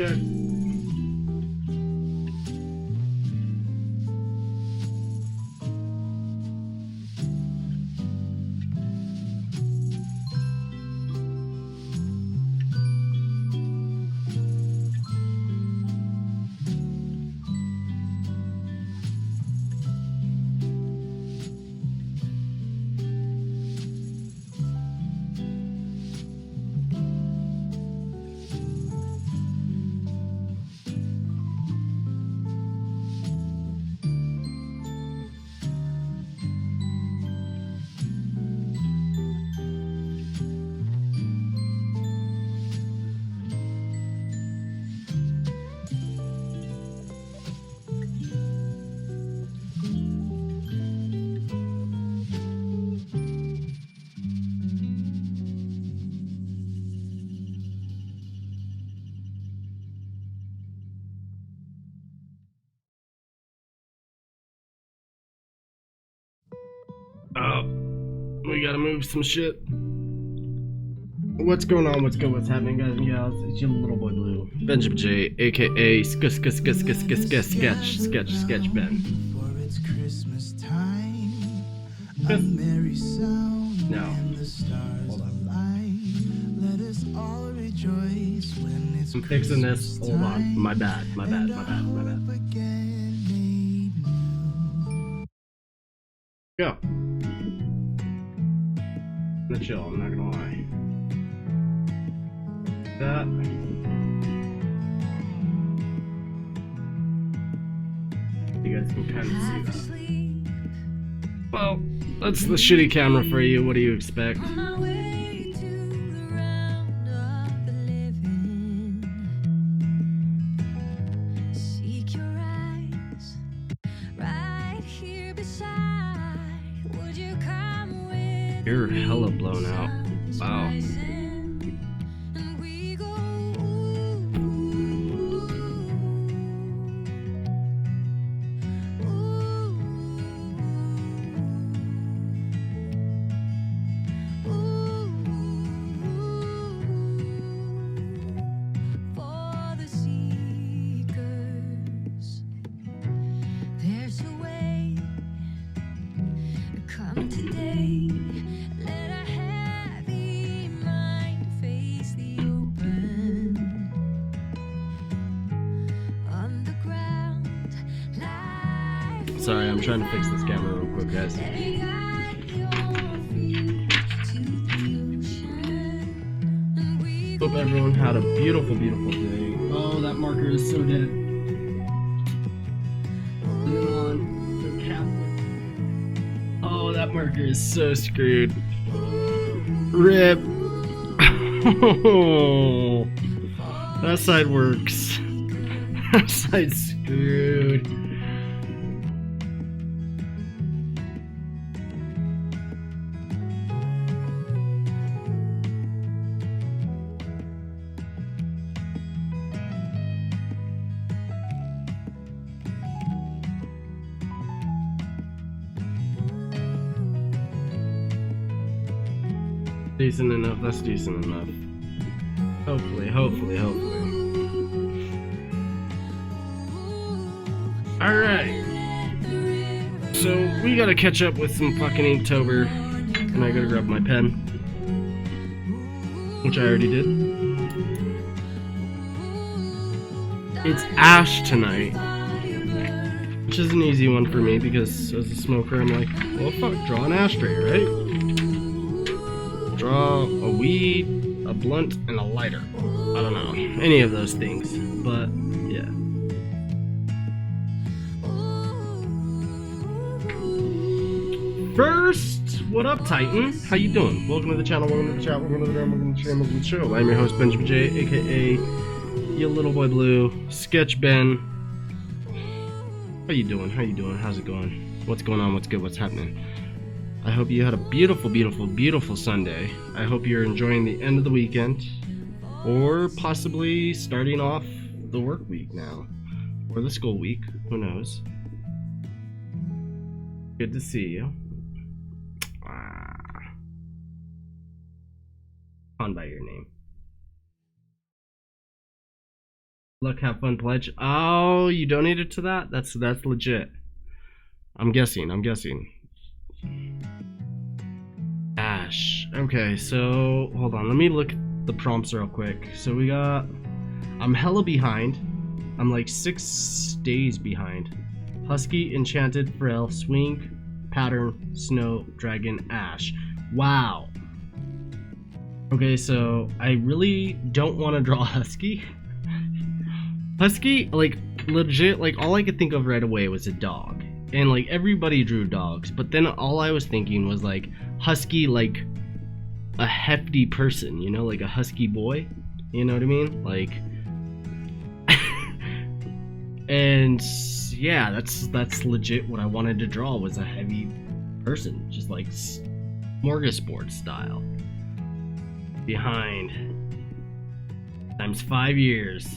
Okay. Oh, we gotta move some shit. What's going on? What's good? What's happening, guys and gals? It's your little boy Blue, Benjamin J, aka sketchBen. No, hold on. I'm fixing this. Hold on. My bad. Go. I'm gonna chill. I'm not gonna lie. That. You guys can kind of see that. Well, that's the shitty camera for you. What do you expect? You're hella blown out. Wow. Sorry, I'm trying to fix this camera real quick, guys. Hope everyone had a beautiful, beautiful day. Oh, that marker is so dead. Oh, that marker is so screwed. RIP. Oh, that side works. That side's screwed. Decent enough, that's decent enough. Hopefully. Alright. So, we gotta catch up with some fucking Inktober. And I gotta grab my pen. Which I already did. It's Ash tonight. Which is an easy one for me because as a smoker I'm like, well fuck, draw an ashtray, right? Draw a weed, a blunt, and a lighter. I don't know. Any of those things. But, yeah. First, what up, Titan? How you doing? Welcome to the channel, welcome to the chat, welcome to the room, welcome to the stream, welcome to the show. I'm your host, Benjamin J, aka your little boy Blue, sketchBen. How you doing? How's it going? What's going on? What's good? What's happening? I hope you had a beautiful, beautiful, beautiful Sunday. I hope you're enjoying the end of the weekend, or possibly starting off the work week now, or the school week, who knows. Good to see you. On by your name. Luck, have fun, pledge. Oh, you donated to that? That's legit. I'm guessing. Ash. Okay, so hold on. Let me look at the prompts real quick. So we got. I'm hella behind. I'm like 6 days behind. Husky, enchanted, frail, swing, pattern, snow, dragon, ash. Wow. Okay, so I really don't want to draw Husky. Husky, like, legit, like, all I could think of right away was a dog. And, like, everybody drew dogs. But then all I was thinking was, like, Husky, like, a hefty person, you know? Like a husky boy. You know what I mean? Like... and, yeah, that's legit what I wanted to draw, was a heavy person. Just, like, smorgasbord style. Behind. Times 5 years.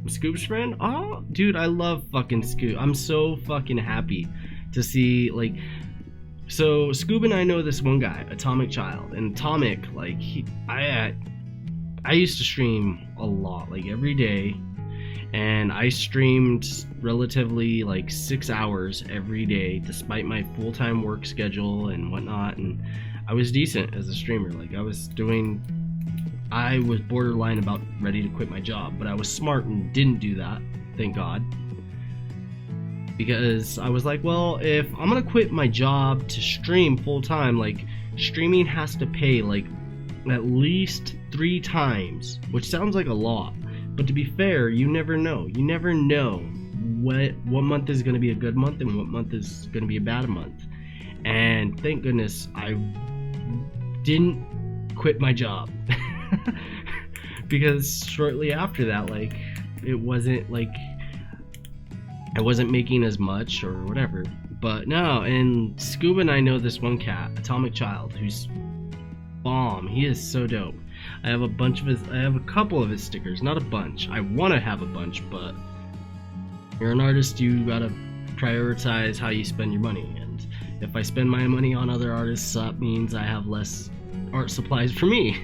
Scoop's friend? Oh, dude, I love fucking Scoop. I'm so fucking happy to see, like... So, Scoob and I know this one guy, Atomic Child. And Atomic, like, I used to stream a lot, like, every day. And I streamed relatively, like, 6 hours every day, despite my full-time work schedule and whatnot. And I was decent as a streamer. Like, I was borderline about ready to quit my job, but I was smart and didn't do that, thank God. Because I was like, well, if I'm gonna quit my job to stream full time, like, streaming has to pay, like, at least 3 times, which sounds like a lot. But to be fair, you never know. You never know what month is gonna be a good month and what month is gonna be a bad month. And thank goodness I didn't quit my job. Because shortly after that, like, it wasn't like I wasn't making as much or whatever. But no, and Scuba and I know this one cat, Atomic Child, who's bomb. He is so dope. I have a couple of his stickers, not a bunch. I want to have a bunch, but you're an artist, you gotta prioritize how you spend your money. And if I spend my money on other artists, that means I have less art supplies for me,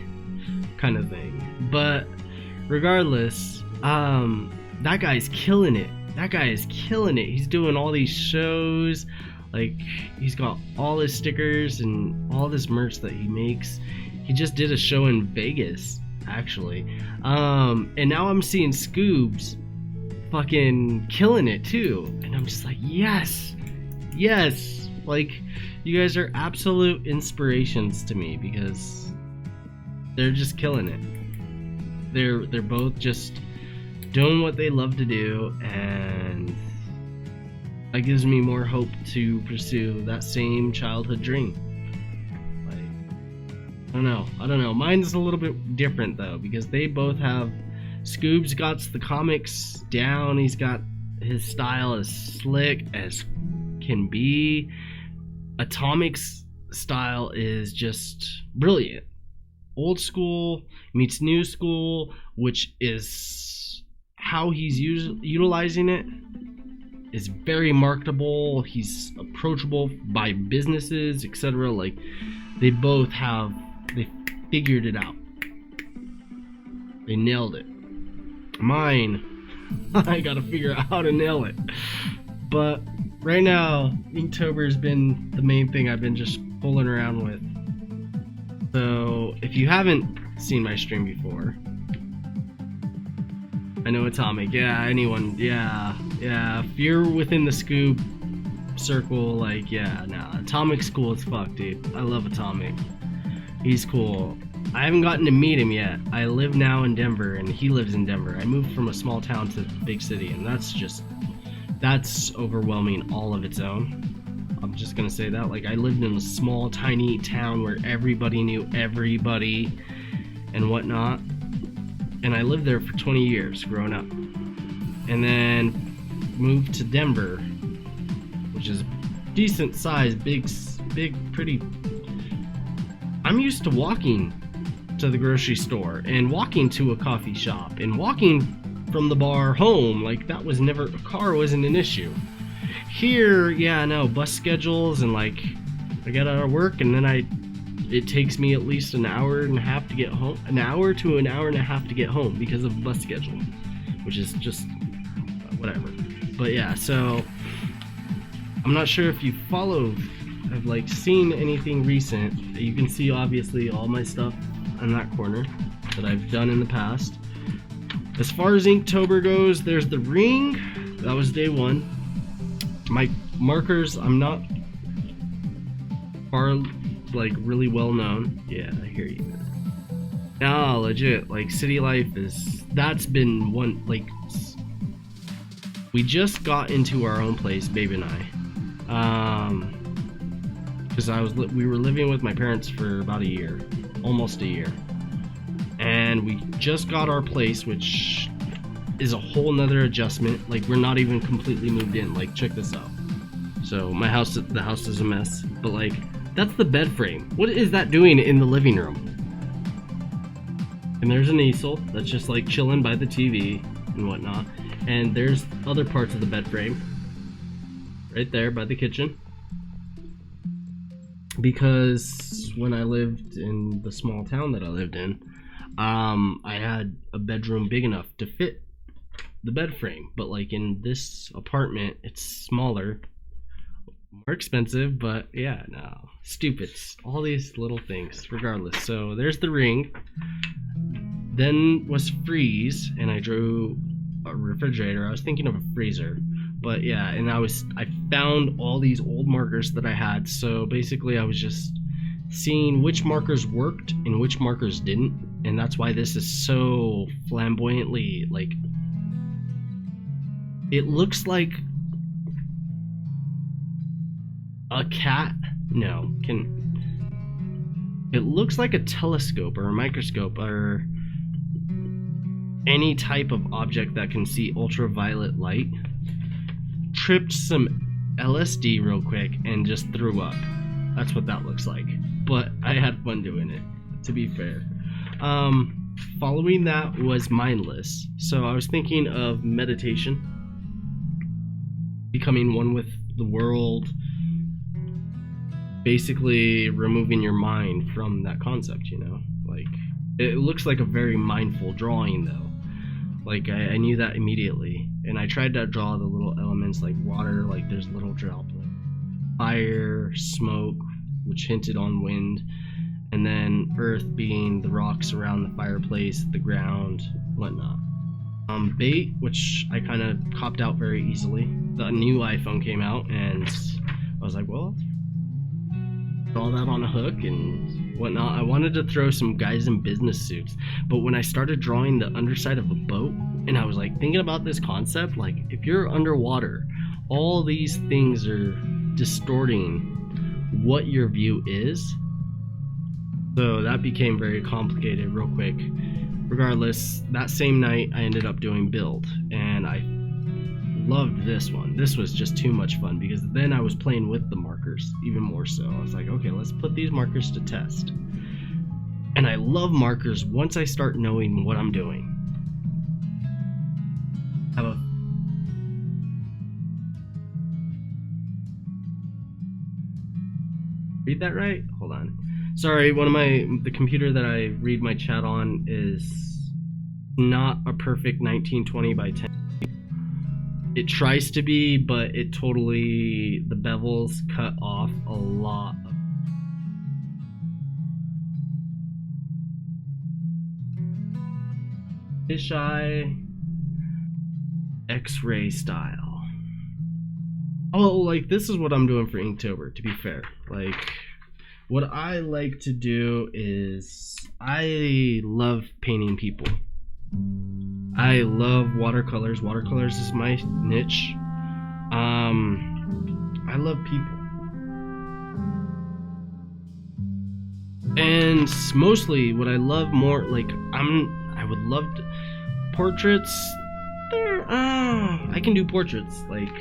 kind of thing. But regardless, that guy's killing it. He's doing all these shows. Like, he's got all his stickers and all this merch that he makes. He just did a show in Vegas, actually. And now I'm seeing Scoobs fucking killing it too. And I'm just like, yes. Like, you guys are absolute inspirations to me because they're just killing it. They're both just doing what they love to do, and that gives me more hope to pursue that same childhood dream. Like, I don't know. Mine's a little bit different though, because they both have. Scoob's got the comics down. He's got his style as slick as can be. Atomic's style is just brilliant. Old school meets new school, which is how he's utilizing it is very marketable. He's approachable by businesses, etc. Like, they figured it out. They nailed it. Mine, I gotta figure out how to nail it. But right now, Inktober's been the main thing I've been just fooling around with. So, if you haven't seen my stream before, I know Atomic, yeah, anyone, yeah, if you're within the Scoob circle, like, yeah, nah, Atomic's cool as fuck, dude. I love Atomic. He's cool. I haven't gotten to meet him yet. I live now in Denver, and he lives in Denver. I moved from a small town to a big city, and that's overwhelming all of its own. I'm just gonna say that. Like, I lived in a small, tiny town where everybody knew everybody and whatnot. And I lived there for 20 years growing up. And then moved to Denver, which is decent size, big, pretty. I'm used to walking to the grocery store and walking to a coffee shop and walking from the bar home. Like, that was never, a car wasn't an issue. Here, yeah, no, bus schedules, and like, I get out of work and then it takes me at least an hour and a half to get home, an hour to an hour and a half to get home because of bus schedule. which is just whatever. But yeah, so I'm not sure if you have like seen anything recent. You can see obviously all my stuff in that corner that I've done in the past. As far as Inktober goes, there's the ring. That was day one. My markers, I'm not like really well known. Yeah, I hear you. No, legit, like City Life that's been one, like, we just got into our own place, babe and I. Because we were living with my parents for about a year, almost a year. And we just got our place, which is a whole nother adjustment. Like, we're not even completely moved in. Like, check this out. So the house is a mess, but like, that's the bed frame. What is that doing in the living room? And there's an easel that's just like chilling by the TV and whatnot. And there's other parts of the bed frame right there by the kitchen. Because when I lived in the small town that I lived in, I had a bedroom big enough to fit the bed frame. But like in this apartment, it's smaller, more expensive, but yeah, no, stupid. All these little things, regardless. So there's the ring. Then was freeze, and I drew a refrigerator. I was thinking of a freezer, but yeah, and I found all these old markers that I had. So basically I was just seeing which markers worked and which markers didn't, and that's why this is so flamboyantly, like, it looks like a cat. No, it looks like a telescope or a microscope or any type of object that can see ultraviolet light tripped some LSD real quick and just threw up. That's what that looks like. But I had fun doing it, to be fair. Following that was mindless. So I was thinking of meditation, becoming one with the world, basically removing your mind from that concept, you know? Like, it looks like a very mindful drawing though. Like, I knew that immediately. And I tried to draw the little elements like water, like there's little droplets, fire, smoke, which hinted on wind, and then earth being the rocks around the fireplace, the ground, whatnot. Bait, which I kind of copped out very easily. The new iPhone came out and I was like, well, draw that on a hook and whatnot. I wanted to throw some guys in business suits, but when I started drawing the underside of a boat, and I was like thinking about this concept, like if you're underwater, all these things are distorting what your view is. So that became very complicated real quick. Regardless, that same night I ended up doing build, and I loved this one. This was just too much fun because then I was playing with the markers even more so. I was like, okay, let's put these markers to test. And I love markers once I start knowing what I'm doing. Read that right? Hold on. Sorry, the computer that I read my chat on is not a perfect 1920 by 10. It tries to be, but it totally, the bevels cut off a lot. Fisheye, X-ray style. Oh, like this is what I'm doing for Inktober, to be fair. Like, what I like to do is, I love painting people. I love watercolors. Watercolors is my niche. I love people. And mostly what I love more, like, I would love to, portraits, I can do portraits, like,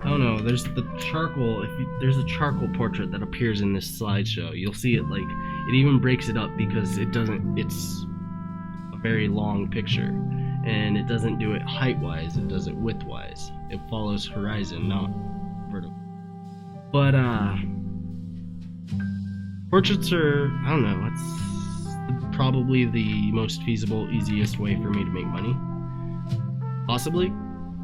I don't know, there's the charcoal, there's a charcoal portrait that appears in this slideshow, you'll see it, like, it even breaks it up because it's a very long picture, and it doesn't do it height-wise, it does it width-wise. It follows horizon, not vertical. But, portraits are, I don't know, it's probably the most feasible, easiest way for me to make money. possibly,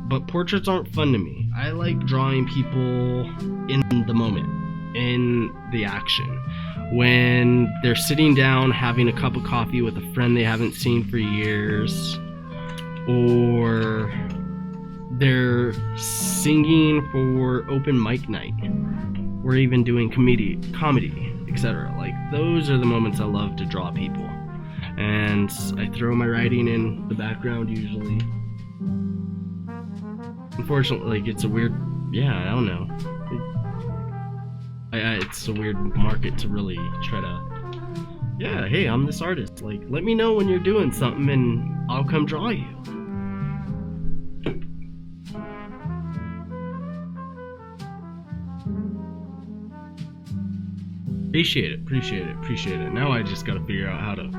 but portraits aren't fun to me. I like drawing people in the moment, in the action, when they're sitting down having a cup of coffee with a friend they haven't seen for years, or they're singing for open mic night, or even doing comedy, etc. Like, those are the moments I love to draw people. And I throw my writing in the background usually. Unfortunately, like, it's a weird, I don't know. It's a weird market to really try to, hey, I'm this artist. Like, let me know when you're doing something and I'll come draw you. Appreciate it. Now I just gotta figure out how to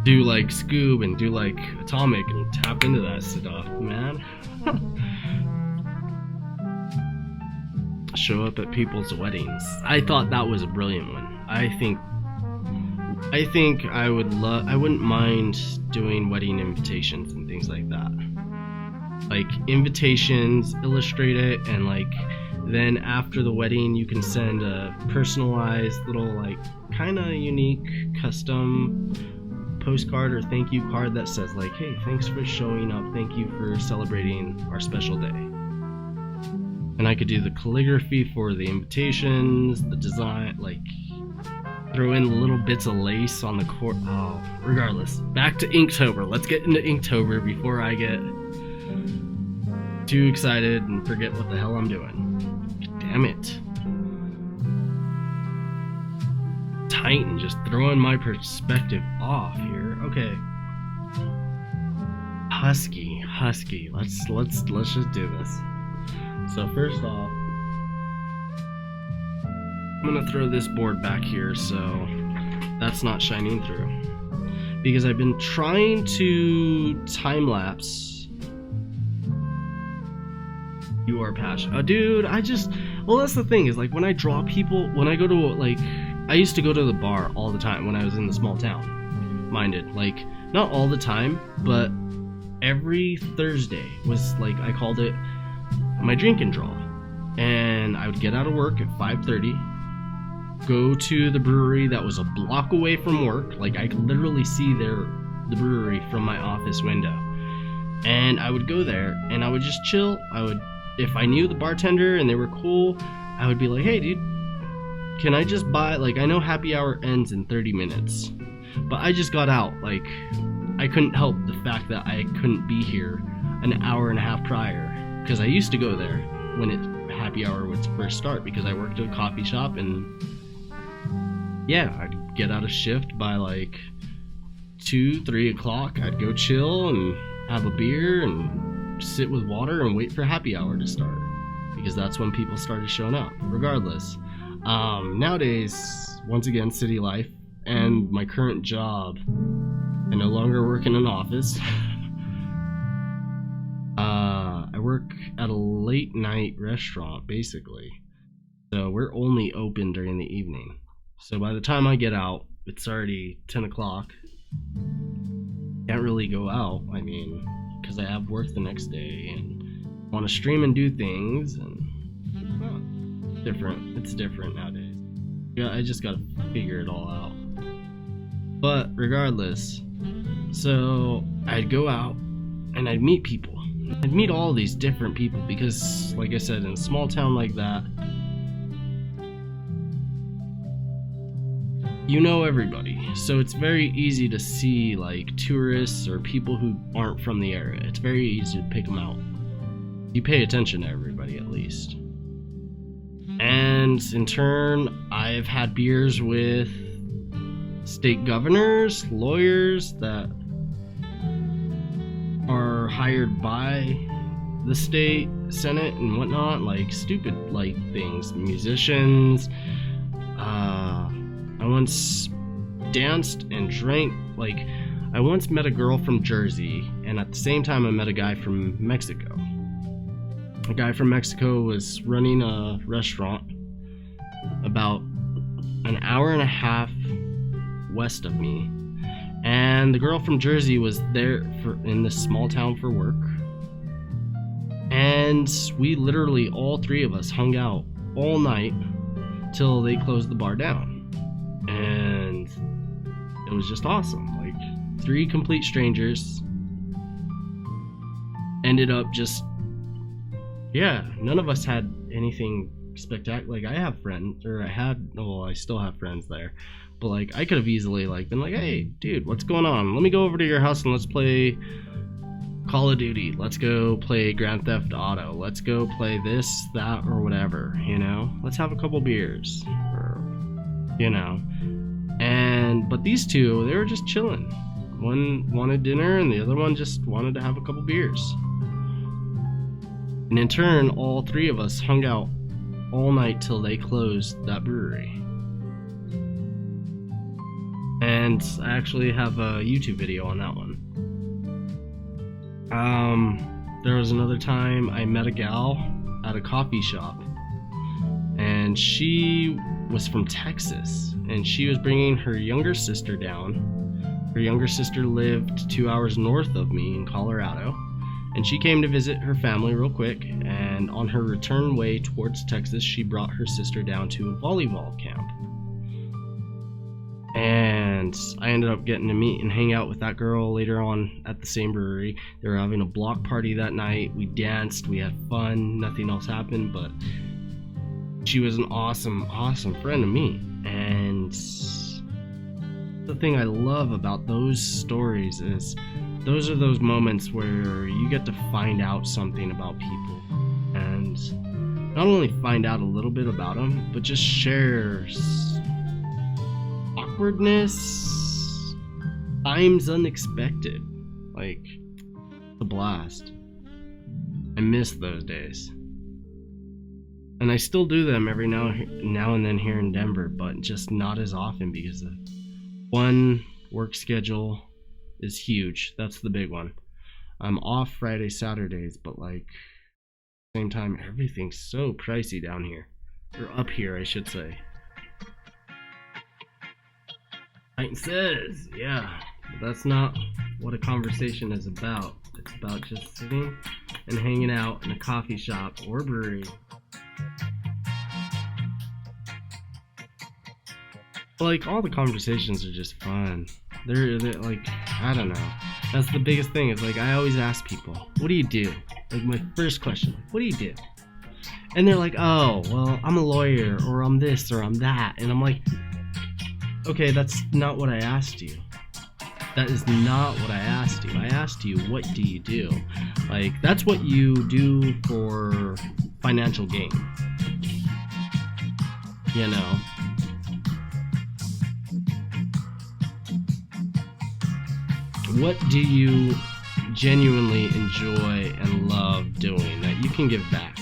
do like Scoob and do like Atomic and tap into that stuff, man. Show up at people's weddings. I thought that was a brilliant one. I think I wouldn't mind doing wedding invitations and things like that. Like invitations, illustrate it, and like then after the wedding you can send a personalized little, like, kind of unique custom postcard or thank you card that says like, hey, thanks for showing up, thank you for celebrating our special day. And I could do the calligraphy for the invitations, the design, like throw in little bits of lace on the cord. Oh, regardless, back to Inktober. Let's get into Inktober before I get too excited and forget what the hell I'm doing. Damn it. Titan, just throwing my perspective off here. Okay. Husky. Let's just do this. So first off, I'm gonna throw this board back here so that's not shining through, because I've been trying to time lapse. You are passionate, dude. Well, that's the thing, is like when I draw people, when I go to, like, I used to go to the bar all the time when I was in the small town minded, like not all the time, but every Thursday was like, I called it my drink and draw, and I would get out of work at 5:30, go to the brewery that was a block away from work. Like, I could literally see the brewery from my office window, and I would go there and I would just chill. If I knew the bartender and they were cool, I would be like, hey dude, can I just buy, like, I know happy hour ends in 30 minutes, but I just got out. Like, I couldn't help the fact that I couldn't be here an hour and a half prior, because I used to go there when happy hour would first start, because I worked at a coffee shop, and I'd get out of shift by like 2-3 o'clock. I'd go chill and have a beer and sit with water and wait for happy hour to start, because that's when people started showing up. Regardless, nowadays, once again, city life and my current job, I no longer work in an office. I work at a late night restaurant, basically, so we're only open during the evening. So by the time I get out, it's already 10 o'clock. Can't really go out, I mean, because I have work the next day and want to stream and do things, and it's different nowadays. Yeah, I just gotta figure it all out. But regardless, so I'd go out and I'd meet people. I'd meet all these different people, because like I said, in a small town like that, you know everybody, so it's very easy to see like tourists or people who aren't from the area. It's very easy to pick them out. You pay attention to everybody, at least. And in turn, I've had beers with state governors, lawyers that are hired by the state senate and whatnot, like stupid like things, musicians. I once danced and drank, like, I once met a girl from Jersey, and at the same time I met a guy from Mexico. A guy from Mexico was running a restaurant about an hour and a half west of me, and the girl from Jersey was there in this small town for work, And we literally, all three of us, hung out all night till they closed the bar down. And it was just awesome. Like, 3 complete strangers ended up just, yeah, none of us had anything spectacular. Like, I have friends, or I still have friends there, but like, I could have easily like been like, hey dude, what's going on, let me go over to your house and let's play Call of Duty, let's go play Grand Theft Auto, let's go play this, that, or whatever, you know, let's have a couple beers, or, you know. And but these two, they were just chilling. One wanted dinner and the other one just wanted to have a couple beers. And in turn, all 3 of us hung out all night till they closed that brewery. And I actually have a YouTube video on that one. There was another time I met a gal at a coffee shop, and she was from Texas, and she was bringing her younger sister down. Her younger sister lived 2 hours north of me in Colorado, and she came to visit her family real quick, and on her return way towards Texas, she brought her sister down to a volleyball camp. And I ended up getting to meet and hang out with that girl later on at the same brewery. They were having a block party that night. We danced, we had fun, nothing else happened, but she was an awesome friend to me. And the thing I love about those stories is those are those moments where you get to find out something about people, and not only find out a little bit about them, but just share awkwardness, times unexpected. Like, it's a blast. I miss those days. And I still do them every now and then here in Denver, but just not as often because the one, work schedule is huge. That's the big one. I'm off Friday, Saturdays, but like, same time, everything's so pricey down here. Or up here, I should say. Titan says, yeah, but that's not what a conversation is about. It's about just sitting and hanging out in a coffee shop or brewery. Like, all the conversations are just fun. They're like, I don't know. That's the biggest thing, is like, I always ask people, what do you do? Like, my first question, what do you do? And they're like, oh, well, I'm a lawyer, or I'm this, or I'm that. And I'm like, okay, that's not what I asked you. That is not what I asked you. I asked you, what do you do? Like, that's what you do for financial gain. You know? What do you genuinely enjoy and love doing that you can give back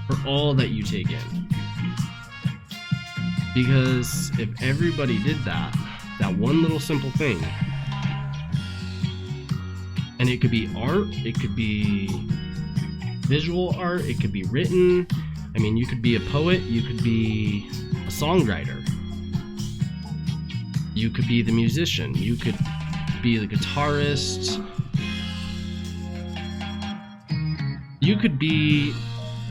for all that you take in? Because if everybody did that one little simple thing, and it could be art, it could be visual art, it could be written, I mean, you could be a poet, you could be a songwriter, you could be the musician, you could be the guitarist, you could be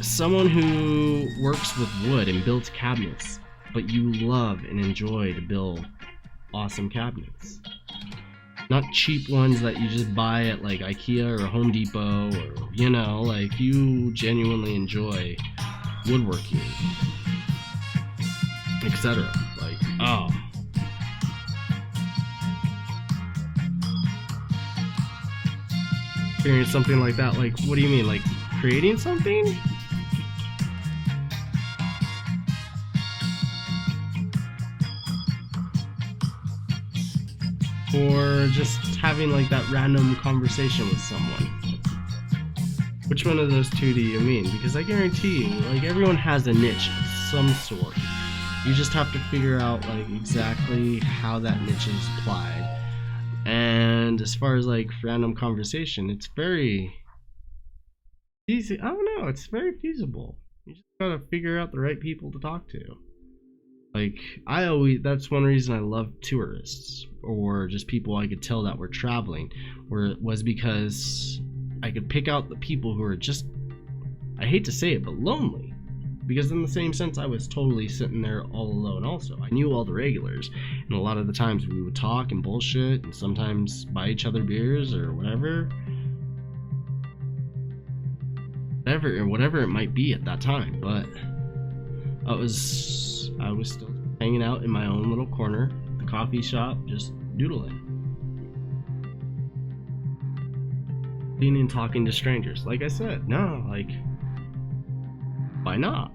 someone who works with wood and builds cabinets, but you love and enjoy to build awesome cabinets. Not cheap ones that you just buy at like IKEA or Home Depot, or, you know, like, you genuinely enjoy woodworking, etc. Like, oh. Experience something like that. Like, what do you mean? Like, creating something? Or just having like that random conversation with someone? Which one of those two do you mean? Because I guarantee you, like, everyone has a niche of some sort. You just have to figure out like exactly how that niche is applied. And as far as like random conversation, it's very easy. I don't know, it's very feasible. You just gotta figure out the right people to talk to. Like, that's one reason I love tourists, or just people I could tell that were traveling, was because I could pick out the people who are just I hate to say it, but lonely. Because in the same sense, I was totally sitting there all alone also. I knew all the regulars, and a lot of the times we would talk and bullshit, and sometimes buy each other beers or whatever. Whatever it might be at that time, but I was still hanging out in my own little corner, the coffee shop, just doodling. And talking to strangers. Like I said, no, like, why not?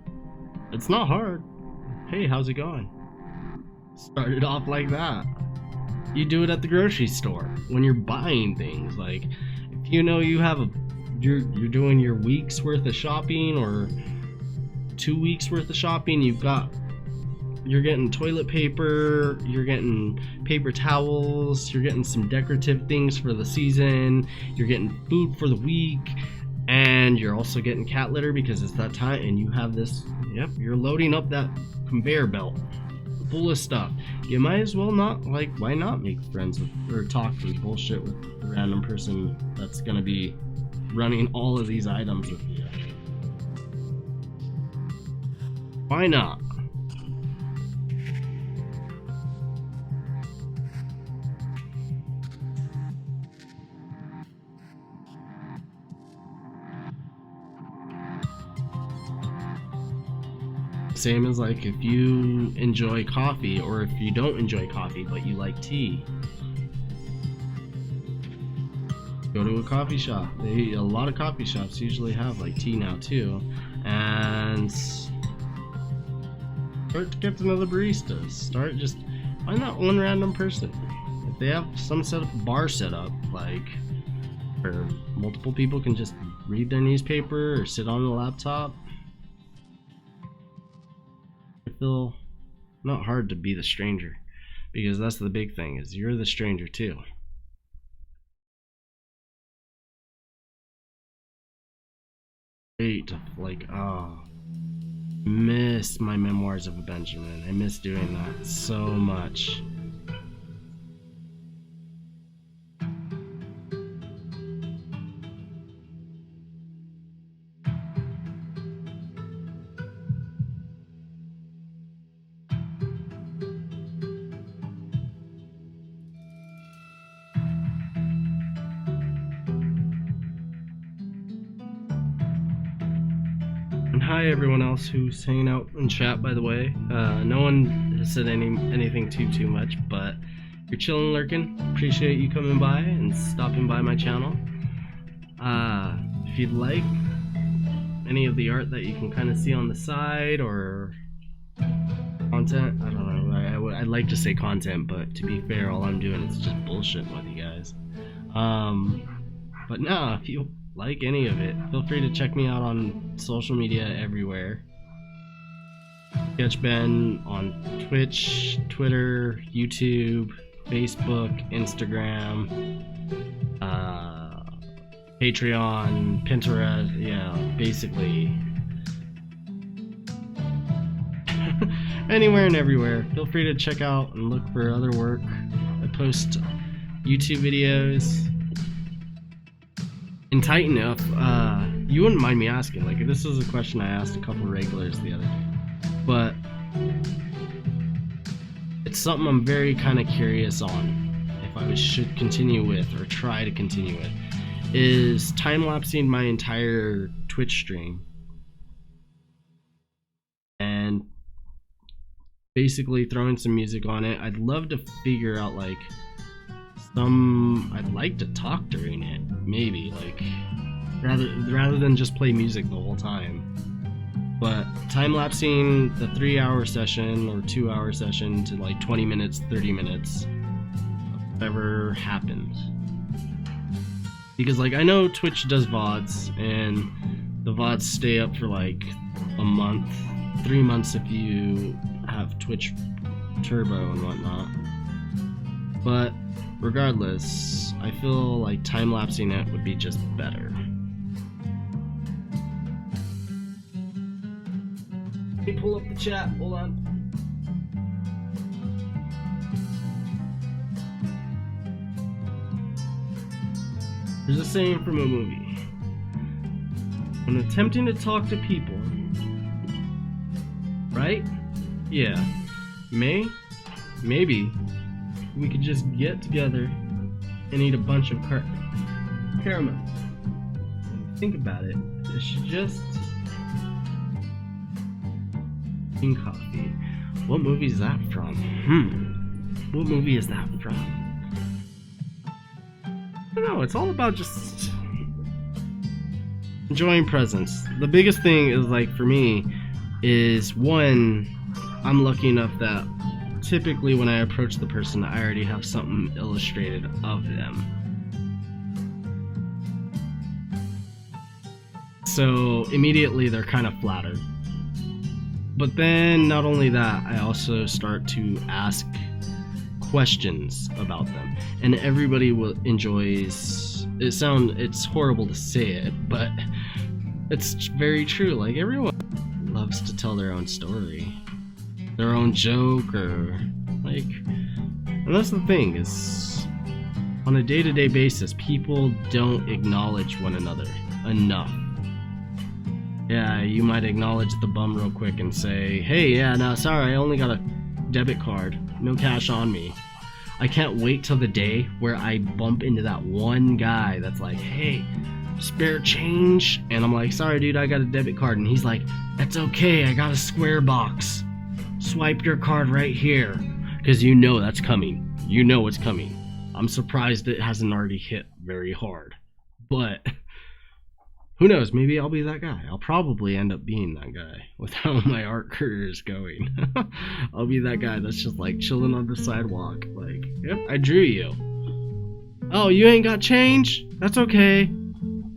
It's not hard. Hey, how's it going? Started off like that. You do it at the grocery store when you're buying things. Like, if you know you have you're doing your week's worth of shopping or 2 weeks worth of shopping, you're getting toilet paper, you're getting paper towels, you're getting some decorative things for the season, you're getting food for the week, and you're also getting cat litter because it's that time, and you have this, yep, you're loading up that conveyor belt full of stuff. You might as well not, like, why not make friends with, or talk or bullshit with a random person that's gonna be running all of these items with you? Why not? Same as like if you enjoy coffee, or if you don't enjoy coffee but you like tea, go to a coffee shop. A lot of coffee shops usually have like tea now too, and start to get to know the baristas. Find that one random person. If they have some set of bar set up, like where multiple people can just read their newspaper or sit on the laptop, I feel not hard to be the stranger, because that's the big thing, is you're the stranger too. Great, like, oh, miss my Memoirs of a Benjamin. I miss doing that so much. And hi everyone else who's hanging out in chat, by the way. No one has said anything too much, but you're chilling, lurking. Appreciate you coming by and stopping by my channel. If you'd like any of the art that you can kind of see on the side, or content, I don't know, I'd like to say content, but to be fair, all I'm doing is just bullshitting with you guys. But no, if you like any of it, feel free to check me out on social media everywhere. sketchBen on Twitch, Twitter, YouTube, Facebook, Instagram, Patreon, Pinterest, yeah, basically anywhere and everywhere. Feel free to check out and look for other work. I post YouTube videos. In Titan, if you wouldn't mind me asking, like, this is a question I asked a couple of regulars the other day, but it's something I'm very kind of curious on, if I should continue with or try to continue with, is time-lapsing my entire Twitch stream and basically throwing some music on it. I'd love to figure out, like, I'd like to talk during it, maybe, like, rather than just play music the whole time. But time-lapsing the 3-hour session or 2-hour session to like 20 minutes, 30 minutes, whatever happens. Because, like, I know Twitch does VODs, and the VODs stay up for like a month, 3 months if you have Twitch Turbo and whatnot. But regardless, I feel like time-lapsing it would be just better. Let me pull up the chat, hold on. There's a saying from a movie. when attempting to talk to people, right? Yeah. Maybe we could just get together and eat a bunch of caramel. And think about it. It's just in coffee. What movie is that from? What movie is that from? I don't know. It's all about just enjoying presents. The biggest thing is, like, for me is, one, I'm lucky enough that typically when I approach the person, I already have something illustrated of them. So immediately they're kind of flattered. But then not only that, I also start to ask questions about them. And everybody enjoys it. It's horrible to say it, but it's very true. Like, everyone loves to tell their own story, their own joke, or like, and that's the thing, is on a day-to-day basis, people don't acknowledge one another enough. Yeah, you might acknowledge the bum real quick and say, hey, yeah, no, sorry, I only got a debit card, no cash on me. I can't wait till the day where I bump into that one guy that's like, hey, spare change? And I'm like, sorry, dude, I got a debit card. And he's like, that's okay, I got a square box. Swipe your card right here. Because you know that's coming. You know it's coming. I'm surprised it hasn't already hit very hard. But who knows? Maybe I'll be that guy. I'll probably end up being that guy with how my art career is going. I'll be that guy that's just like chilling on the sidewalk. Like, yep, I drew you. Oh, you ain't got change? That's okay.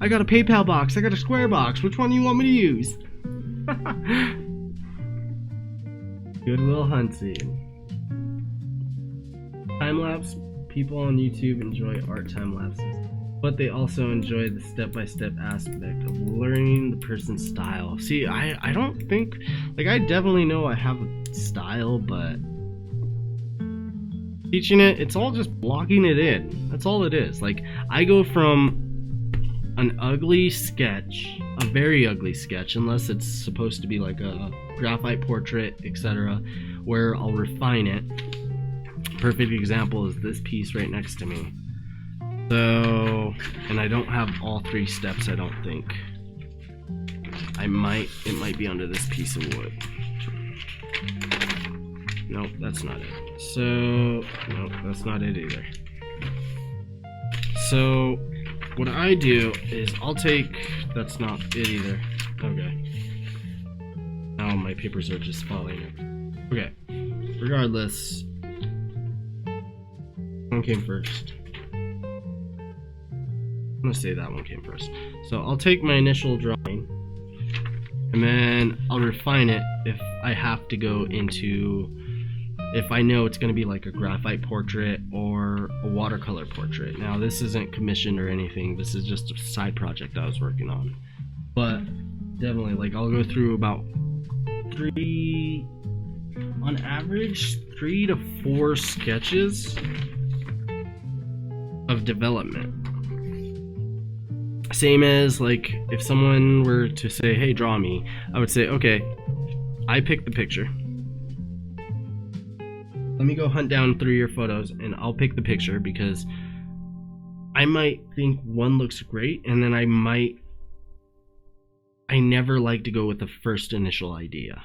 I got a PayPal box. I got a Square box. Which one do you want me to use? Goodwill Hunting. Time-lapse. People on YouTube enjoy art time-lapses, but they also enjoy the step-by-step aspect of learning the person's style. See, I don't think, like, I definitely know I have a style, but teaching it, it's all just blocking it in. That's all it is. Like, I go from an ugly sketch, a very ugly sketch, unless it's supposed to be like a graphite portrait, etc., where I'll refine it. Perfect example is this piece right next to me. So, and I don't have all three steps, I don't think. It might be under this piece of wood. Nope, that's not it. So, nope, that's not it either. So, what I do is I'll take, that's not it either. Okay. Now my papers are just falling. Okay. Regardless, one came first. I'm gonna say that one came first. So I'll take my initial drawing and then I'll refine it if I have to go into, if I know it's gonna be like a graphite portrait or a watercolor portrait. Now this isn't commissioned or anything, this is just a side project I was working on. But definitely, like, I'll go through about on average 3 to 4 sketches of development. Same as, like, if someone were to say, hey, draw me, I would say, okay, I picked the picture. Let me go hunt down 3 of your photos and I'll pick the picture, because I might think one looks great and then I never like to go with the first initial idea,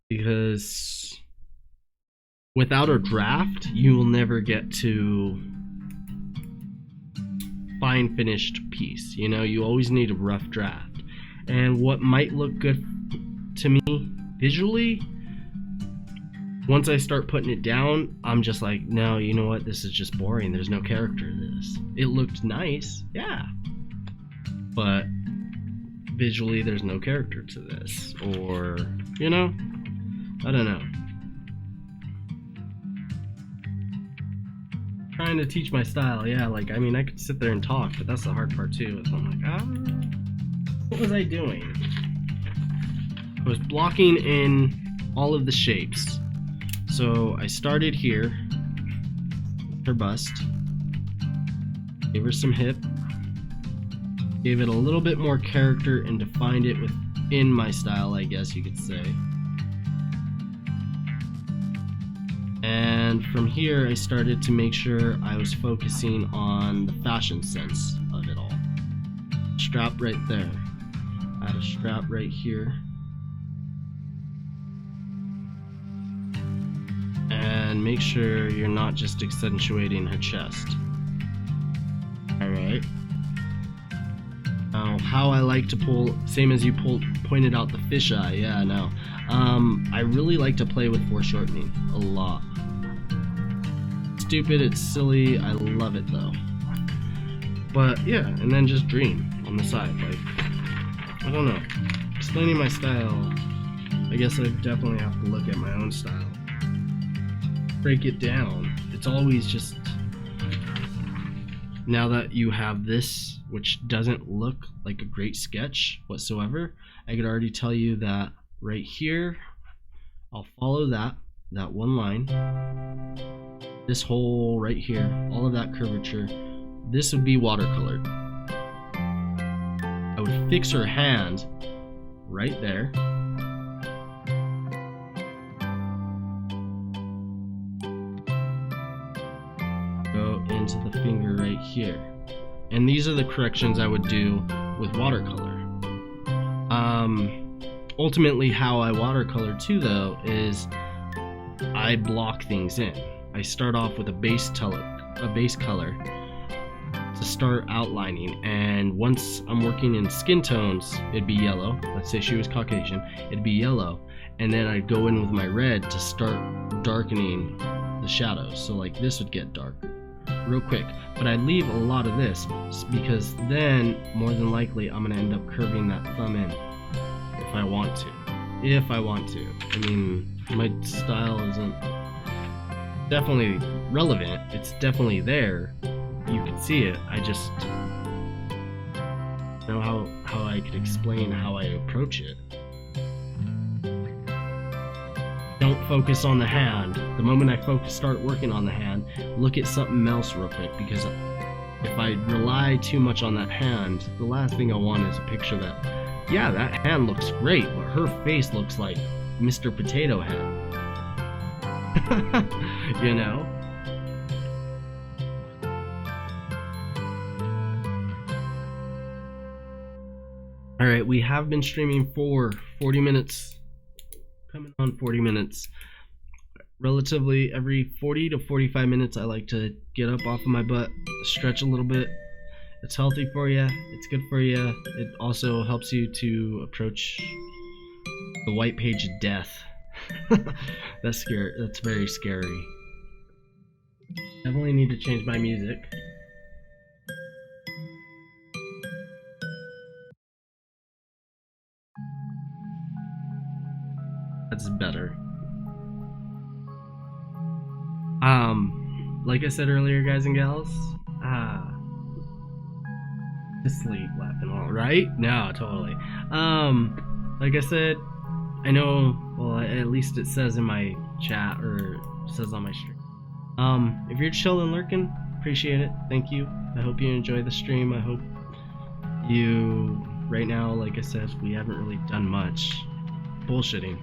because without a draft you will never get to fine finished piece. You know, you always need a rough draft, and what might look good to me visually, once I start putting it down, I'm just like, no, you know what, this is just boring, there's no character to this. It looked nice, yeah, but visually there's no character to this, or, you know, I don't know. Trying to teach my style, yeah, like, I mean, I could sit there and talk, but that's the hard part too. I'm like, what was I doing? I was blocking in all of the shapes. So I started here, her bust, gave her some hip, Gave it a little bit more character and defined it within my style, I guess you could say. And from here I started to make sure I was focusing on the fashion sense of it all. Strap right there. Add a strap right here. And make sure you're not just accentuating her chest. Alright. Now, how I like to pull, same as you pointed out the fisheye, yeah, no. I really like to play with foreshortening a lot. Stupid, it's silly, I love it though. But yeah, and then just dream on the side, like, I don't know. Explaining my style, I guess I definitely have to look at my own style. Break it down. It's always just, now that you have this, which doesn't look like a great sketch whatsoever, I could already tell you that right here, I'll follow that one line, this whole right here, all of that curvature, this would be watercolored. I would fix her hand right there. Go into the finger right here. And these are the corrections I would do with watercolor. Ultimately, how I watercolor too, though, is I block things in. I start off with a base color to start outlining, and once I'm working in skin tones, it'd be yellow. Let's say she was Caucasian, it'd be yellow, and then I'd go in with my red to start darkening the shadows. So like this would get dark real quick, but I leave a lot of this because then more than likely I'm gonna end up curving that thumb in if I want to. I mean, my style isn't definitely relevant, it's definitely there, you can see it, I just know how I could explain how I approach it. Don't focus on the hand. The moment I start working on the hand, look at something else real quick, because if I rely too much on that hand, the last thing I want is a picture that, yeah, that hand looks great, but her face looks like Mr. Potato Head. You know? Alright, we have been streaming for 40 minutes. Coming on 40 minutes. Relatively every 40 to 45 minutes I like to get up off of my butt, stretch a little bit. It's healthy for you, it's good for you. It also helps you to approach the white page of death. That's scary. That's very scary. Definitely need to change my music. That's better. Like I said earlier, guys and gals, to sleep laughing all right? No, totally. Like I said, I know, well, at least it says in my chat, or says on my stream. If you're chilling, lurking, appreciate it. Thank you. I hope you enjoy the stream. I hope you, right now, like I said, we haven't really done much bullshitting.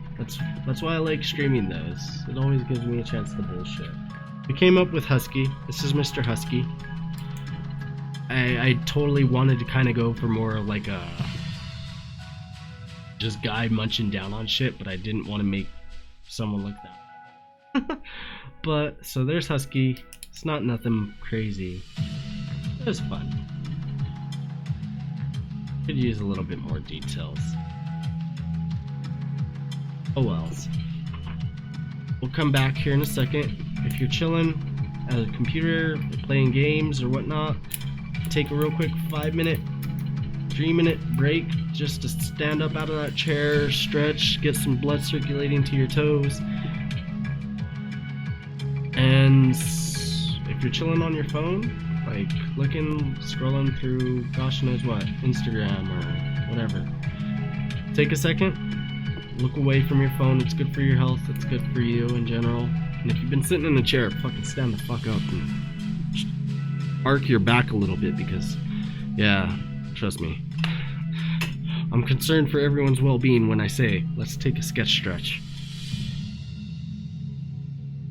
That's why I like streaming those. It always gives me a chance to bullshit. We came up with Husky. This is Mr. Husky. I totally wanted to kind of go for more like a just guy munching down on shit, but I didn't want to make someone look that. But so there's Husky. It's not nothing crazy. It was fun. Could use a little bit more details. Oh wells. We'll come back here in a second. If you're chilling at a computer, playing games or whatnot, take a real quick 5-minute, 3-minute break just to stand up out of that chair, stretch, get some blood circulating to your toes. And if you're chilling on your phone, like looking, scrolling through gosh knows what, Instagram or whatever, take a second, look away from your phone. It's good for your health, it's good for you in general. And if you've been sitting in a chair, fucking stand the fuck up and arc your back a little bit, because yeah, Trust me. I'm concerned for everyone's well-being when I say, let's take a sketch stretch.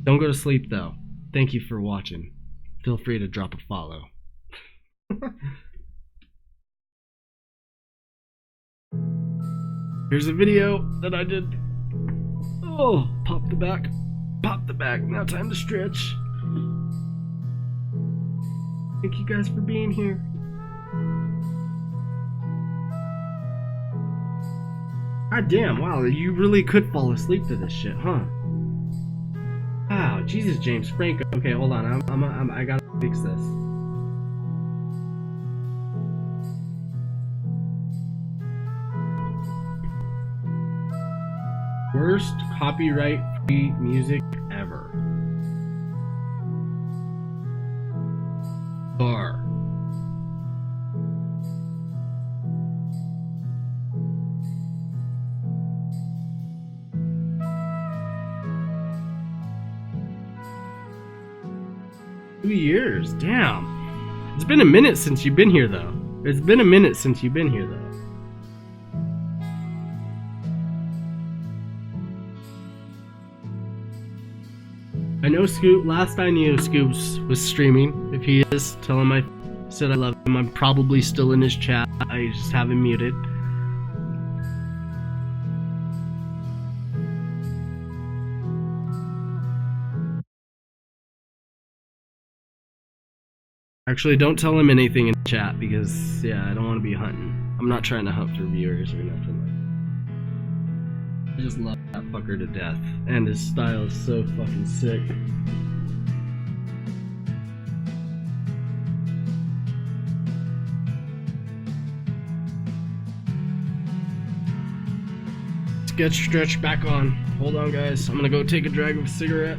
Don't go to sleep though. Thank you for watching. Feel free to drop a follow. Here's a video that I did. Oh, pop the back. Pop the back. Now time to stretch. Thank you guys for being here. God damn, wow, you really could fall asleep to this shit, huh? Wow, Jesus, James Franco. Okay, hold on, I gotta fix this. Worst copyright-free music ever. Bar. Two years, damn. It's been a minute since you've been here, though. It's been a minute since you've been here, though. I know Scoop, last I knew Scoops was streaming. If he is, tell him I said I love him. I'm probably still in his chat. I just have him muted. Actually, don't tell him anything in chat because, yeah, I don't want to be hunting. I'm not trying to hunt for viewers or nothing like that. I just love that fucker to death. And his style is so fucking sick. Sketch stretch back on. Hold on, guys. I'm gonna go take a drag of a cigarette.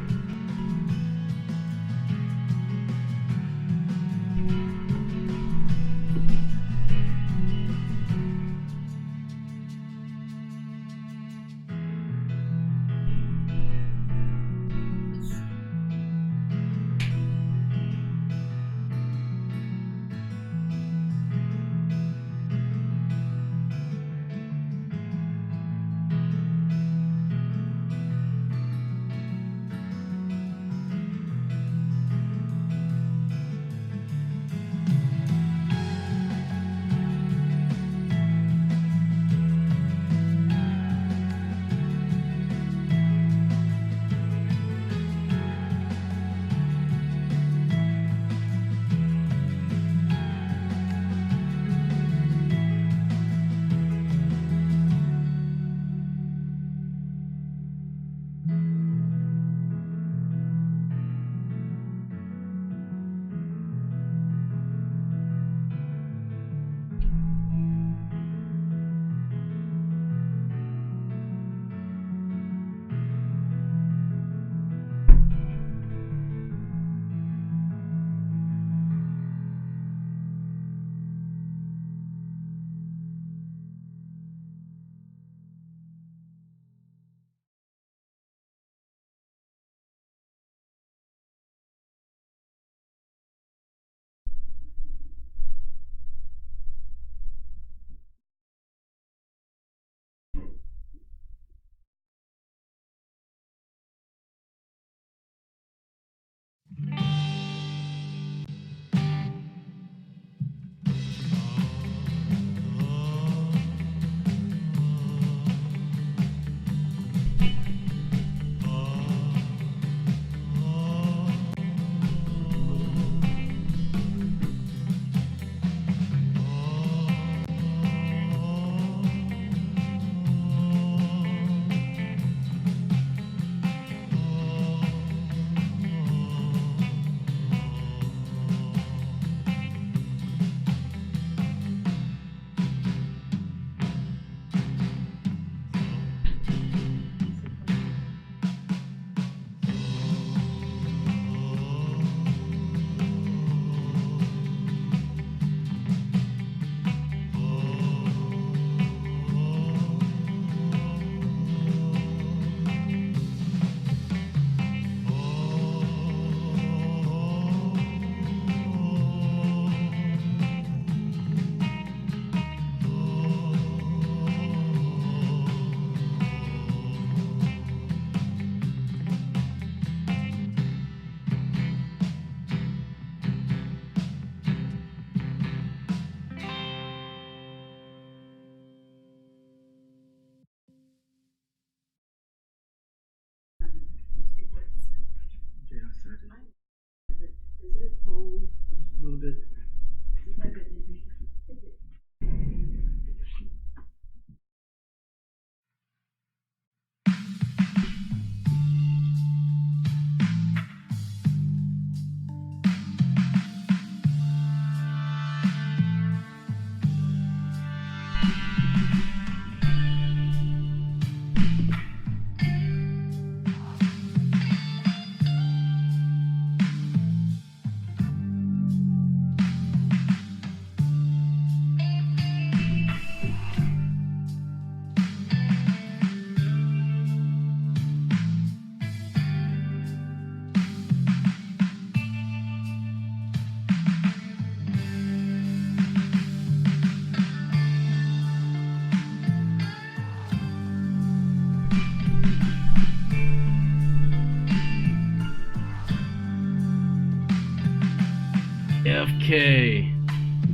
AFK.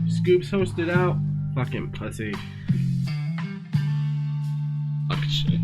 Scoops hosted out. Fucking pussy. Fuck shit.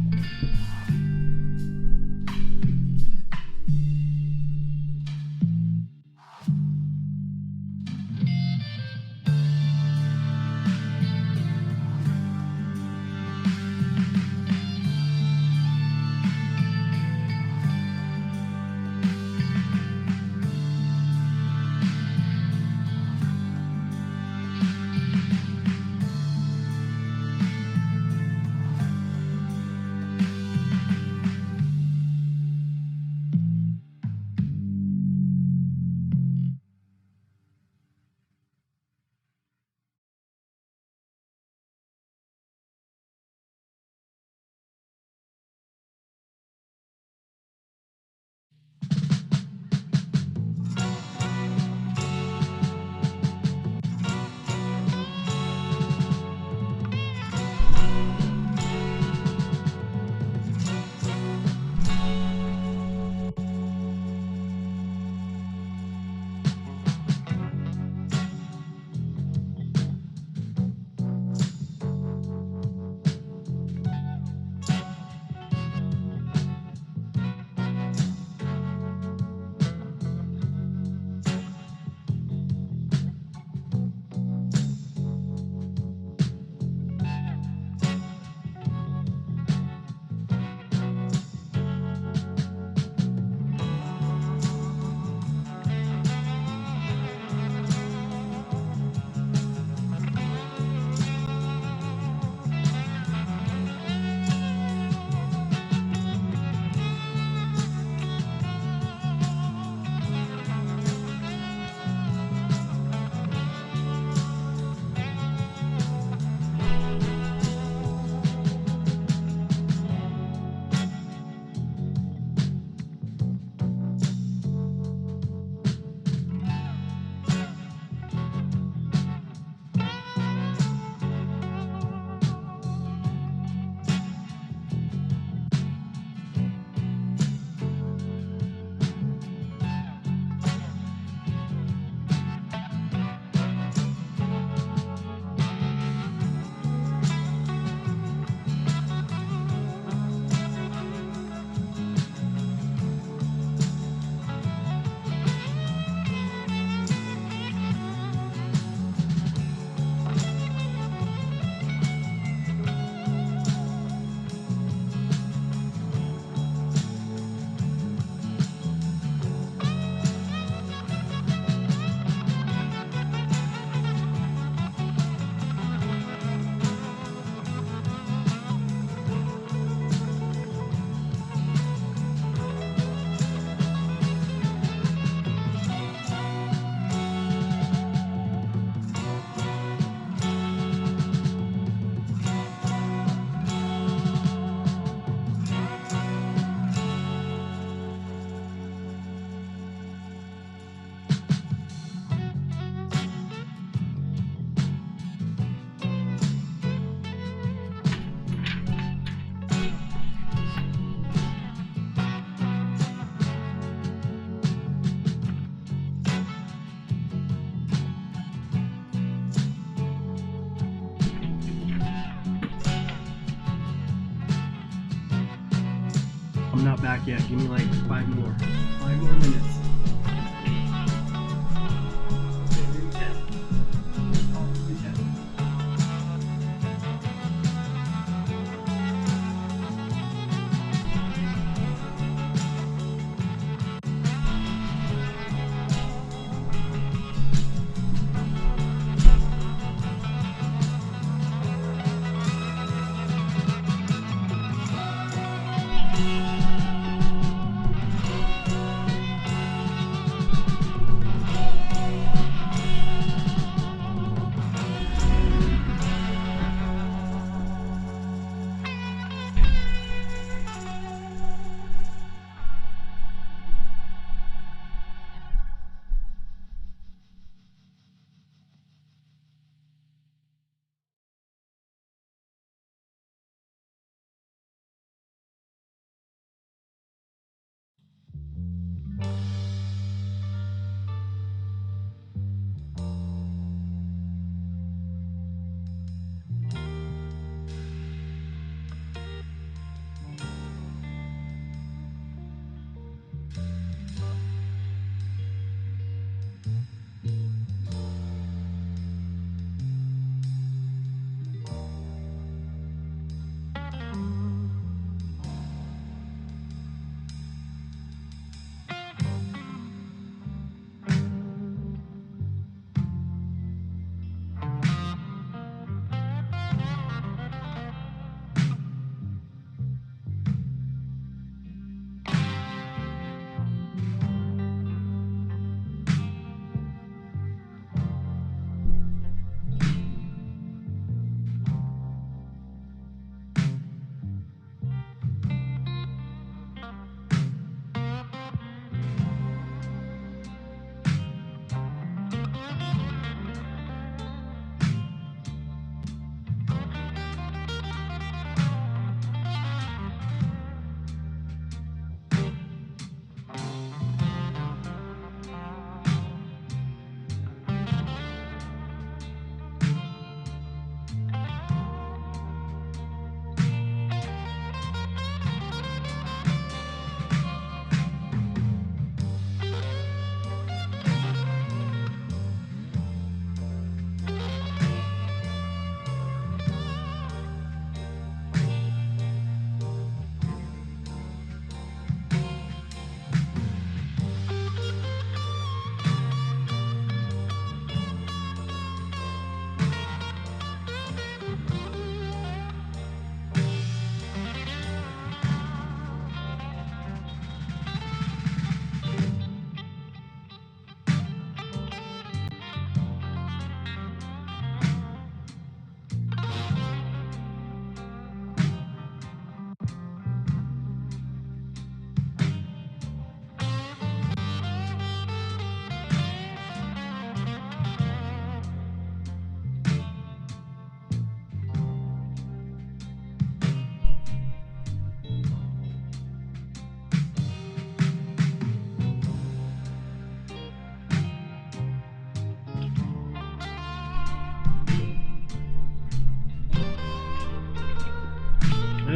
I'm not back yet. Give me like 5 more. 5 more minutes. Okay, maybe 10. Probably 10.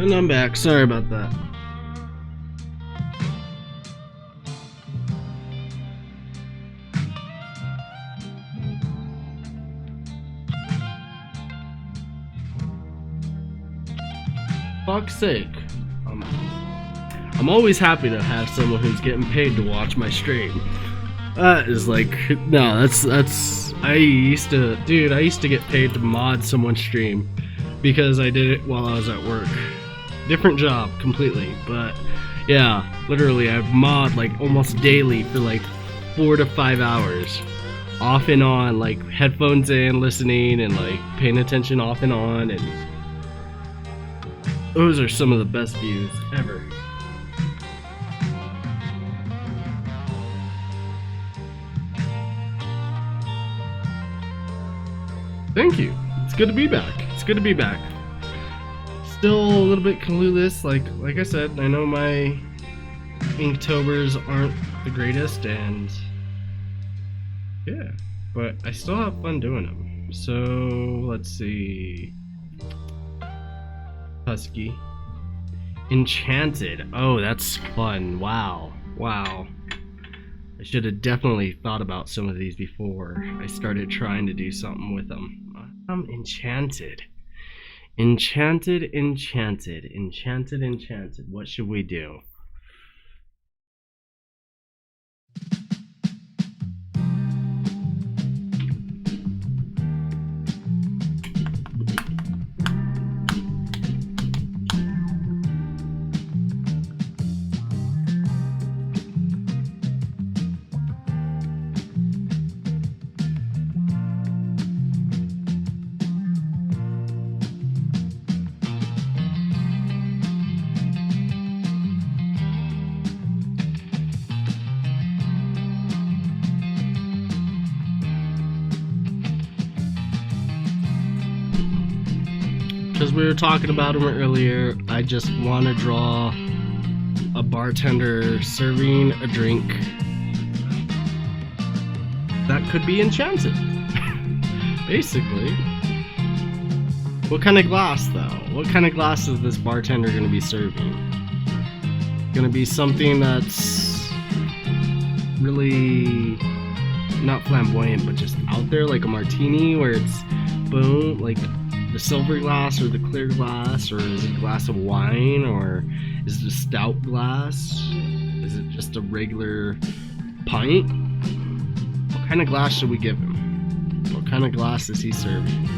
And I'm back. Sorry about that. Fuck's sake. I'm always happy to have someone who's getting paid to watch my stream. That is like, no, that's, I used to get paid to mod someone's stream because I did it while I was at work. Different job completely, but yeah, literally I mod like almost daily for like 4 to 5 hours. Off and on, like headphones in, listening and like paying attention off and on, and those are some of the best views ever. Thank you. It's good to be back. It's good to be back. Still a little bit clueless. Like I said, I know my Inktobers aren't the greatest, and yeah, but I still have fun doing them. So let's see. Husky. Enchanted. Oh, that's fun. Wow. Wow. I should have definitely thought about some of these before I started trying to do something with them. Enchanted. Enchanted, enchanted, enchanted, enchanted. What should we do? Because we were talking about him earlier, I just want to draw a bartender serving a drink that could be enchanted. Basically. What kind of glass though? What kind of glass is this bartender going to be serving? Going to be something that's really not flamboyant, but just out there, like a martini where it's boom, like the silver glass or the clear glass, or is it a glass of wine, or is it a stout glass? Is it just a regular pint? What kind of glass should we give him? What kind of glass is he serving?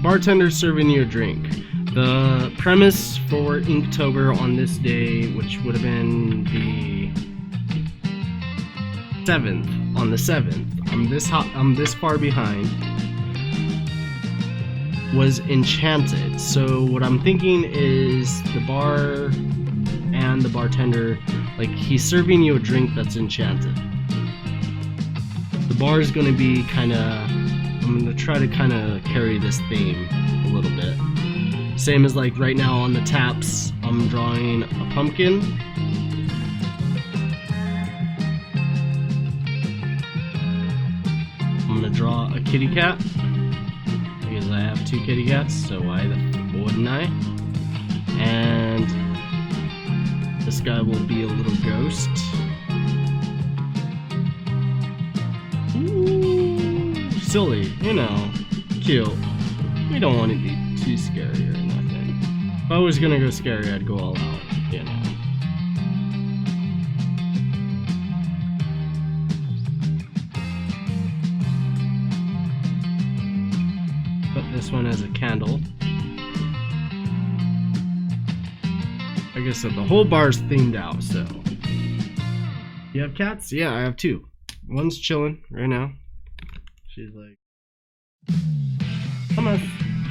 Bartender serving you a drink. The premise for Inktober on this day, which would have been the 7th, on the 7th, I'm this far behind, was enchanted. So what I'm thinking is the bar and the bartender, like he's serving you a drink that's enchanted. The bar is going to be kind of, I'm going to try to kind of carry this theme a little bit. Same as like right now on the taps, I'm drawing a pumpkin. I'm going to draw a kitty cat, because I have 2 kitty cats, so why wouldn't I? And this guy will be a little ghost. Silly, you know, cute. We don't want to be too scary or nothing. If I was gonna go scary, I'd go all out, you know. Put this one as a candle. Like I said, the whole bar's themed out, so. You have cats? Yeah, I have 2. One's chilling right now. She's like, come on,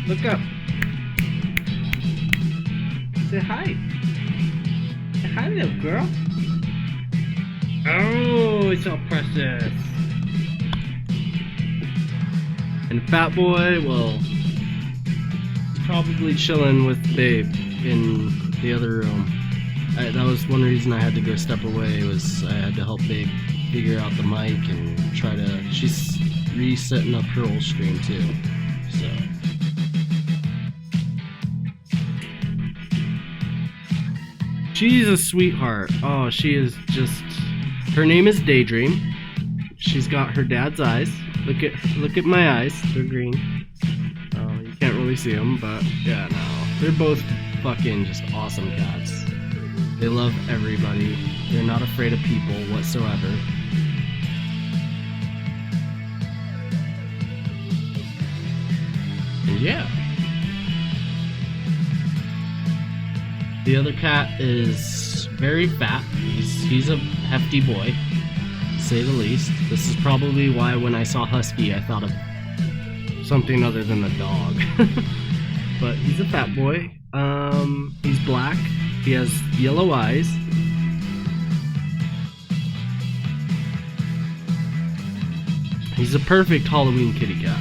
look up. Say hi. Say hi, little girl. Oh, it's so precious. And Fat Boy, well, probably chilling with Babe in the other room. That was one reason I had to go step away, was I had to help Babe figure out the mic and try to... She's resetting up her whole stream too, so... She's a sweetheart. Oh, she is just... Her name is Daydream. She's got her dad's eyes. Look at my eyes. They're green. You can't really see them, but yeah, no. They're both fucking just awesome cats. They love everybody. They're not afraid of people whatsoever. And yeah. The other cat is very fat. He's a hefty boy, to say the least. This is probably why when I saw Husky, I thought of something other than a dog. But he's a fat boy. He's black. He has yellow eyes. He's a perfect Halloween kitty cat.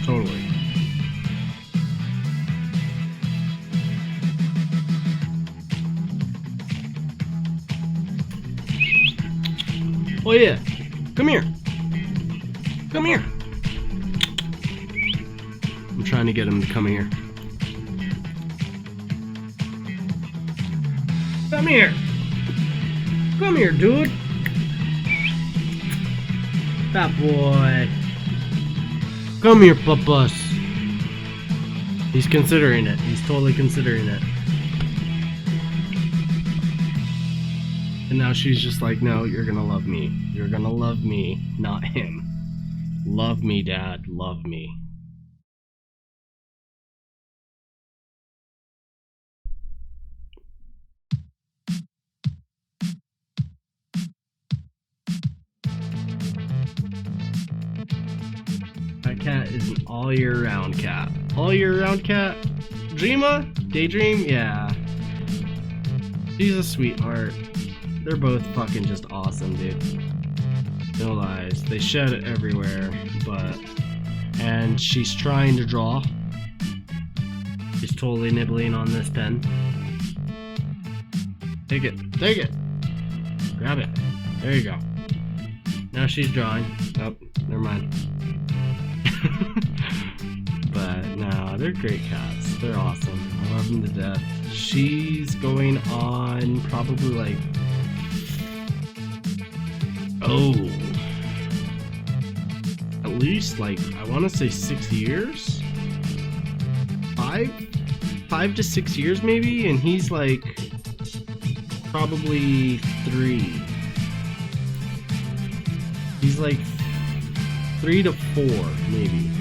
Totally. Oh yeah, come here. Come here. I'm trying to get him to come here. Come here. Come here, dude. That boy. Come here, papas. He's considering it. He's totally considering it. And now she's just like, no, you're gonna love me. You're gonna love me, not him. Love me, Dad. Love me. That cat is an all-year-round cat. All-year-round cat? Dreama? Daydream? Yeah. She's a sweetheart. They're both fucking just awesome, dude. No lies. They shed it everywhere, but... And she's trying to draw. She's totally nibbling on this pen. Take it. Take it! Grab it. There you go. Now she's drawing. Oh, never mind. But no, they're great cats. They're awesome. I love them to death. She's going on probably like... Oh, at least like, I want to say 6 years? 5 to 6 years maybe, and he's like probably 3. He's like 3 to 4 maybe.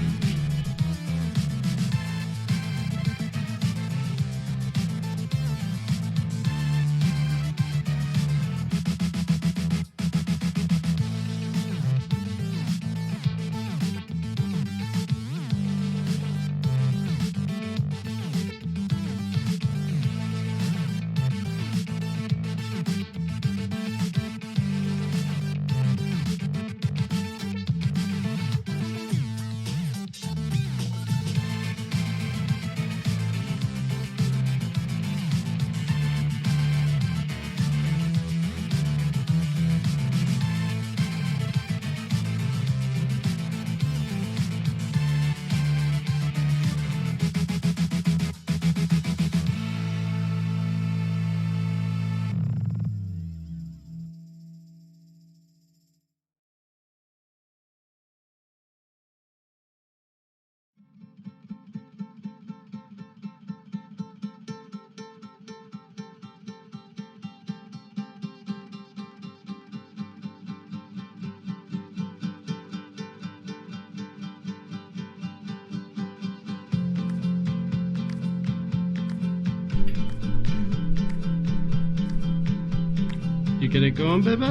You get it going, baby?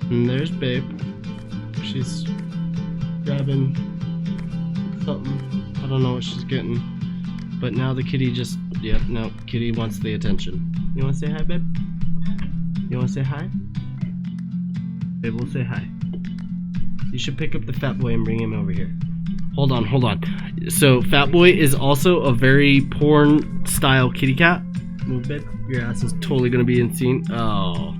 And there's Babe. She's grabbing something. I don't know what she's getting. But now the kitty just... Yep, no, kitty wants the attention. You wanna say hi, babe? You wanna say hi? Babe will say hi. You should pick up the fat boy and bring him over here. Hold on. So Fat Boy is also a very porn style kitty cat. Move it. Your ass is totally gonna be in scene. Oh.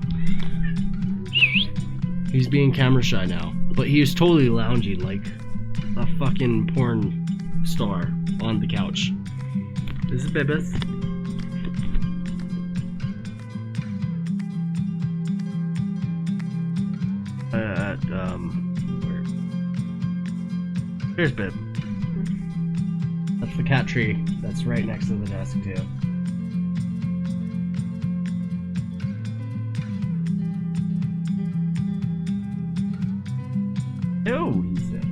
He's being camera shy now. But he was totally lounging like a fucking porn star on the couch. This is Bebes. Where? Here's Bib. That's the cat tree. That's right next to the desk too. Oh, he said.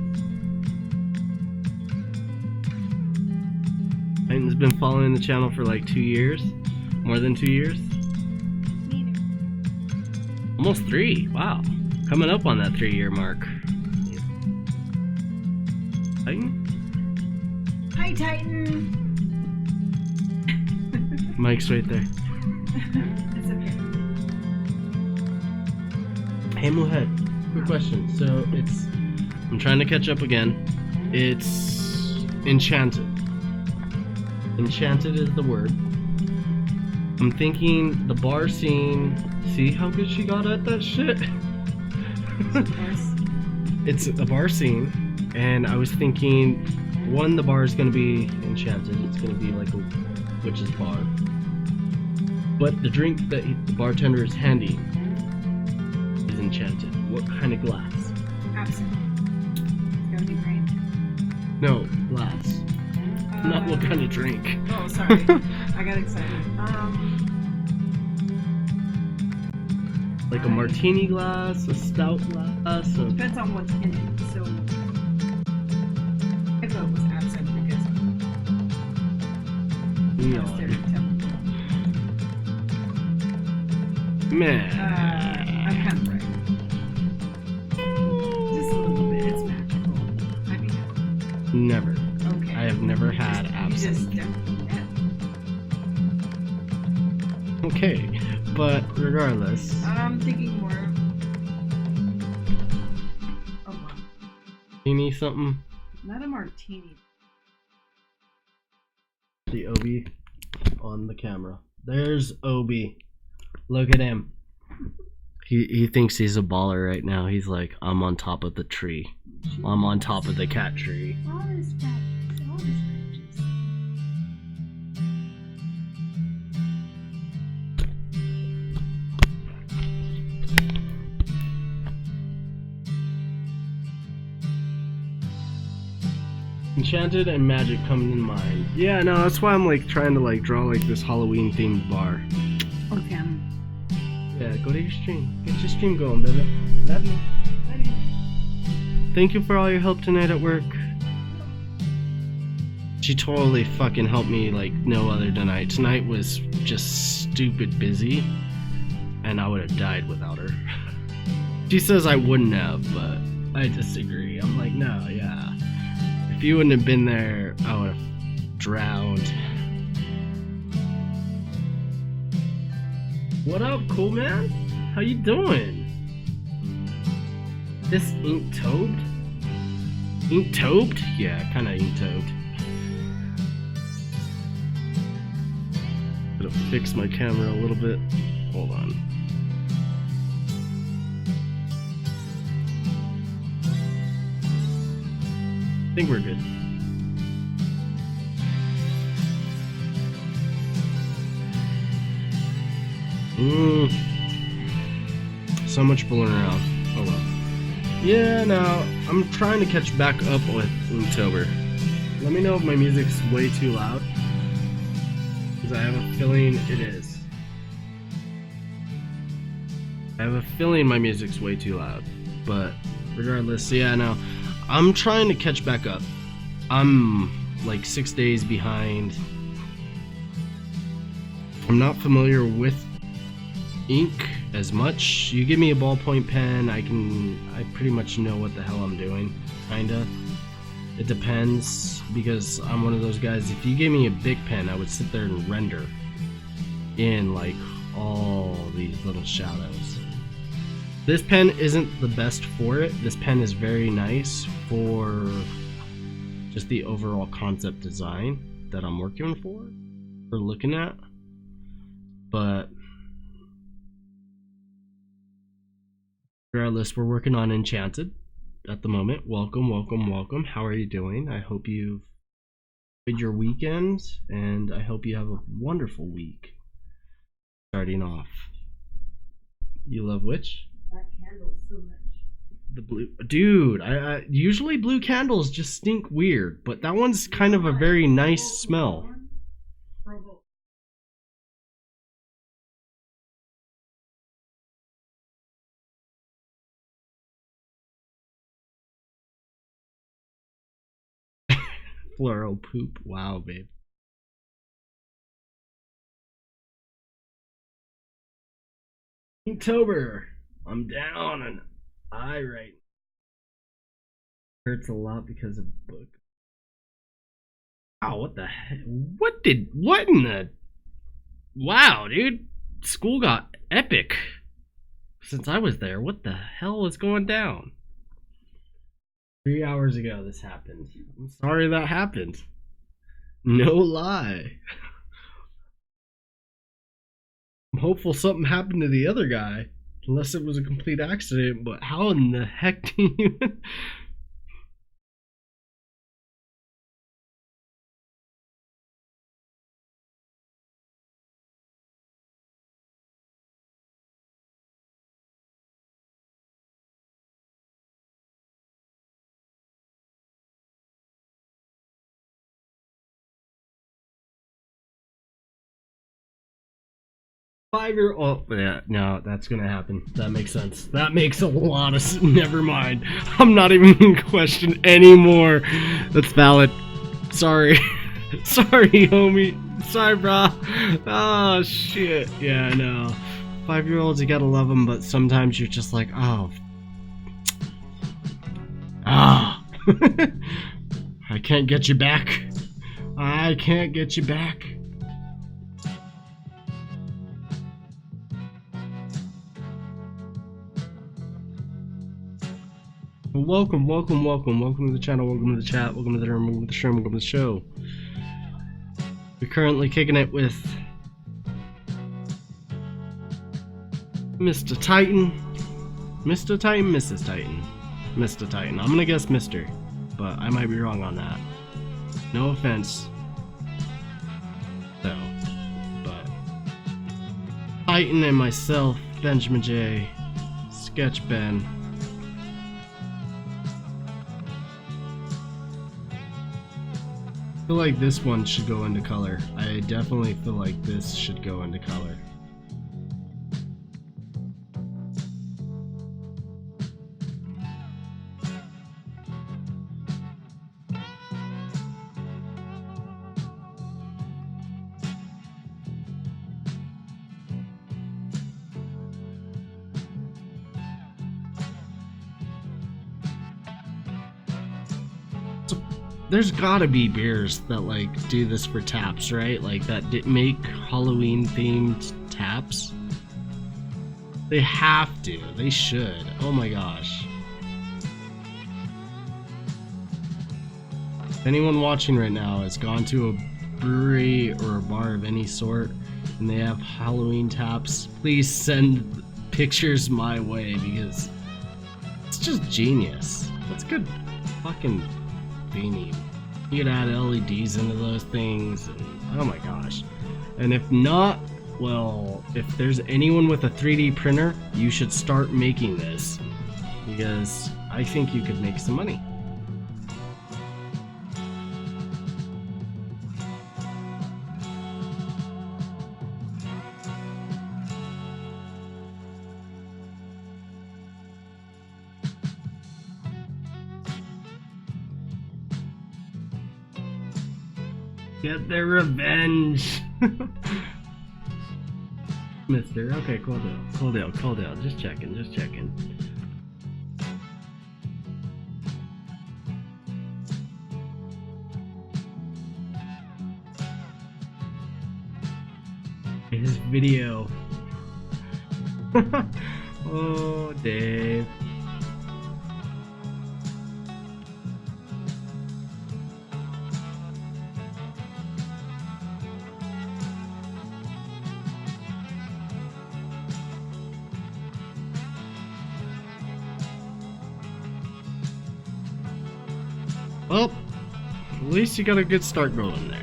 Titan's been following the channel for like 2 years. More than 2 years. Neither. Almost 3. Wow. Coming up on that 3-year mark. Titan? Hi, Titan. Mike's right there. It's okay. Hey, Mohead. Quick question. So I'm trying to catch up again. It's Enchanted. Enchanted is the word. I'm thinking the bar scene. See how good she got at that shit? It's a bar scene, and I was thinking, one, the bar is gonna be enchanted. It's gonna be like a witch's bar. But the drink that the bartender is handing is enchanted. What kind of glass? Absolutely. It's gonna be great. No, glass. Not what kind of drink. Oh, sorry. I got excited. Like a martini glass, a stout glass. Depends on what's in it. So, I thought it was absent because No. Man. I'm kind of right. Just a little bit. It's magical. I mean, Never. okay. I have never had You absinthe. just definitely did. Okay, but regardless. I'm thinking more of. Oh, wow. You need something? Not a martini. The Obi on the camera. There's Obi. Look at him. He thinks he's a baller right now. He's like, I'm on top of the tree. I'm on top of the cat tree. All this scratches. All this scratches. Enchanted and magic come to mind. Yeah, no, that's why I'm like trying to like draw like this Halloween themed bar. Okay. Yeah, go to your stream. Get your stream going, baby. Love you. Thank you for all your help tonight at work. She totally fucking helped me like no other tonight. Tonight was just stupid busy, and I would have died without her. She says I wouldn't have, but I disagree. I'm like, no, yeah. If you wouldn't have been there, I would have drowned. What up, cool man? How you doing? This ink-tobed? Ink-tobed? Yeah, kinda ink-tobed. Gotta fix my camera a little bit. Hold on. I think we're good. So much fooling around. Oh well. Yeah, now I'm trying to catch back up with Inktober. Let me know if my music's way too loud, because I have a feeling it is. I have a feeling my music's way too loud, but regardless, yeah, no, I'm trying to catch back up. I'm like 6 days behind. I'm not familiar with ink as much. You give me a ballpoint pen, I pretty much know what the hell I'm doing, kinda. It depends, because I'm one of those guys, if you gave me a big pen, I would sit there and render in like all these little shadows. This pen isn't the best for it. This pen is very nice for just the overall concept design that I'm working for or looking at. But regardless, we're working on Enchanted at the moment. Welcome, welcome, welcome. How are you doing? I hope you've enjoyed your weekend, and I hope you have a wonderful week starting off. You love which? That candle so much. The blue, dude. I usually blue candles just stink weird, but that one's kind of a very nice smell. Floral poop. Wow, babe. Inktober. I'm down an eye right now. Hurts a lot because of book. Wow, what the heck? What in the... Wow, dude. School got epic since I was there. What the hell is going down? 3 hours ago this happened. I'm sorry that happened. No lie. I'm hopeful something happened to the other guy. Unless it was a complete accident, but how in the heck do you... Oh, yeah, no, that's gonna happen. That makes sense. That makes a lot of sense. Never mind. I'm not even gonna question anymore. That's valid. Sorry. Sorry, homie. Sorry, brah. Oh, shit. Yeah, I know. 5-year-olds, you gotta love them, but sometimes you're just like, oh. Ah. I can't get you back. I can't get you back. Welcome, welcome, welcome. Welcome to the channel, welcome to the chat, welcome to the room, welcome to the stream, welcome to the show. We're currently kicking it with Mr. Titan. Mr. Titan, Mrs. Titan. Mr. Titan. I'm gonna guess Mr., but I might be wrong on that. No offense. So, but Titan and myself, Benjamin J, sketchBen. I feel like this one should go into color. I definitely feel like this should go into color. There's gotta be beers that like do this for taps, right? Like that make Halloween themed taps. They have to. They should. Oh my gosh. If anyone watching right now has gone to a brewery or a bar of any sort and they have Halloween taps, please send pictures my way because it's just genius. That's good fucking beanie. You could add LEDs into those things, and oh my gosh. And if not, well, if there's anyone with a 3D printer, you should start making this because I think you could make some money. Get their revenge. Mister, okay, cool deal. Just checking. His video. Oh, Dave. Well, at least you got a good start going there.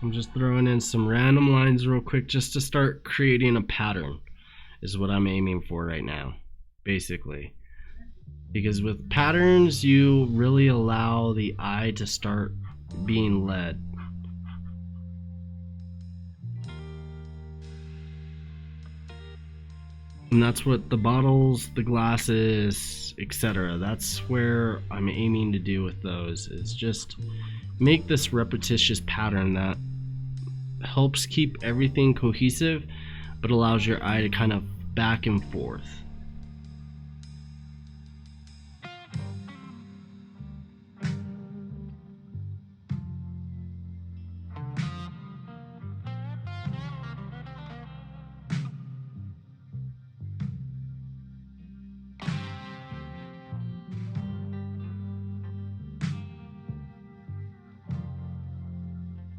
I'm just throwing in some random lines real quick just to start creating a pattern is what I'm aiming for right now, basically. Because with patterns, you really allow the eye to start being led. And that's what the bottles, the glasses, etc. That's where I'm aiming to do with those, is just make this repetitious pattern that helps keep everything cohesive, but allows your eye to kind of back and forth.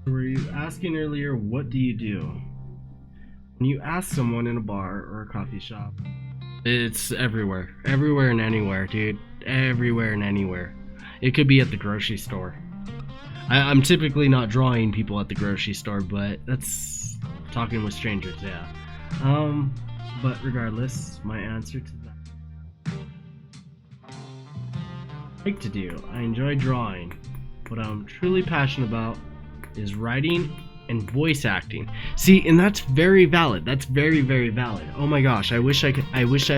Were you asking earlier, what do you do? When you ask someone in a bar or a coffee shop, it's everywhere. Everywhere and anywhere, dude. Everywhere and anywhere. It could be at the grocery store. I'm typically not drawing people at the grocery store, but that's talking with strangers, yeah. But regardless, my answer to that, I like to do. I enjoy drawing. What I'm truly passionate about is writing and voice acting. See, and that's very valid. That's very, very valid. Oh my gosh, I wish I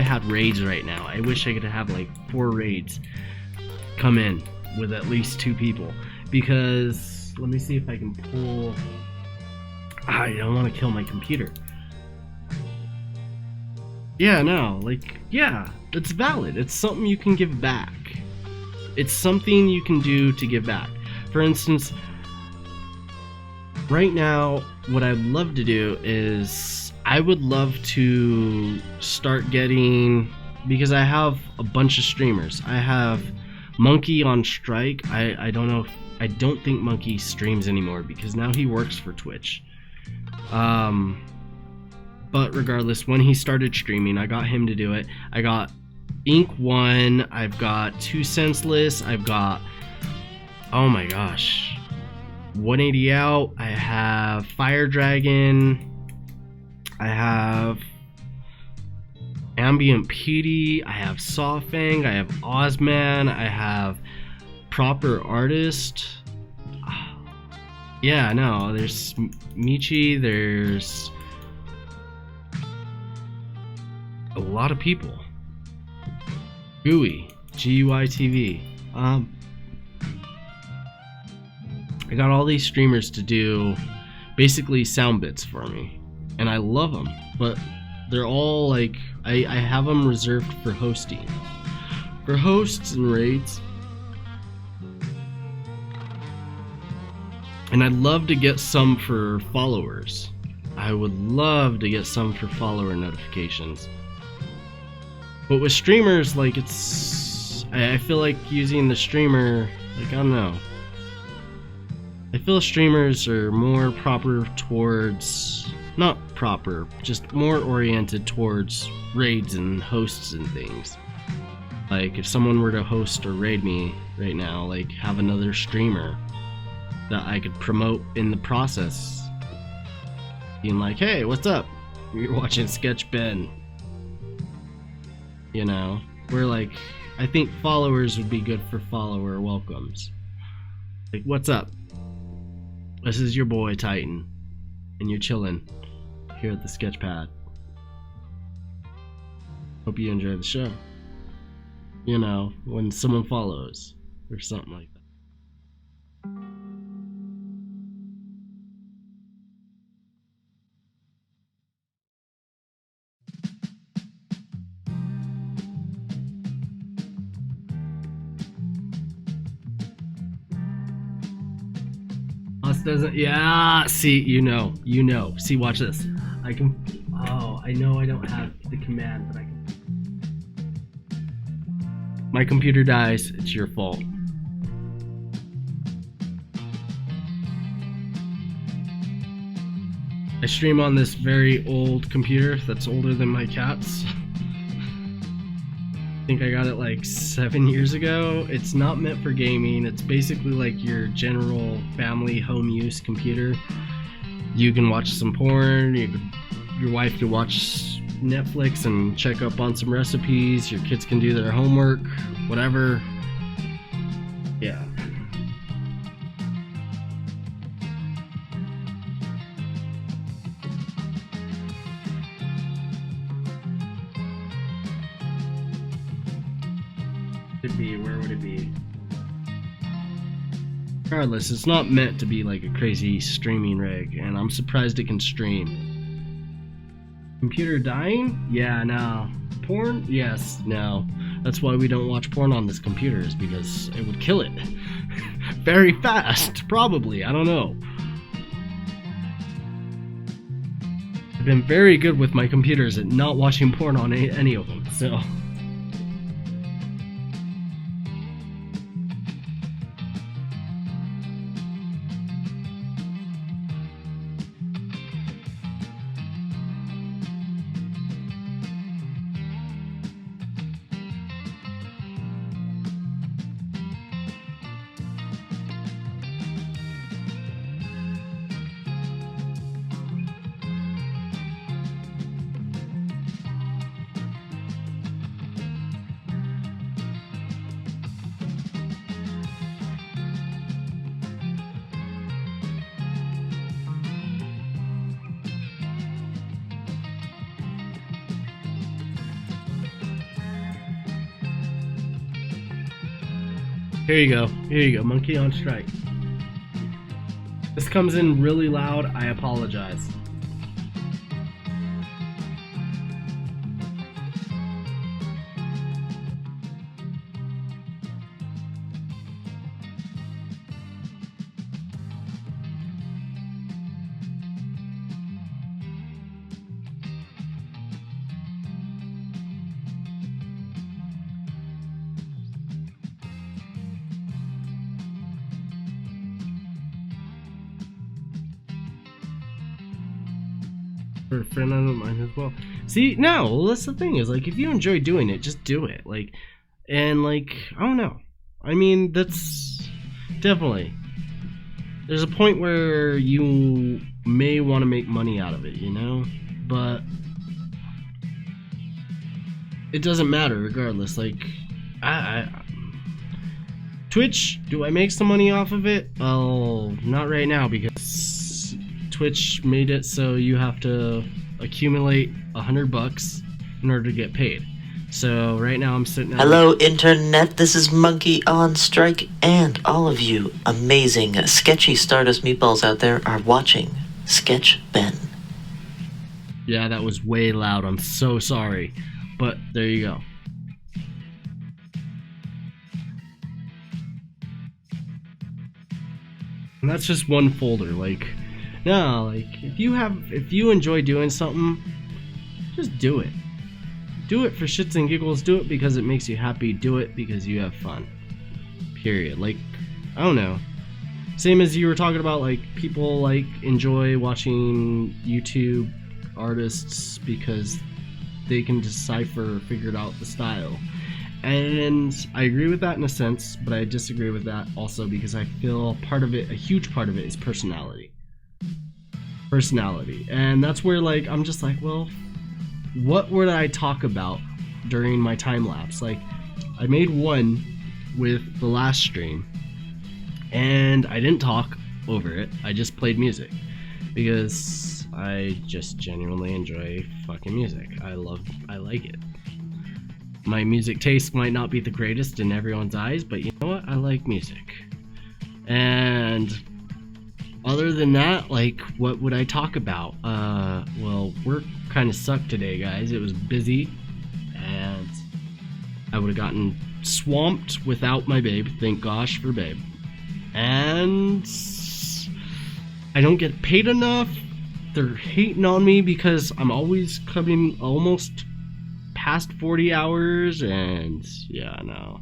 had raids right now. I wish I could have like 4 raids come in with at least 2 people. Because let me see if I can pull. I don't want to kill my computer. Yeah, no, like, yeah, it's valid. It's something you can give back. It's something you can do to give back. For instance, right now, what I'd love to do is I would love to start getting, because I have a bunch of streamers. I have Monkey on strike. I don't think Monkey streams anymore because now he works for Twitch. But regardless, when he started streaming, I got him to do it. I got Ink1, I've got 2 Senseless, I've got, oh my gosh, 180 out, I have Fire Dragon, I have Ambient PD, I have Sawfang, I have Ozman, I have Proper Artist. Yeah, no, there's Michi, there's a lot of people. GUI, GUI TV. I got all these streamers to do basically sound bits for me, and I love them, but they're all like, I have them reserved for hosting, for hosts and raids. And I'd love to get some for followers. I would love to get some for follower notifications. But with streamers, like, I feel like using the streamer, like, I don't know. I feel streamers are more proper towards, not proper, just more oriented towards raids and hosts and things. Like, if someone were to host or raid me right now, like, have another streamer that I could promote in the process. Being like, hey, what's up? You're watching sketchBen. You know, we're like, I think followers would be good for follower welcomes. Like, what's up? This is your boy Titan, and you're chilling here at the Sketchpad. Hope you enjoy the show. You know, when someone follows, or something like that. Doesn't, yeah, see, you know, see, watch this. I can, oh, I know I don't have the command, but I can. My computer dies, it's your fault. I stream on this very old computer that's older than my cat's. I think I got it like 7 years ago. It's not meant for gaming. It's basically like your general family home use computer. You can watch some porn, your wife can watch Netflix and check up on some recipes, your kids can do their homework, whatever. Yeah. Where would it be? Regardless, it's not meant to be like a crazy streaming rig, and I'm surprised it can stream. Computer dying? Yeah, no. Porn? Yes, no. That's why we don't watch porn on this computer, is because it would kill it. Very fast, probably, I don't know. I've been very good with my computers at not watching porn on any of them, so... Here you go, monkey on strike. This comes in really loud, I apologize. For a friend, I don't mind as well. See, no, well, that's the thing, is like, if you enjoy doing it, just do it. Like, and like, I don't know. I mean, that's definitely, there's a point where you may want to make money out of it, you know? But it doesn't matter regardless. Like, Twitch, do I make some money off of it? Oh, not right now, because Twitch made it so you have to accumulate $100 in order to get paid. So right now I'm sitting at... Hello internet, this is Monkey on Strike, and all of you amazing sketchy Stardust meatballs out there are watching sketchBen. Yeah, that was way loud, I'm so sorry. But there you go. And that's just one folder, like... No, like, if you enjoy doing something, just do it. Do it for shits and giggles, do it because it makes you happy, do it because you have fun. Period. Like, I don't know. Same as you were talking about, like, people, like, enjoy watching YouTube artists because they can decipher, figure out the style. And I agree with that in a sense, but I disagree with that also because I feel part of it, a huge part of it, is personality. And that's where, like, I'm just like, well, what would I talk about during my time lapse? Like, I made one with the last stream and I didn't talk over it, I just played music because I just genuinely enjoy fucking music. I like it. My music taste might not be the greatest in everyone's eyes, but you know what, I like music. And other than that, like, what would I talk about? Well, work kind of sucked today, guys. It was busy, and I would have gotten swamped without my babe. Thank gosh for babe. And I don't get paid enough, they're hating on me because I'm always coming almost past 40 hours, and yeah, no.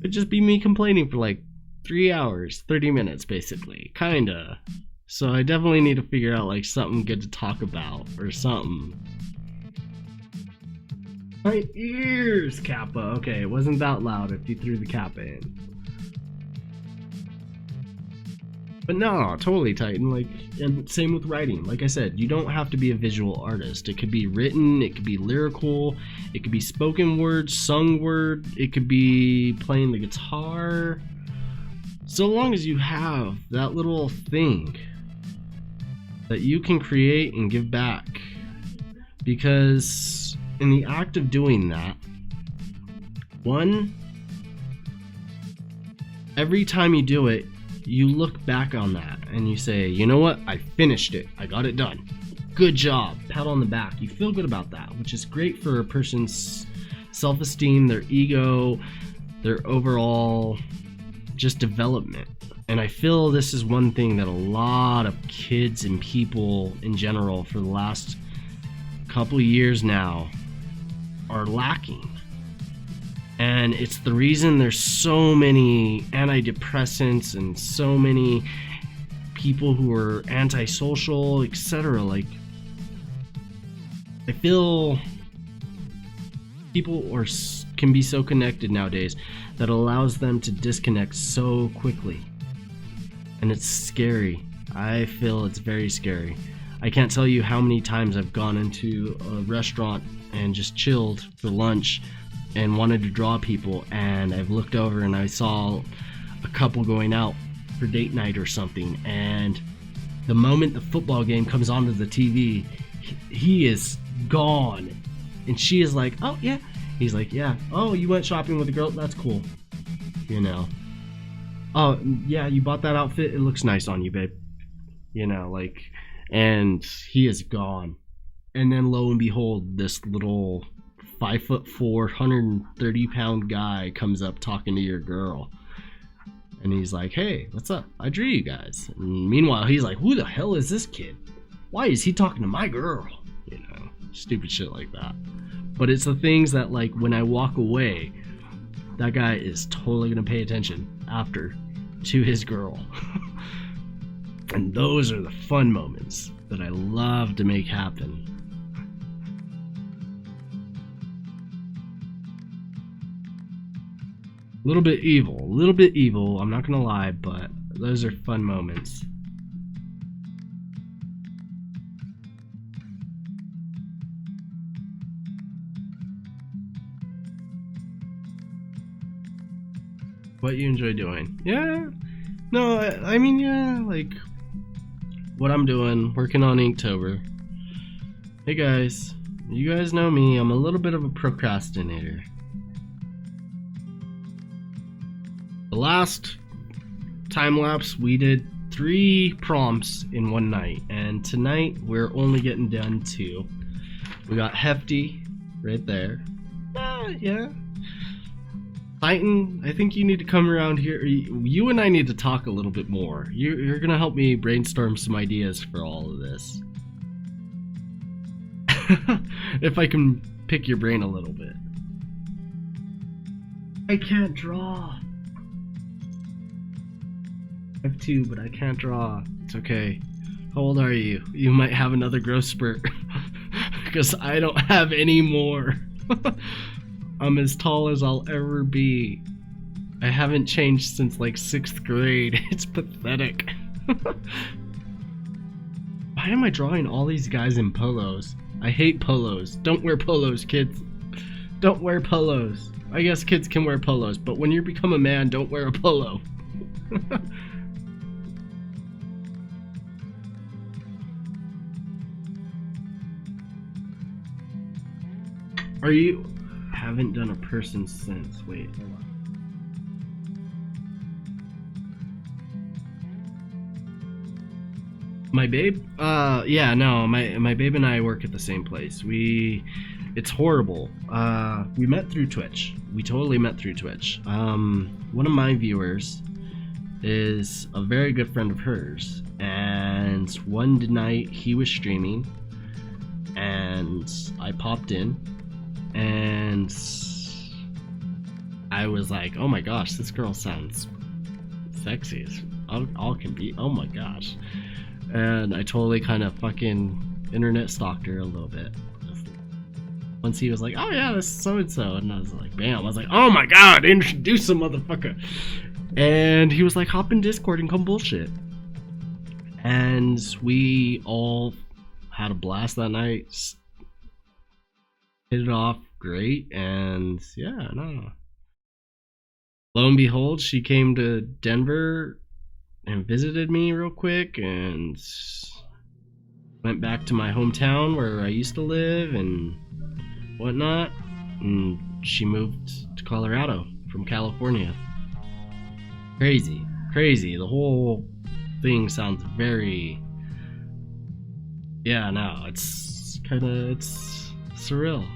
It'd just be me complaining for like 3 hours, 30 minutes basically, kinda. So I definitely need to figure out like something good to talk about or something. My ears, Kappa. Okay, it wasn't that loud if you threw the Kappa in. But no, totally, Titan. Like, and same with writing. Like I said, you don't have to be a visual artist. It could be written, it could be lyrical, it could be spoken word, sung word, it could be playing the guitar. So long as you have that little thing that you can create and give back. Because in the act of doing that, one, every time you do it, you look back on that and you say, you know what, I finished it, I got it done, good job, pat on the back. You feel good about that, which is great for a person's self-esteem, their ego, their overall just development. And I feel this is one thing that a lot of kids and people in general for the last couple years now are lacking. And it's the reason there's so many antidepressants and so many people who are antisocial, etc. Like, I feel people can be so connected nowadays that allows them to disconnect so quickly. And it's scary. I feel it's very scary. I can't tell you how many times I've gone into a restaurant and just chilled for lunch and wanted to draw people, and I've looked over and I saw a couple going out for date night or something, and the moment the football game comes onto the TV, he is gone, and she is like, oh yeah, he's like, yeah, oh, you went shopping with a girl, that's cool, you know, oh yeah, you bought that outfit, it looks nice on you, babe, you know, like, and he is gone. And then lo and behold, this little 5'4", 130-pound guy comes up talking to your girl, and he's like, hey, what's up, I drew you guys. And meanwhile he's like, who the hell is this kid, why is he talking to my girl, you know, stupid shit like that. But it's the things that, like, when I walk away, that guy is totally gonna pay attention after to his girl. And those are the fun moments that I love to make happen. A little bit evil, I'm not gonna lie, but those are fun moments. What you enjoy doing? Yeah, no, I mean, yeah, like what I'm doing, working on Inktober. Hey guys, you guys know me, I'm a little bit of a procrastinator. The last time lapse we did 3 prompts in one night, and tonight we're only getting done 2. We got Hefty right there. Yeah. Titan, I think you need to come around here. You and I need to talk a little bit more. You're gonna help me brainstorm some ideas for all of this. If I can pick your brain a little bit. I can't draw. I have 2, but I can't draw. It's okay. How old are you? You might have another growth spurt. Because I don't have any more. I'm as tall as I'll ever be. I haven't changed since like 6th grade. It's pathetic. Why am I drawing all these guys in polos? I hate polos. Don't wear polos, kids. Don't wear polos. I guess kids can wear polos, but when you become a man, don't wear a polo. Are you... haven't done a person since. Wait, hold on. My babe? Yeah, no, my babe and I work at the same place. It's horrible. We met through Twitch. We totally met through Twitch. One of my viewers is a very good friend of hers, and one night he was streaming and I popped in and I was like, oh my gosh, this girl sounds sexy as all can be. Oh my gosh. And I totally kind of fucking internet stalked her a little bit. Once he was like, oh yeah, this is so-and-so. And I was like, bam. I was like, oh my god, introduce a motherfucker. And he was like, hop in Discord and come bullshit. And we all had a blast that night. Hit it off great. And yeah, no. Lo and behold, she came to Denver and visited me real quick and went back to my hometown where I used to live and whatnot. And she moved to Colorado from California. Crazy. The whole thing sounds very... Yeah, no, it's surreal.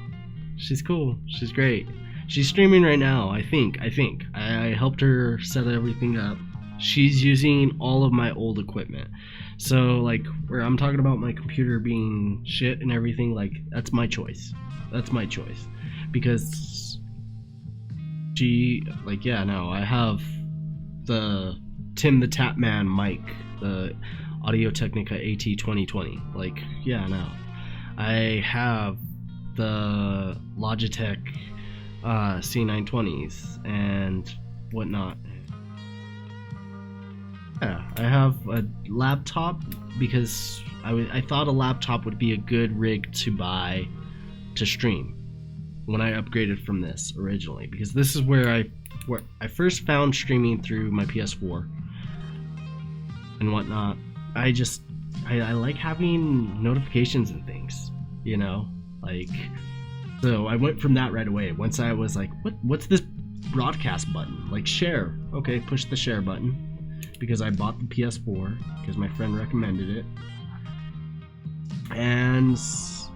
She's cool. She's great. She's streaming right now, I think. I helped her set everything up. She's using all of my old equipment. So, like, where I'm talking about my computer being shit and everything, like, that's my choice. Because she, like, yeah, no, I have the Tim the Tapman mic, the Audio-Technica AT2020. Like, yeah, no. I have the Logitech C920s and whatnot. Yeah, I have a laptop because I thought a laptop would be a good rig to buy to stream when I upgraded from this originally, because this is where I first found streaming through my PS4 and whatnot. I like having notifications and things, you know, like, so I went from that right away. Once I was like, what's this broadcast button? Like, share. Okay, push the share button, because I bought the PS4 because my friend recommended it. And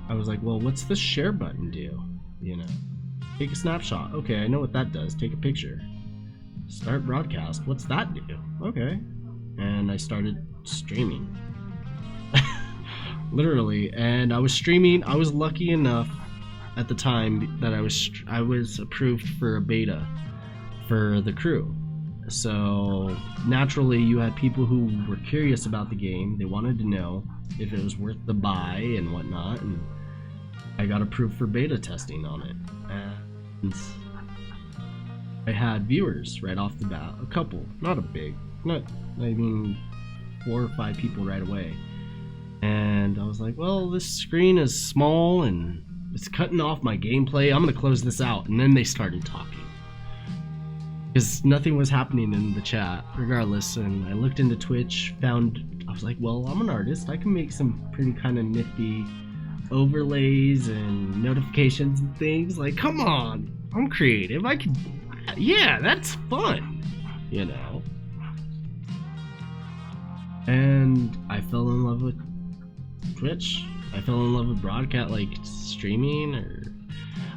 I was like, well, what's the share button do? You know, take a snapshot. Okay, I know what that does. Take a picture. Start broadcast. What's that do? Okay. And I started streaming. Literally. And I was streaming. I was lucky enough at the time that I was approved for a beta for the crew. So naturally you had people who were curious about the game. They wanted to know if it was worth the buy and whatnot, and I got approved for beta testing on it. And I had viewers right off the bat, a couple, not a big, not, I mean 4 or 5 people right away. And I was like, well, this screen is small and it's cutting off my gameplay. I'm gonna close this out. And then they started talking, because nothing was happening in the chat regardless. And I looked into Twitch, I was like, well, I'm an artist, I can make some pretty kind of nifty overlays and notifications and things. Like, come on, I'm creative, I can, yeah, that's fun, you know. And I fell in love with Twitch. I fell in love with broadcast, like streaming, or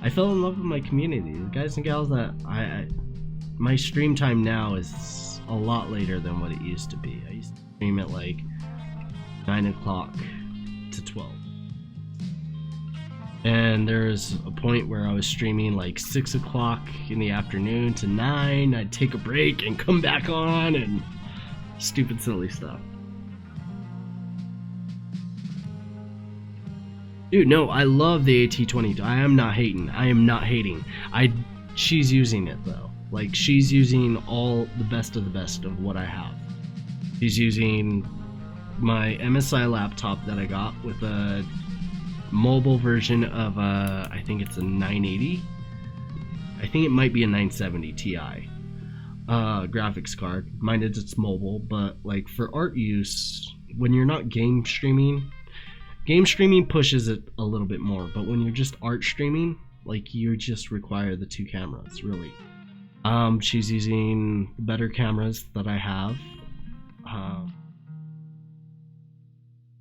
I fell in love with my community, the guys and gals that my stream time now is a lot later than what it used to be. I used to stream at like 9 o'clock to 12. And there's a point where I was streaming like 6 o'clock in the afternoon to 9. I'd take a break and come back on, and stupid silly stuff. Dude, no, I love the AT20. I am not hating. She's using it though. Like, she's using all the best of what I have. She's using my MSI laptop that I got with a mobile version of I think it's a 980. I think it might be a 970 Ti graphics card. Mine is, it's mobile, but like for art use, when you're not game streaming pushes it a little bit more, but when you're just art streaming, like, you just require the 2 cameras, really. She's using the better cameras that I have.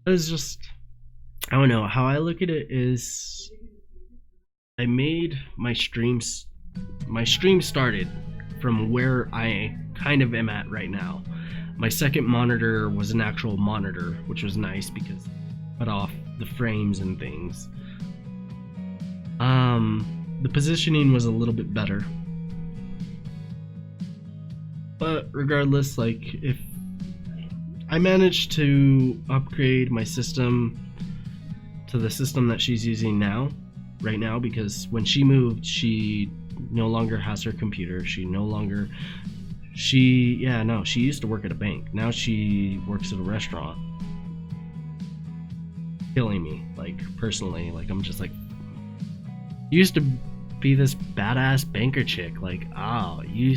It's just, I don't know, how I look at it is, I made my stream started from where I kind of am at right now. My second monitor was an actual monitor, which was nice because it cut off the frames and things. The positioning was a little bit better. But regardless, like, if I managed to upgrade my system to the system that she's using right now, because when she moved, she no longer has her computer. She used to work at a bank. Now she works at a restaurant. Killing me, like, personally. Like, I'm just like, you used to be this badass banker chick. Like, you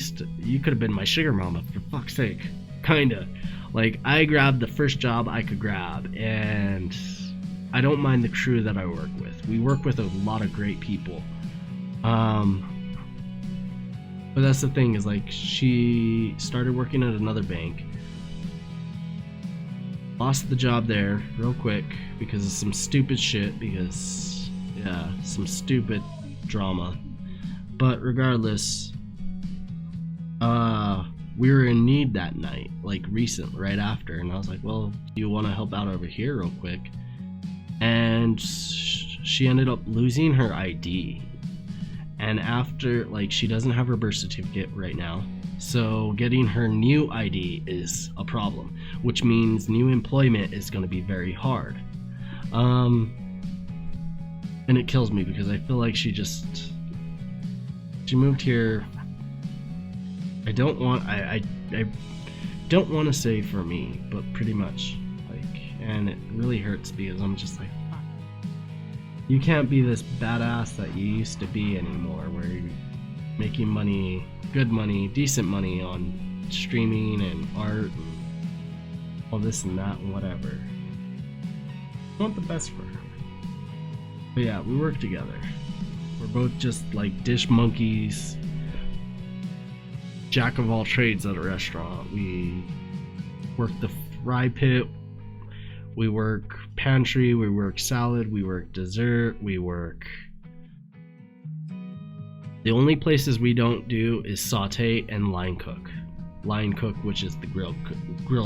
could have been my sugar mama, for fuck's sake. Kinda. Like, I grabbed the first job I could grab, and I don't mind the crew that I work with. We work with a lot of great people. But that's the thing, is like, she started working at another bank, lost the job there real quick because of some stupid shit, some stupid drama. But regardless, we were in need that night, like right after, and I was like, well, do you want to help out over here real quick? And she ended up losing her ID. And after, like, she doesn't have her birth certificate right now, so getting her new ID is a problem, which means new employment is going to be very hard. And it kills me because I feel like she moved here. I don't want to say for me, but pretty much, like, and it really hurts because I'm just like, you can't be this badass that you used to be anymore, where you're making money, good money, decent money on streaming and art and all this and that and whatever. I want the best for her. But yeah, we work together. We're both just like dish monkeys, jack of all trades at a restaurant. We work the fry pit, we work pantry, we work salad, we work dessert, we work... The only places we don't do is saute and line cook. Line cook, which is the grill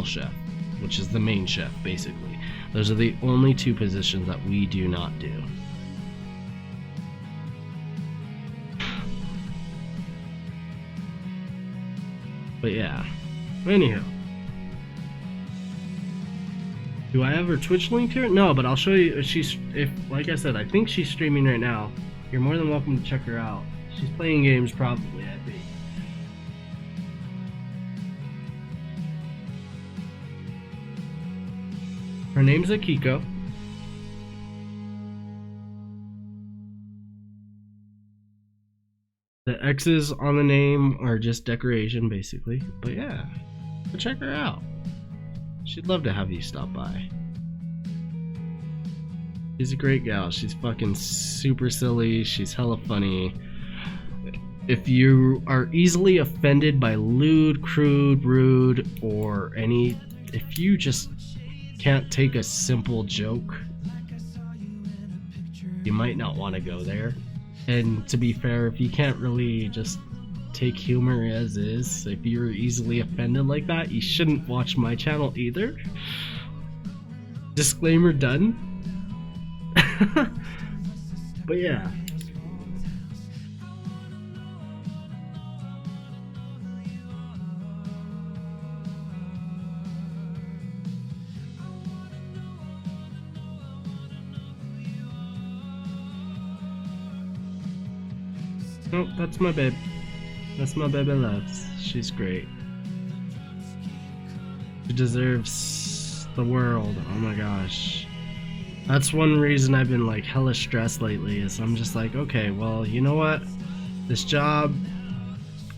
chef, which is the main chef, basically. Those are the only two positions that we do not do. But yeah, anyhow. Do I have her Twitch linked here? No, but I'll show you. If like I said, I think she's streaming right now. You're more than welcome to check her out. She's playing games probably, I think. Her name's Akiko. The X's on the name are just decoration, basically. But yeah, go check her out. She'd love to have you stop by. She's a great gal. She's fucking super silly. She's hella funny. If you are easily offended by lewd, crude, rude, or if you just can't take a simple joke, you might not want to go there. And to be fair, if you can't really just take humor as is, if you're easily offended like that, you shouldn't watch my channel either. Disclaimer done. But yeah. Oh, that's my babe. That's my baby loves. She's great. She deserves the world. Oh my gosh. That's one reason I've been like hella stressed lately, is I'm just like, okay, well, you know what? This job,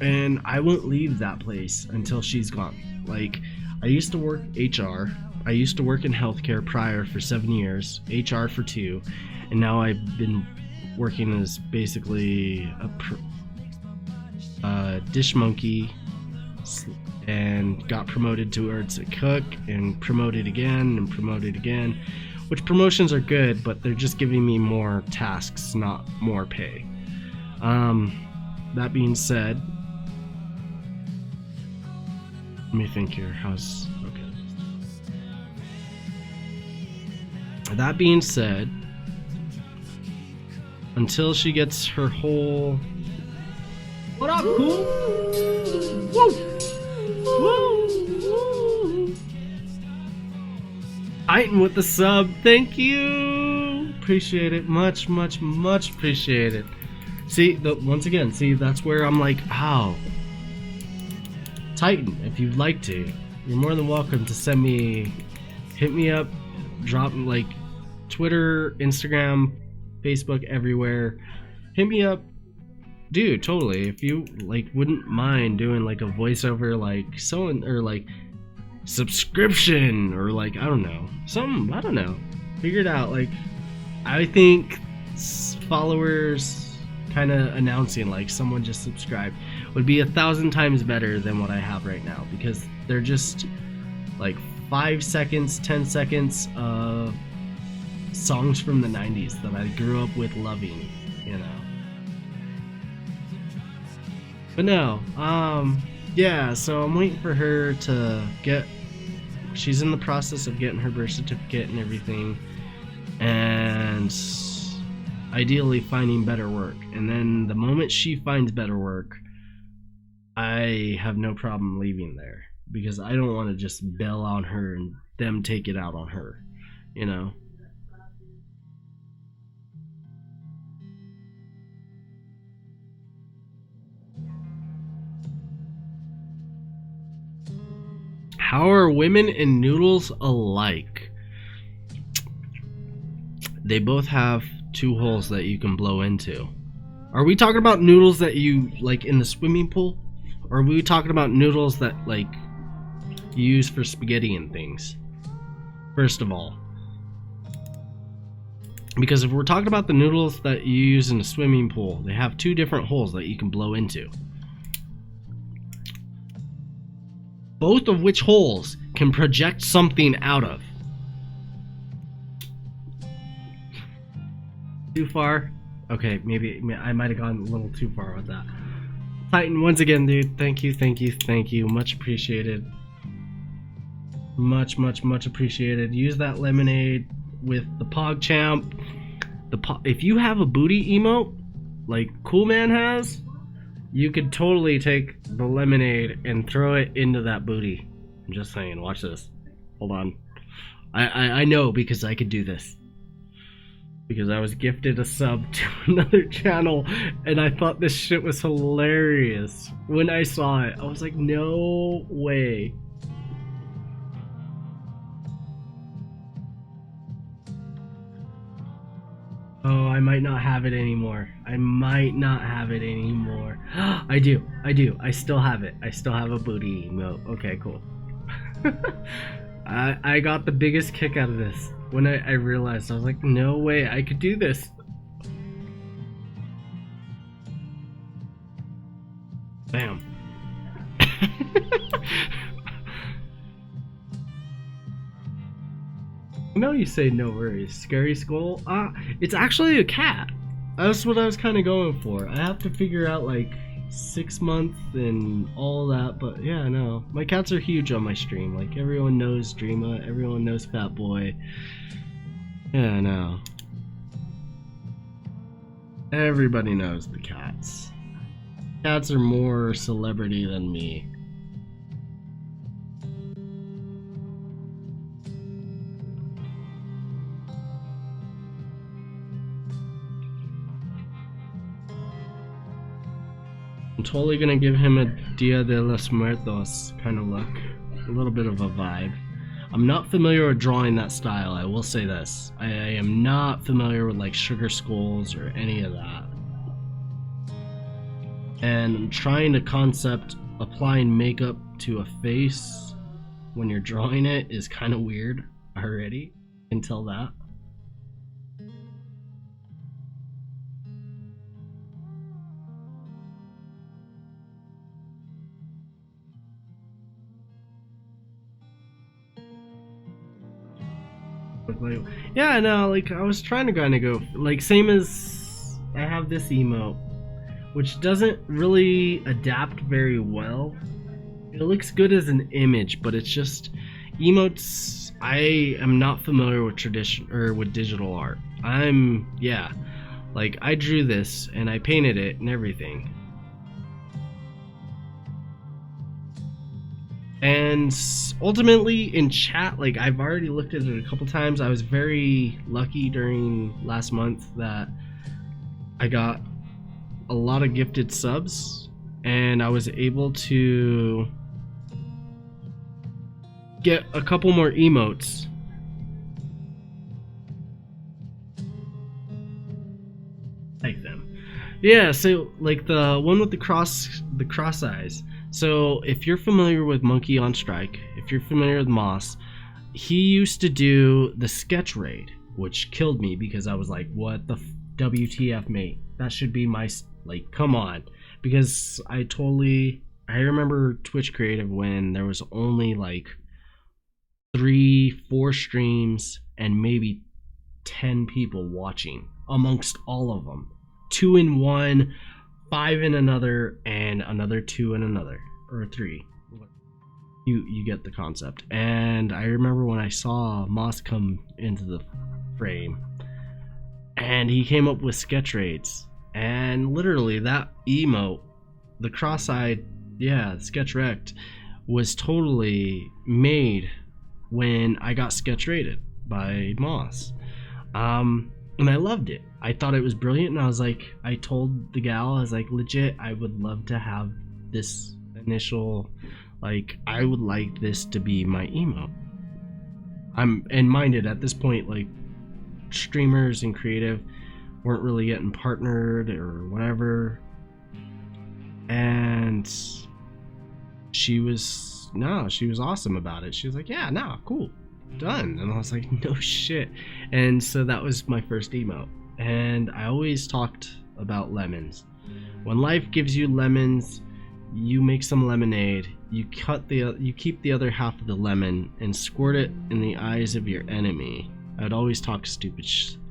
and I won't leave that place until she's gone. Like, I used to work HR. I used to work in healthcare prior for 7 years, HR for 2, and now I've been working as basically a dish monkey, and got promoted towards a cook, and promoted again, which promotions are good, but they're just giving me more tasks, not more pay. That being said, Let me think here. How's okay? That being said, until she gets her whole. What up, cool? Woo! Woo! Titan with the sub. Thank you. Appreciate it. Much, much, much appreciated. See, once again, see, that's where I'm like, how? Titan, if you'd like to, you're more than welcome to send me, hit me up, drop like Twitter, Instagram, Facebook, everywhere. Hit me up, dude. Totally. If you like, wouldn't mind doing like a voiceover, like someone or like subscription or like I don't know, something. I don't know. Figure it out. Like, I think followers kind of announcing like someone just subscribed would be 1,000 times better than what I have right now, because they're just like 5 seconds, 10 seconds of songs from the 90s that I grew up with loving, you know. But no, yeah, so I'm waiting for her to get, she's in the process of getting her birth certificate and everything, and ideally finding better work. And then the moment she finds better work, I have no problem leaving there, because I don't want to just bail on her and them take it out on her, you know. How are women and noodles alike? They both have 2 holes that you can blow into. Are we talking about noodles that you like in the swimming pool? Or are we talking about noodles that like you use for spaghetti and things? First of all. Because if we're talking about the noodles that you use in a swimming pool, they have 2 different holes that you can blow into. Both of which holes can project something out of. Too far? Okay, maybe I might have gone a little too far with that. Titan, once again, dude, thank you, thank you, thank you. Much appreciated. Much, much, much appreciated. Use that lemonade with the PogChamp. If you have a booty emote, like Cool Man has, you could totally take the lemonade and throw it into that booty. I'm just saying, watch this. Hold on. I know, because I could do this. Because I was gifted a sub to another channel, and I thought this shit was hilarious. When I saw it, I was like, no way. Oh, I might not have it anymore. I might not have it anymore. I do. I still have it. I still have a booty emote. Okay, cool. I got the biggest kick out of this. When I realized, I was like, no way, I could do this. Bam. No, you say no worries. Scary skull? It's actually a cat. That's what I was kind of going for. I have to figure out like 6 months and all that, but yeah, no. My cats are huge on my stream. Like, everyone knows Dreama, everyone knows Fat Boy. Yeah, no. Everybody knows the cats. Cats are more celebrity than me. I'm totally gonna give him a Dia de los Muertos kind of look. A little bit of a vibe. I'm not familiar with drawing that style, I will say this. I am not familiar with like sugar skulls or any of that. And I'm trying to concept applying makeup to a face when you're drawing it is kind of weird already. I can tell that. Like, yeah, no, like I was trying to kind of go like same as I have this emote, which doesn't really adapt very well, It looks good as an image, but it's just emotes. I am not familiar with tradition or with digital art. Like I drew this and I painted it and everything. And ultimately in chat, like I've already looked at it a couple times. I was very lucky during last month that I got a lot of gifted subs and I was able to get a couple more emotes. Like them. Yeah, so like the one with the cross eyes. So if you're familiar with Monkey on Strike, if you're familiar with Moss, he used to do the sketch raid, which killed me because I was like, what the WTF, mate? That should be my, like, come on. Because I remember Twitch Creative when there was only like 3-4 streams and maybe 10 people watching amongst all of them. 2 in one, 5 in another, and another 2 in another, or 3. You get the concept. And I remember when I saw Moss come into the frame, and he came up with sketch raids, and literally that emote, the cross-eyed, sketch wrecked, was totally made when I got sketch rated by Moss. And I loved it. I thought it was brilliant, and I was like, I told the gal, I was like, legit, I would love to have this initial, like, I would like this to be my emote. And minded at this point, like, streamers and creative weren't really getting partnered or whatever. And she was awesome about it. She was like, yeah, no, cool, done. And I was like, no shit. And so that was my first emote. And I always talked about lemons. When life gives you lemons, you make some lemonade, you keep the other half of the lemon and squirt it in the eyes of your enemy. I'd always talk stupid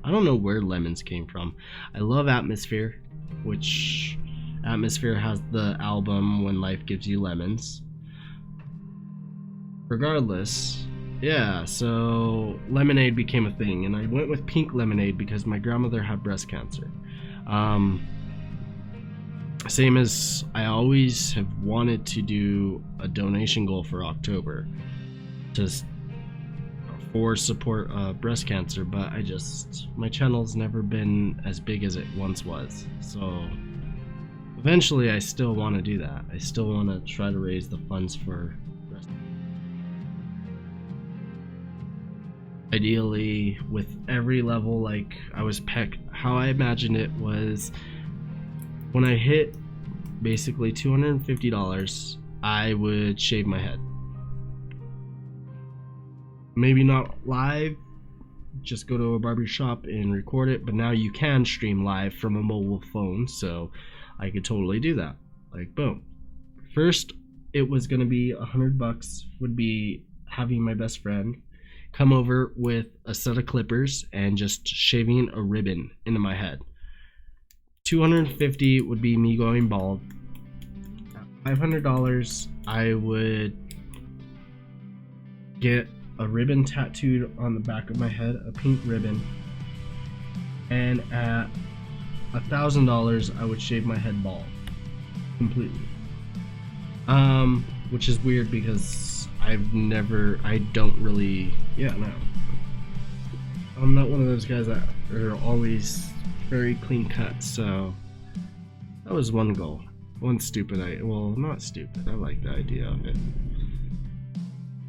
I don't know where lemons came from. I love Atmosphere, which Atmosphere has the album When Life Gives You Lemons. Regardless, yeah, so lemonade became a thing, and I went with pink lemonade because my grandmother had breast cancer. Same as I always have wanted to do a donation goal for October for support of breast cancer, but my channel's never been as big as it once was. So eventually I still want to do that. I still want to try to raise the funds for breast cancer. Ideally, with every level, like how I imagined it was when I hit basically $250, I would shave my head. Maybe not live, just go to a barber shop and record it, but now you can stream live from a mobile phone, so I could totally do that. Like, boom. First, it was gonna be $100, would be having my best friend come over with a set of clippers and just shaving a ribbon into my head. $250 would be me going bald. At $500, I would get a ribbon tattooed on the back of my head, a pink ribbon. And at $1,000, I would shave my head bald completely. Which is weird because I don't really, no. I'm not one of those guys that are always very clean cut, so that was one goal. One stupid idea. Well, not stupid. I like the idea of it.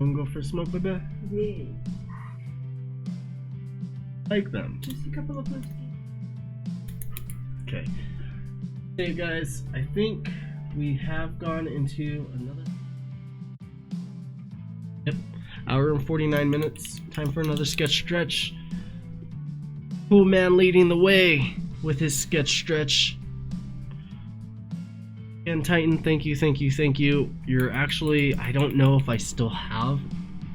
Wanna go for a smoke, baby? Yeah. Like them. Just a couple of months. Okay. Hey guys, I think we have gone into another. Yep. Hour and 49 minutes. Time for another sketch stretch. Cool man leading the way with his sketch stretch. And Titan, thank you. You're actually, I don't know if I still have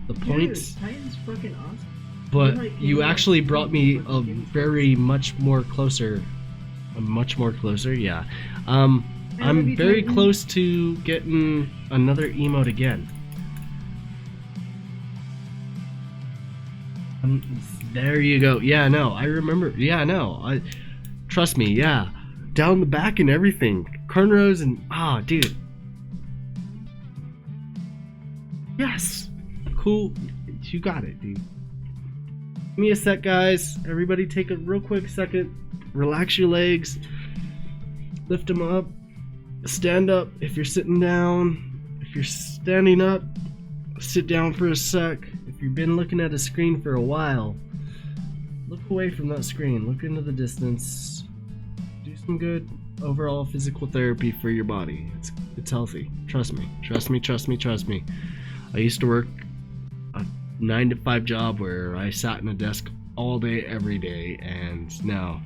the points. Dude, Titan's fucking awesome. But you actually brought me a much more closer, yeah. I'm very close to getting another emote again. There you go. Yeah, no, I remember. Yeah, no, trust me. Yeah, down the back and everything, cornrows and dude. Yes, cool. You got it, dude. Give me a sec, guys. Everybody, take a real quick second. Relax your legs. Lift them up. Stand up if you're sitting down. If you're standing up, sit down for a sec. If you've been looking at a screen for a while, look away from that screen. Look into the distance. Do some good overall physical therapy for your body. It's healthy. Trust me. Trust me. Trust me. Trust me. I used to work a 9-to-5 job where I sat in a desk all day, every day, and no,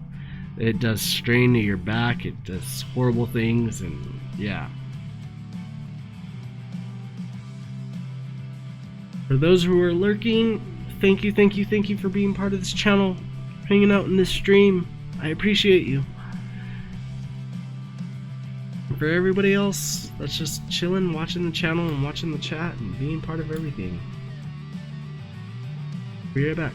it does strain to your back. It does horrible things, and yeah. For those who are lurking, thank you for being part of this channel, hanging out in this stream. I appreciate you. And for everybody else that's just chilling, watching the channel and watching the chat and being part of everything, be right back.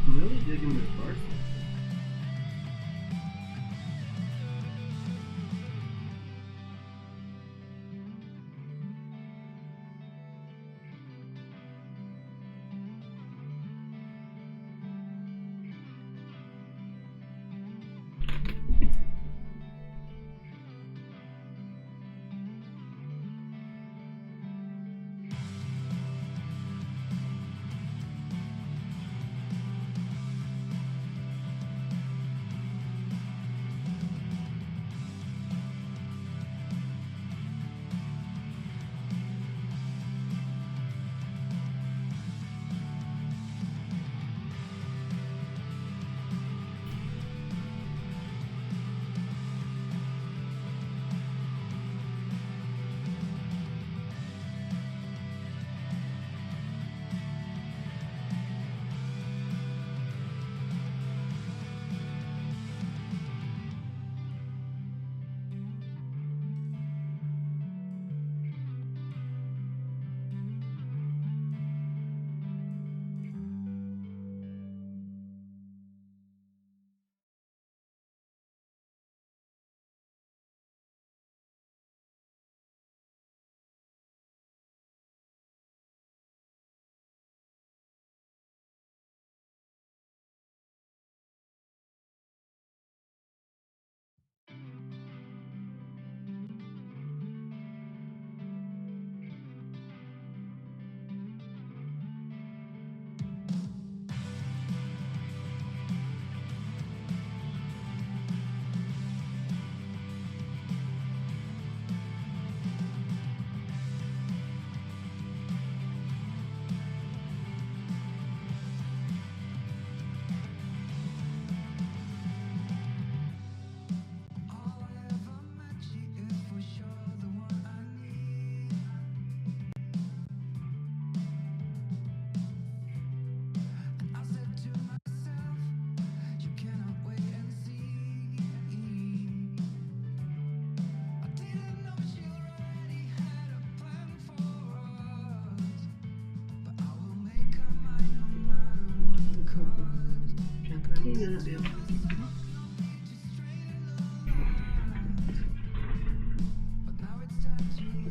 I'm really digging this bar.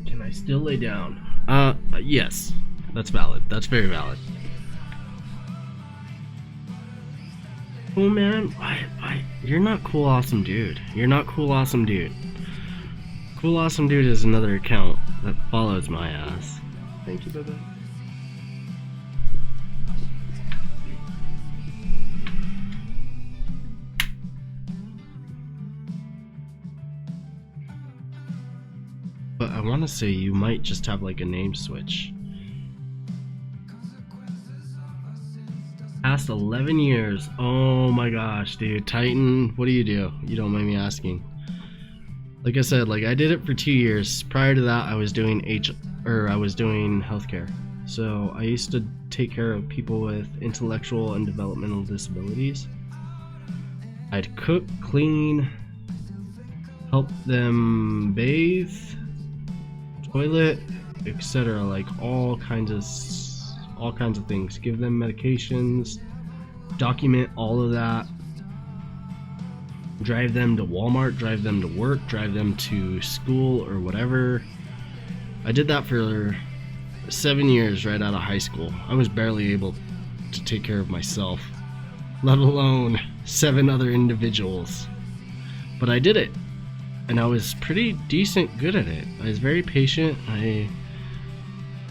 Can I still lay down? Yes. That's valid. That's very valid. Cool, man. You're not cool, awesome dude. You're not cool, awesome dude. Cool, awesome dude is another account that follows my ass. Thank you, Bubba. But I want to say you might just have like a name switch. Past 11 years. Oh my gosh, dude. Titan, what do? You don't mind me asking. Like I said, like I did it for 2 years. Prior to that, I was doing healthcare. So I used to take care of people with intellectual and developmental disabilities. I'd cook, clean, help them bathe, toilet, etc. Like all kinds of things. Give them medications, document all of that. Drive them to Walmart, drive them to work, drive them to school or whatever. I did that for 7 years right out of high school. I was barely able to take care of myself, let alone 7 other individuals. But I did it, and I was pretty decent good at it. I was very patient. I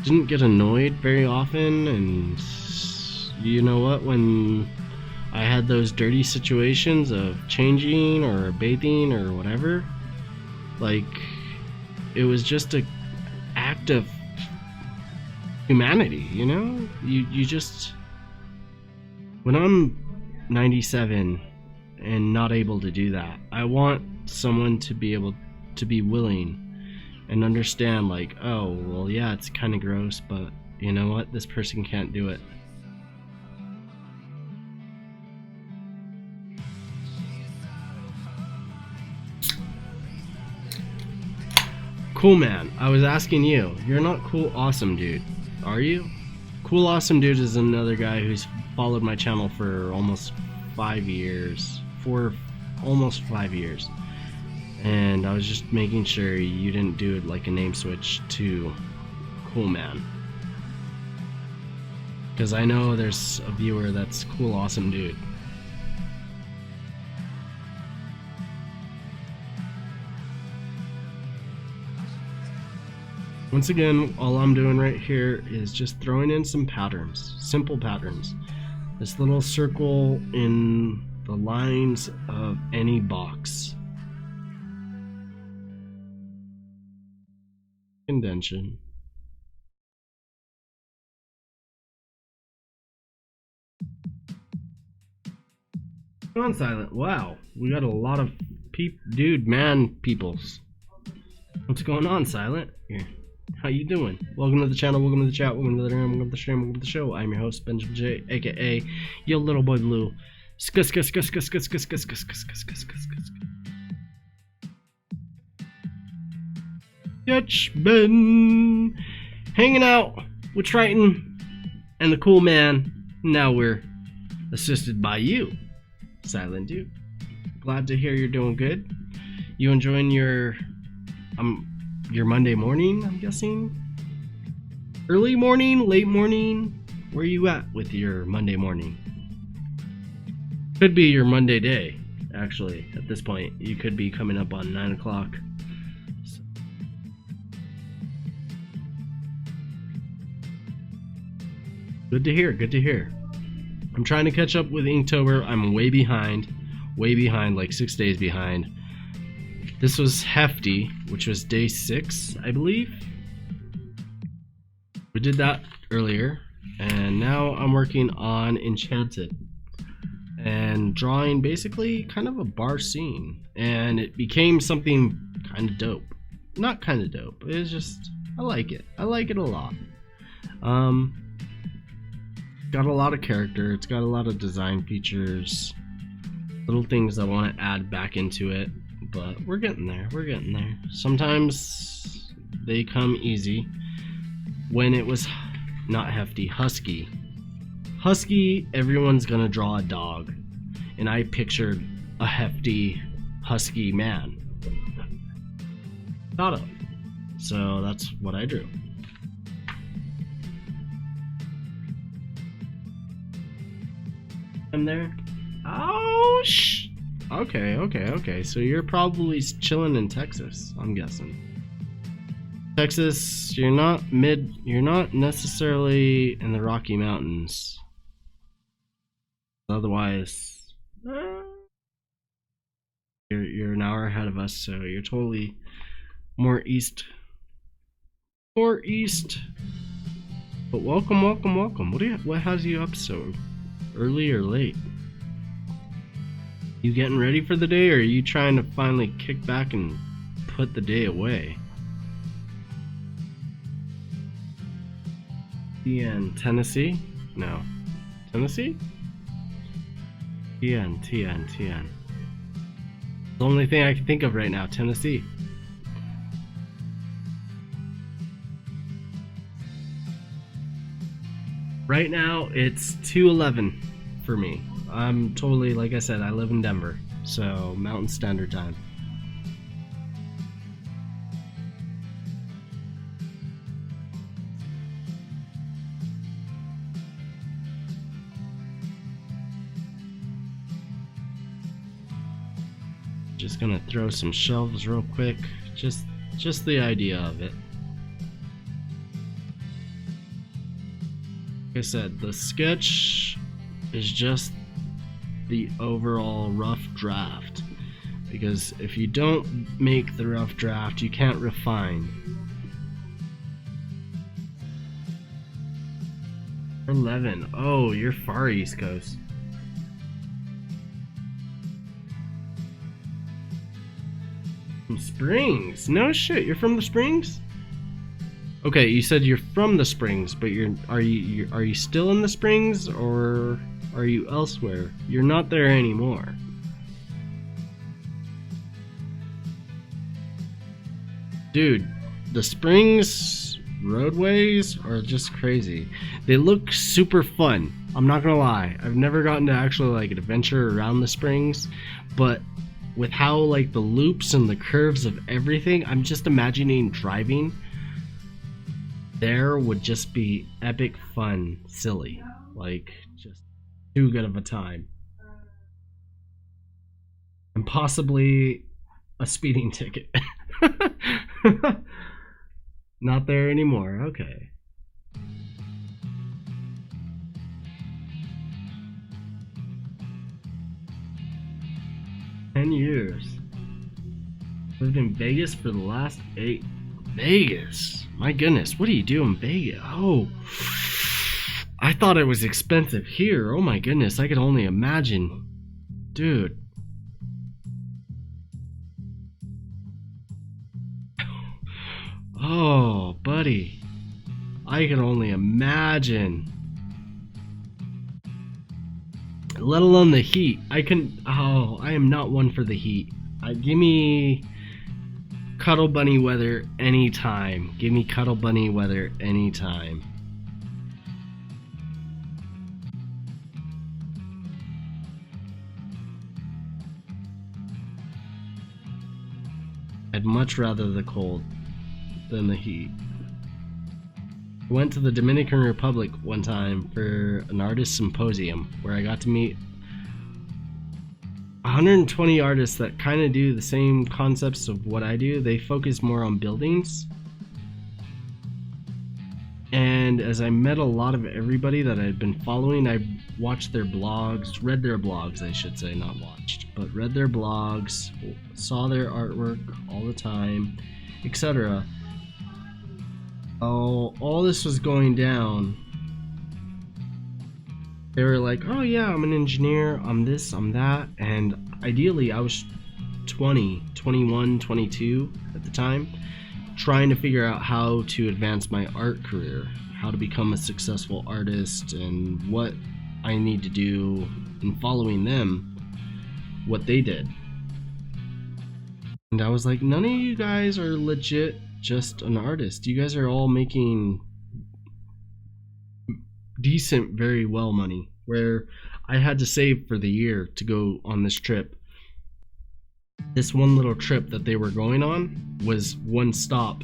didn't get annoyed very often, and you know what, when I had those dirty situations of changing or bathing or whatever, like, it was just a act of humanity, you know? You just, when I'm 97 and not able to do that, I want someone to be able to be willing and understand, like, oh, well, yeah, it's kind of gross, but you know what, this person can't do it. Cool Man, I was asking you. You're not Cool Awesome Dude, are you? Cool Awesome Dude is another guy who's followed my channel for almost 5 years. Almost 5 years. And I was just making sure you didn't do it like a name switch to Cool Man. Because I know there's a viewer that's Cool Awesome Dude. Once again, all I'm doing right here is just throwing in some patterns, simple patterns. This little circle in the lines of any box. Condension. On silent. Wow, we got a lot of peoples. What's going on, Silent? Here. How you doing? Welcome to the channel, welcome to the chat, welcome to the room, welcome to the stream, welcome to the show. I'm your host, Benjamin J, aka Yo Little Boy Blue. sketchBen, hanging out with Triton and the Cool Man. Now we're assisted by you, Silent Dude. Glad to hear you're doing good. You enjoying your Monday morning, I'm guessing? Early morning, late morning? Where are you at with your Monday morning? Could be your Monday day, actually, at this point. You could be coming up on 9 o'clock. So. Good to hear, good to hear. I'm trying to catch up with Inktober. I'm way behind, like 6 days behind. This was Hefty, which was day 6, I believe. We did that earlier, and now I'm working on Enchanted and drawing basically kind of a bar scene, and it became something kind of dope. Not kind of dope, it's just, I like it a lot. Got a lot of character, it's got a lot of design features, little things I want to add back into it. But we're getting there, Sometimes they come easy. When it was not Hefty, Husky, everyone's gonna draw a dog, and I pictured a hefty, husky man. Thought of. So that's what I drew. I'm there. Oh, Okay. So you're probably chilling in Texas, I'm guessing. Texas, you're not necessarily in the Rocky Mountains. Otherwise, you're an hour ahead of us, so you're totally more east. But welcome. What has you up so early or late? You getting ready for the day, or are you trying to finally kick back and put the day away? TN, Tennessee? No. Tennessee? TN. the only thing I can think of right now, Tennessee. Right now, it's 2:11 for me. I'm totally, like I said, I live in Denver, so Mountain Standard Time. Just gonna throw some shelves real quick, just the idea of it. Like I said, the sketch is just the overall rough draft, because if you don't make the rough draft, you can't refine. 11. Oh, you're far East Coast. From Springs. No shit, you're from the Springs? Okay, you said you're from the Springs, but are you still in the Springs, or are you elsewhere? You're not there anymore. Dude, the Springs roadways are just crazy. They look super fun. I'm not gonna lie. I've never gotten to actually like adventure around the Springs, but with how like the loops and the curves of everything, I'm just imagining driving there would just be epic fun, silly, like just too good of a time, and possibly a speeding ticket. Not there anymore. Okay. "10 years. Lived in Vegas for the last 8. Vegas? My goodness, what do you do in Vegas? Oh, I thought it was expensive here. Oh my goodness, I could only imagine. Dude. Oh, buddy. I can only imagine. Let alone the heat. I am not one for the heat. Give me Cuddle Bunny weather anytime. Give me Cuddle Bunny weather anytime. I'd much rather the cold than the heat. I went to the Dominican Republic one time for an artist symposium where I got to meet 120 artists that kind of do the same concepts of what I do. They focus more on buildings. And as I met a lot of everybody that I'd been following, I watched their blogs, read their blogs, I should say, not watched, but read their blogs, saw their artwork all the time, etc. Oh, all this was going down. They were like, oh yeah, I'm an engineer, I'm this, I'm that, and ideally I was 20, 21, 22 at the time, trying to figure out how to advance my art career, how to become a successful artist, and what I need to do in following them, what they did. And I was like, none of you guys are legit just an artist. You guys are all making decent, very well money, where I had to save for the year to go on this trip. This one little trip that they were going on was one stop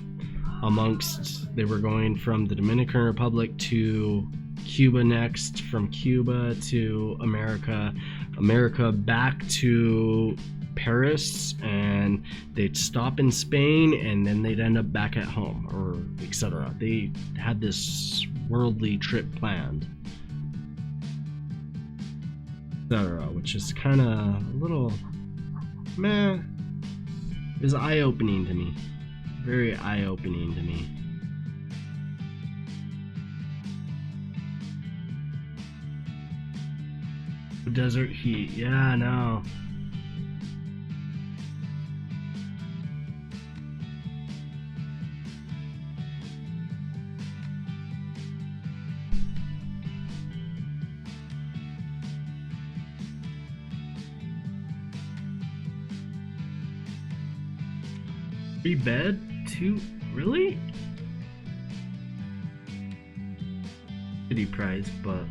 amongst, they were going from the Dominican Republic to Cuba next, from Cuba to America back to Paris, and they'd stop in Spain and then they'd end up back at home, or etc. They had this worldly trip planned, etc., which is kind of a little meh. It was eye-opening to me, very eye-opening to me. Desert heat, yeah, I know. 3 bed? 2? Really? City price, but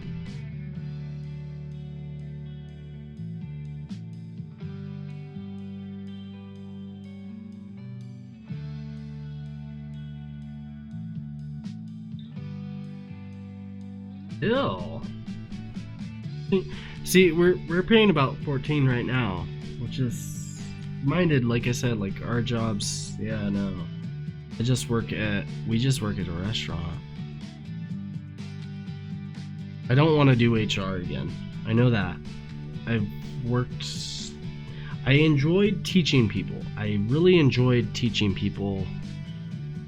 still. See, we're paying about 14 right now, which is minded, like I said, like our jobs. Yeah, no. We just work at a restaurant. I don't want to do HR again. I know that. I enjoyed teaching people. I really enjoyed teaching people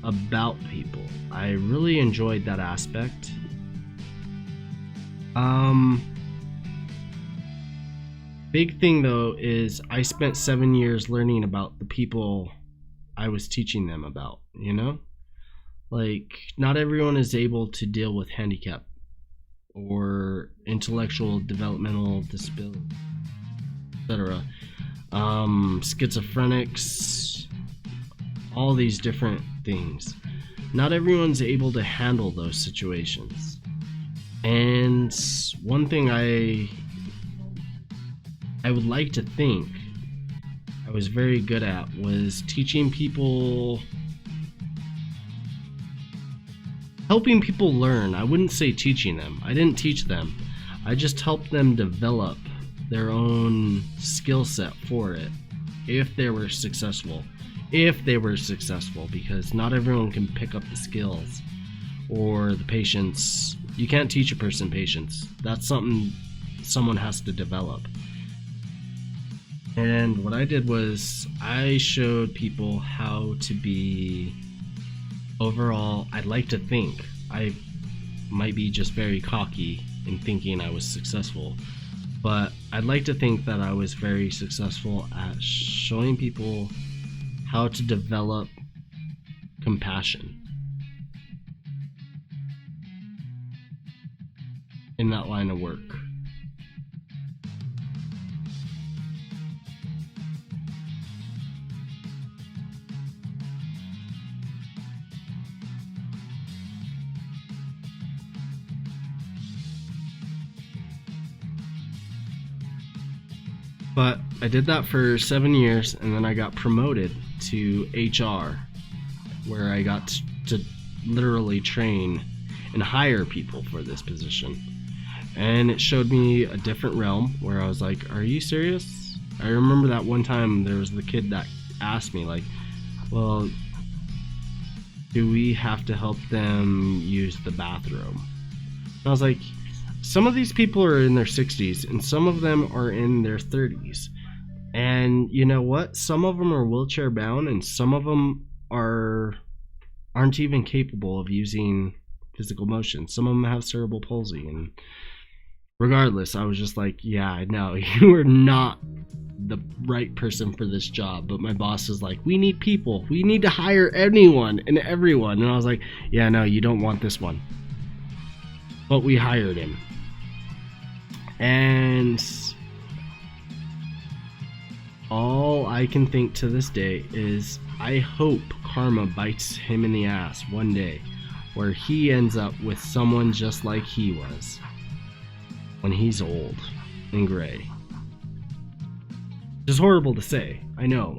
about people. I really enjoyed that aspect. Big thing though is I spent 7 years learning about the people I was teaching them about, you know? Like, not everyone is able to deal with handicap or intellectual developmental disability, etc. Schizophrenics, all these different things. Not everyone's able to handle those situations. And one thing I would like to think I was very good at was teaching people, helping people learn. I wouldn't say teaching them. I didn't teach them. I just helped them develop their own skill set for it if they were successful. Because not everyone can pick up the skills or the patience. You can't teach a person patience. That's something someone has to develop. And what I did was I showed people how to be overall. I'd like to think I might be just very cocky in thinking I was successful, but I'd like to think that I was very successful at showing people how to develop compassion in that line of work. But I did that for 7 years, and then I got promoted to HR, where I got to literally train and hire people for this position. And it showed me a different realm where I was like, are you serious? I remember that one time there was the kid that asked me, like, well, do we have to help them use the bathroom? And I was like, some of these people are in their 60s and some of them are in their 30s. And you know what? Some of them are wheelchair bound and some of them aren't even capable of using physical motion. Some of them have cerebral palsy. And regardless, I was just like, yeah, I know you are not the right person for this job. But my boss is like, we need people. We need to hire anyone and everyone. And I was like, yeah, no, you don't want this one. But we hired him. And all I can think to this day is I hope karma bites him in the ass one day, where he ends up with someone just like he was when he's old and gray. It's horrible to say. I know,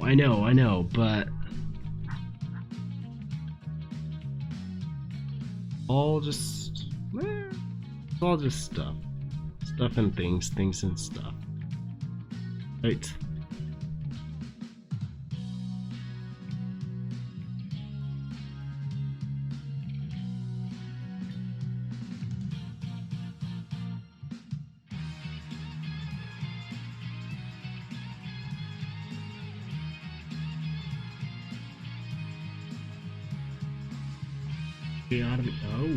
but it's all just stuff. Stuff and things and stuff. Right. Oh.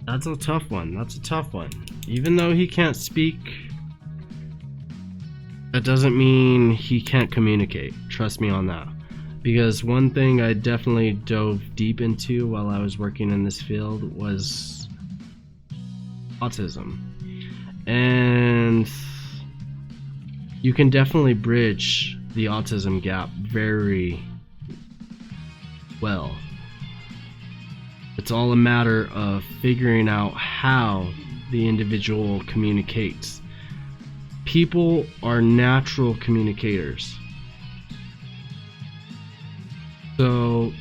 That's a tough one. Even though he can't speak, that doesn't mean he can't communicate. Trust me on that. Because one thing I definitely dove deep into while I was working in this field was autism. And you can definitely bridge the autism gap very well. It's all a matter of figuring out how the individual communicates. People are natural communicators. So,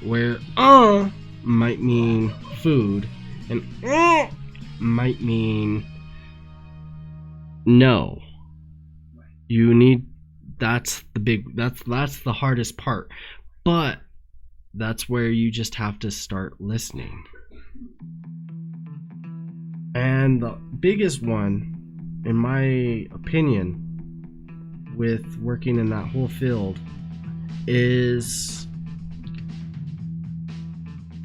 where might mean food and might mean no. You need, that's the hardest part. But that's where you just have to start listening. And the biggest one, in my opinion, with working in that whole field is,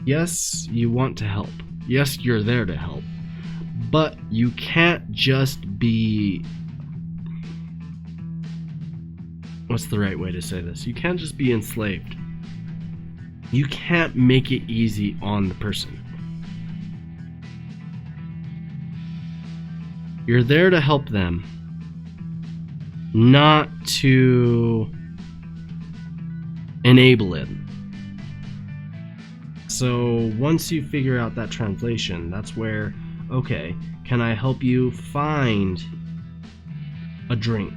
yes, you want to help. Yes, you're there to help. But you can't just be, what's the right way to say this? You can't just be enslaved. You can't make it easy on the person. You're there to help them, not to enable it. So once you figure out that translation, that's where, okay, can I help you find a drink?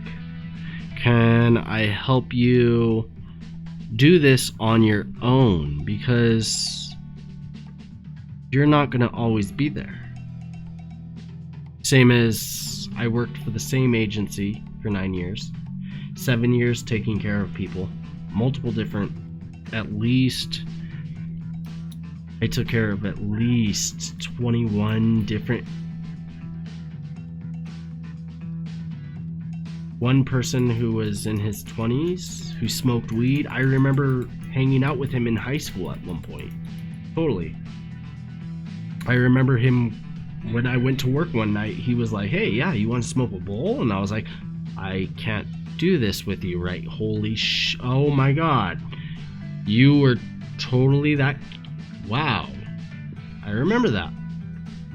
Can I help you do this on your own? Because you're not going to always be there. Same as I worked for the same agency for 9 years, 7 years taking care of people, multiple different, at least, I took care of at least 21 different. One person who was in his 20s who smoked weed. I remember hanging out with him in high school at one point. Totally. I remember him when I went to work one night. He was like, "Hey, yeah, you want to smoke a bowl?" And I was like, "I can't do this with you, right? Holy oh my god. You were totally that." Wow. I remember that.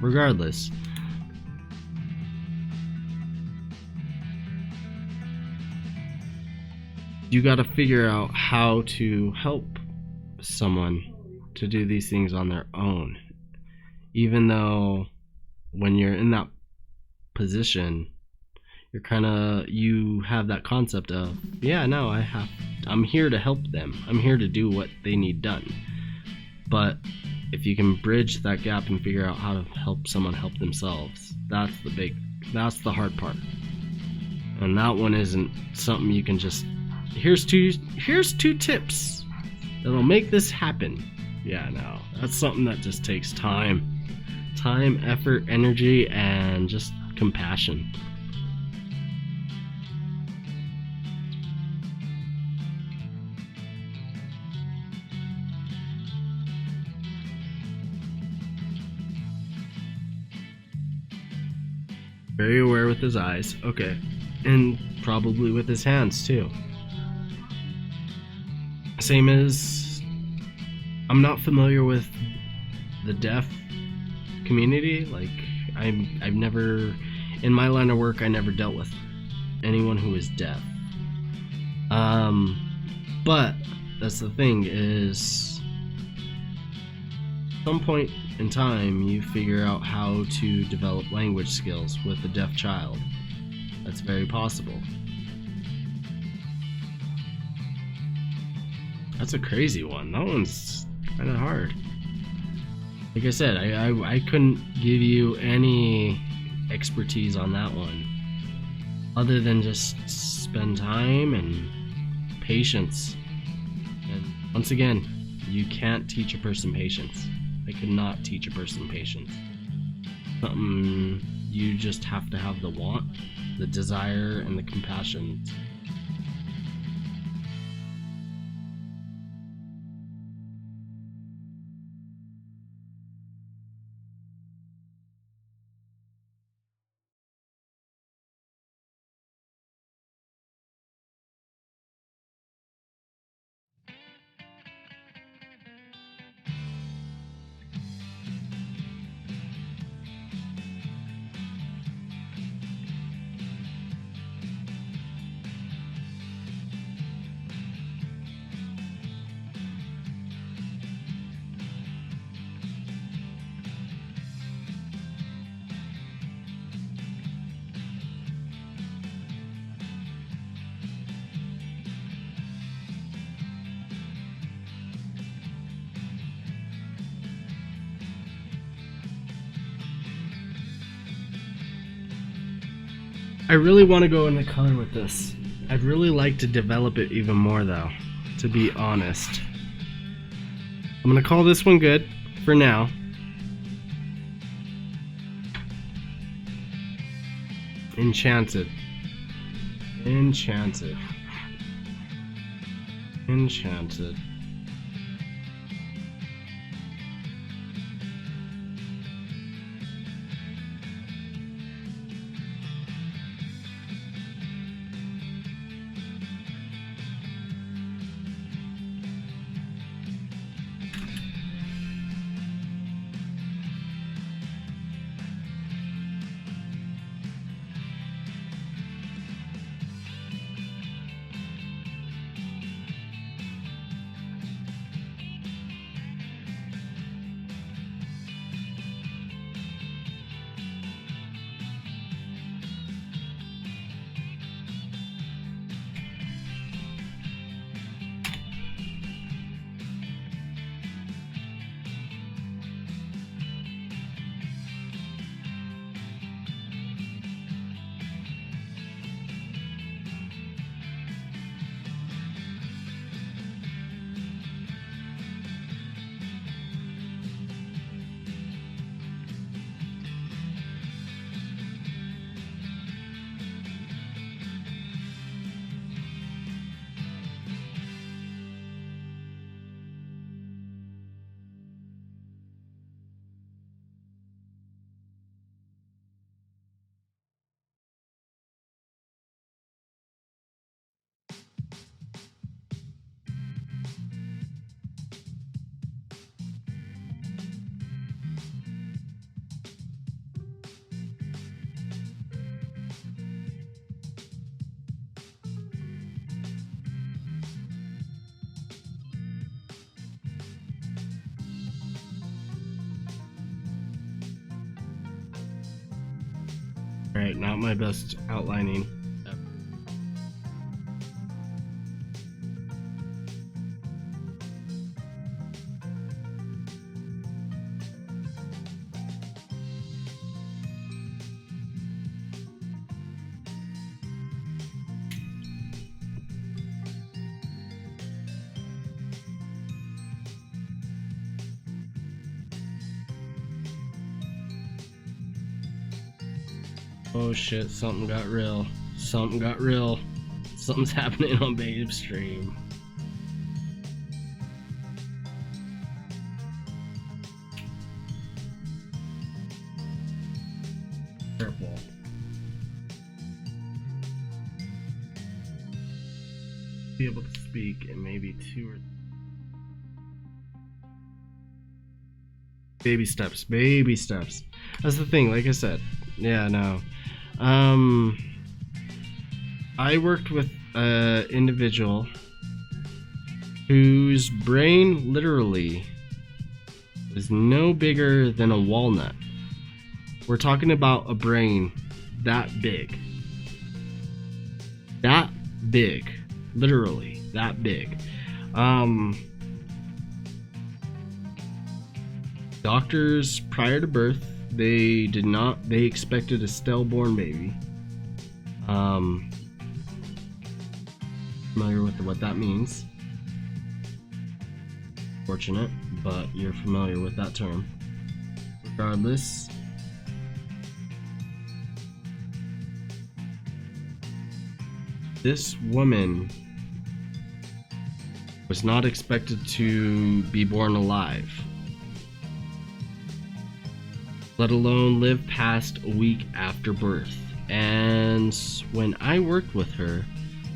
Regardless. You got to figure out how to help someone to do these things on their own. Even though when you're in that position, you have that concept of, yeah, no, I'm here to help them. I'm here to do what they need done. But if you can bridge that gap and figure out how to help someone help themselves, that's the hard part. And that one isn't something you can just, here's two tips that'll make this happen. Yeah, no, that's something that just takes time, effort, energy, and just compassion. Very aware with his eyes. Okay. And probably with his hands too. Same as, I'm not familiar with the deaf community. Like, I've never, in my line of work, I never dealt with anyone who is deaf. But that's the thing is, at some point in time, you figure out how to develop language skills with a deaf child. That's very possible. That's a crazy one. That one's kind of hard. Like I said, I couldn't give you any expertise on that one, other than just spend time and patience. And once again, you can't teach a person patience. I could not teach a person patience. Something you just have to have the want, the desire, and the compassion. I really want to go into color with this. I'd really like to develop it even more though, to be honest. I'm gonna call this one good for now. Enchanted. Enchanted. Enchanted. Alright, not my best outlining. Oh shit, something got real. Something got real. Something's happening on Babe's stream. Careful. Be able to speak in maybe 2 or... Baby steps, baby steps. That's the thing, like I said. Yeah, no. I worked with an individual whose brain literally was no bigger than a walnut. We're talking about a brain that big. That big. Literally, that big. Doctors prior to birth, they expected a stillborn baby. Familiar with what that means. Fortunate, but you're familiar with that term. Regardless, this woman was not expected to be born alive, let alone live past a week after birth. And when I worked with her,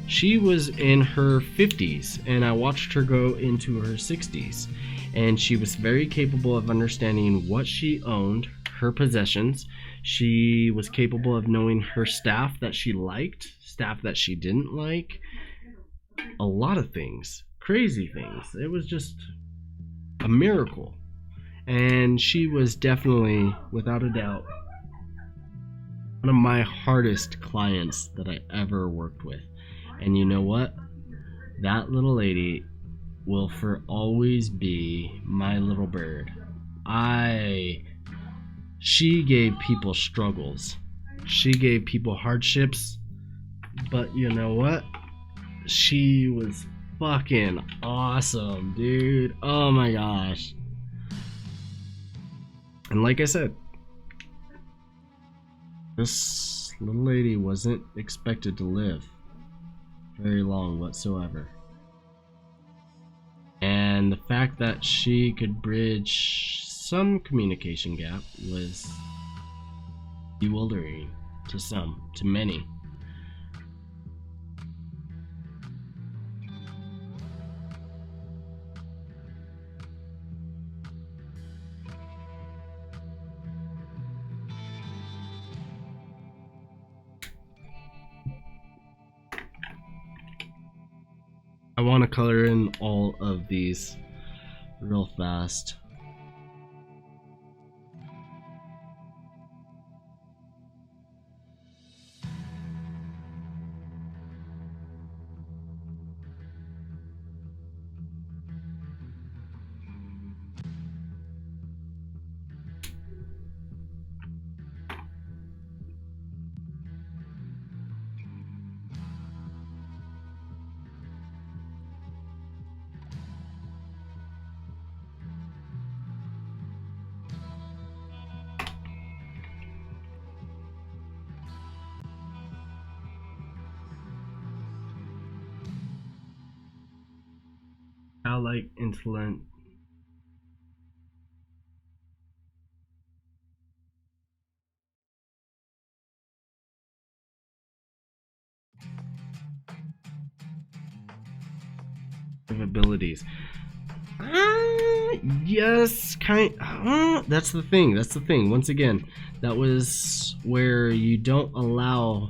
she was in her 50s, and I watched her go into her 60s, and she was very capable of understanding what she owned, her possessions. She was capable of knowing her staff that she liked, staff that she didn't like, a lot of things, crazy things. It was just a miracle. And she was definitely, without a doubt, one of my hardest clients that I ever worked with. And you know what? That little lady will for always be my little bird. She gave people struggles. She gave people hardships, but you know what? She was fucking awesome, dude. Oh my gosh. And like I said, this little lady wasn't expected to live very long whatsoever. And the fact that she could bridge some communication gap was bewildering to some, to many. I want to color in all of these real fast. Childlike, insolent. Abilities. Yes, that's the thing. That's the thing. Once again, that was where you don't allow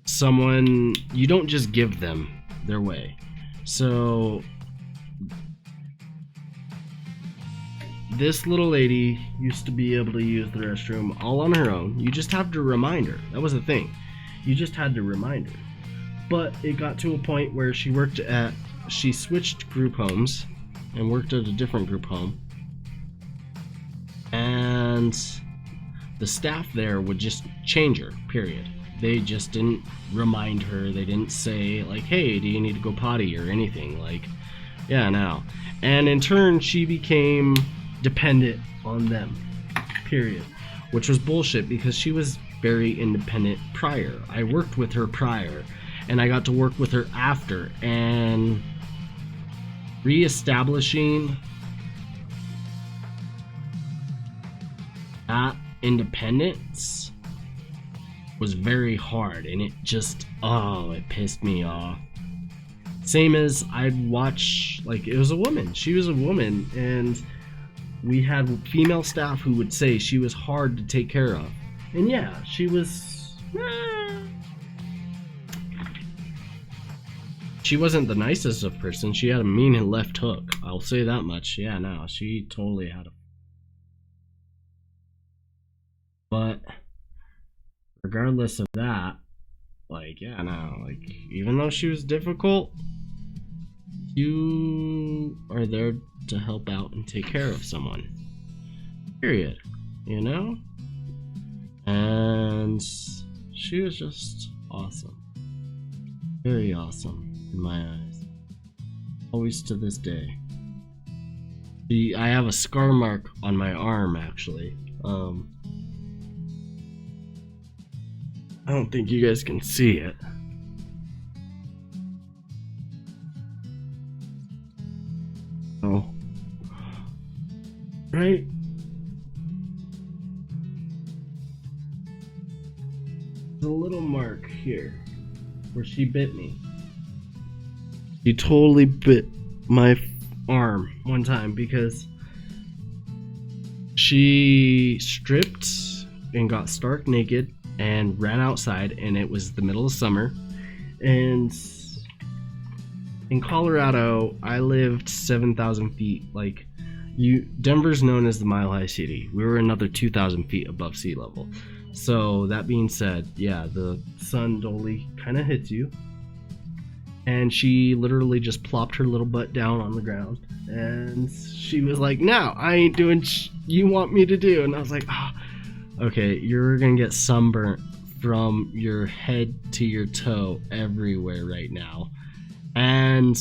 someone, you don't just give them their way. So this little lady used to be able to use the restroom all on her own. You just have to remind her. That was the thing. You just had to remind her. But it got to a point where she switched group homes and worked at a different group home. And the staff there would just change her, period. They just didn't remind her. They didn't say, like, hey, do you need to go potty or anything? Like, yeah, no. And in turn, she became dependent on them, period. Which was bullshit because she was very independent prior. I worked with her prior, and I got to work with her after. And reestablishing that independence was very hard, and it just, it pissed me off. Same as I'd watch, like, it was a woman. She was a woman, and we had female staff who would say she was hard to take care of. And yeah, she was, she wasn't the nicest of person. She had a mean and left hook. I'll say that much. Yeah, no, she totally had a... But regardless of that, like, yeah, no, like, even though she was difficult, you are there to help out and take care of someone. Period. You know? And she was just awesome. Very awesome in my eyes. Always to this day. I have a scar mark on my arm, actually. I don't think you guys can see it. Oh. Right? There's a little mark here where she bit me. She totally bit my arm one time because she stripped and got stark naked and ran outside, and it was the middle of summer. And in Colorado, I lived 7,000 feet. Like, Denver's known as the Mile High City. We were another 2,000 feet above sea level. So that being said, yeah, the sun totally kind of hits you. And she literally just plopped her little butt down on the ground, and she was like, "No, I ain't doing you want me to do." And I was like, Okay, you're gonna get sunburnt from your head to your toe everywhere right now. And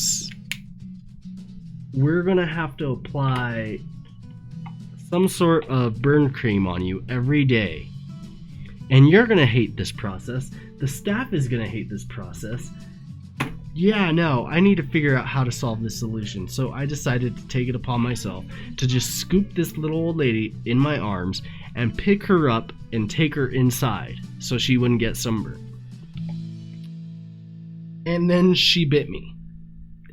we're gonna have to apply some sort of burn cream on you every day. And you're gonna hate this process. The staff is gonna hate this process. Yeah, no, I need to figure out how to solve this solution. So I decided to take it upon myself to just scoop this little old lady in my arms and pick her up and take her inside so she wouldn't get sunburned. And then she bit me.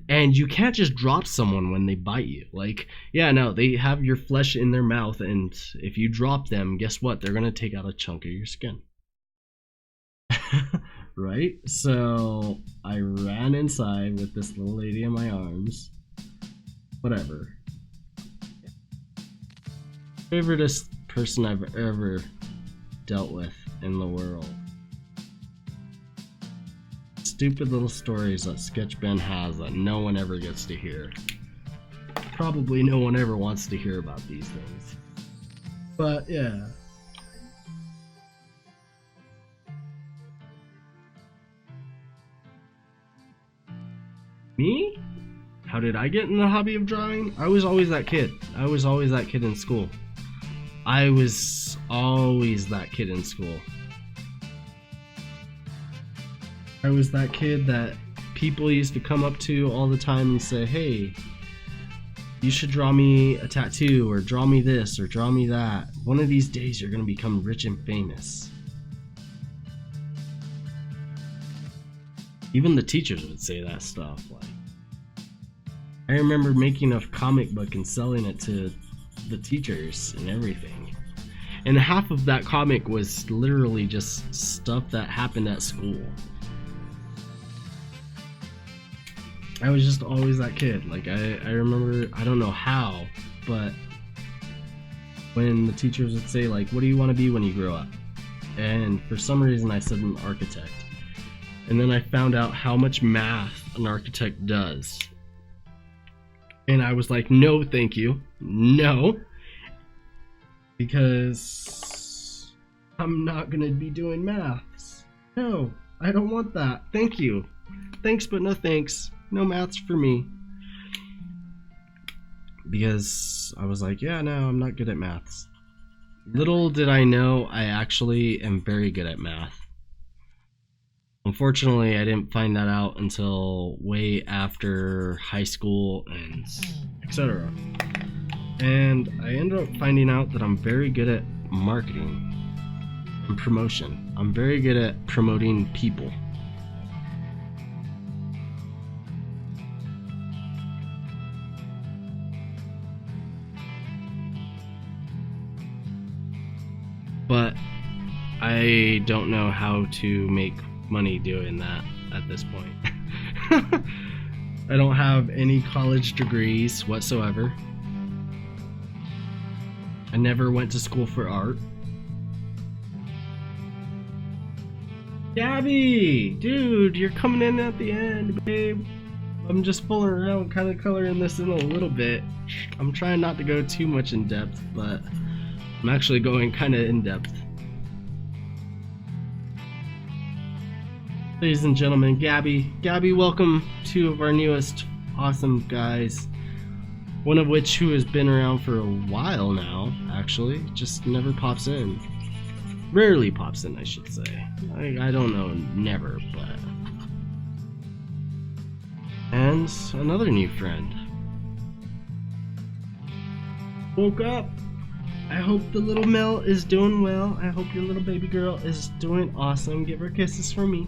And you can't just drop someone when they bite you. Like, yeah, no, they have your flesh in their mouth, and if you drop them, guess what? They're gonna take out a chunk of your skin. Right? So I ran inside with this little lady in my arms. Whatever. Favoriteest person I've ever dealt with in the world. Stupid little stories that sketchBen has that no one ever gets to hear. Probably no one ever wants to hear about these things. But yeah. Me? How did I get in the hobby of drawing? I was always that kid. I was always that kid in school. I was always that kid in school. I was that kid that people used to come up to all the time and say, hey, you should draw me a tattoo, or draw me this, or draw me that. One of these days you're gonna become rich and famous. Even the teachers would say that stuff. Like, I remember making a comic book and selling it to the teachers and everything. And half of that comic was literally just stuff that happened at school. I was just always that kid. Like, I remember, I don't know how, but when the teachers would say, like, what do you want to be when you grow up? And for some reason I said an architect. And then I found out how much math an architect does. And I was like, no, thank you. No. Because I'm not going to be doing maths. No, I don't want that. Thank you. Thanks, but no thanks. No maths for me. Because I was like, yeah, no, I'm not good at maths. Little did I know, I actually am very good at math. Unfortunately, I didn't find that out until way after high school and etc. And I ended up finding out that I'm very good at marketing and promotion. I'm very good at promoting people. But I don't know how to make money doing that at this point. I don't have any college degrees whatsoever. I never went to school for art. Gabby! Dude, you're coming in at the end, babe. I'm just fooling around, kind of coloring this in a little bit. I'm trying not to go too much in depth, but I'm actually going kind of in depth. Ladies and gentlemen, Gabby. Gabby, welcome two of our newest awesome guys. One of which who has been around for a while now, actually. Just never pops in. Rarely pops in, I should say. I don't know, never, but... And another new friend. Woke up. I hope the little Mel is doing well. I hope your little baby girl is doing awesome. Give her kisses for me.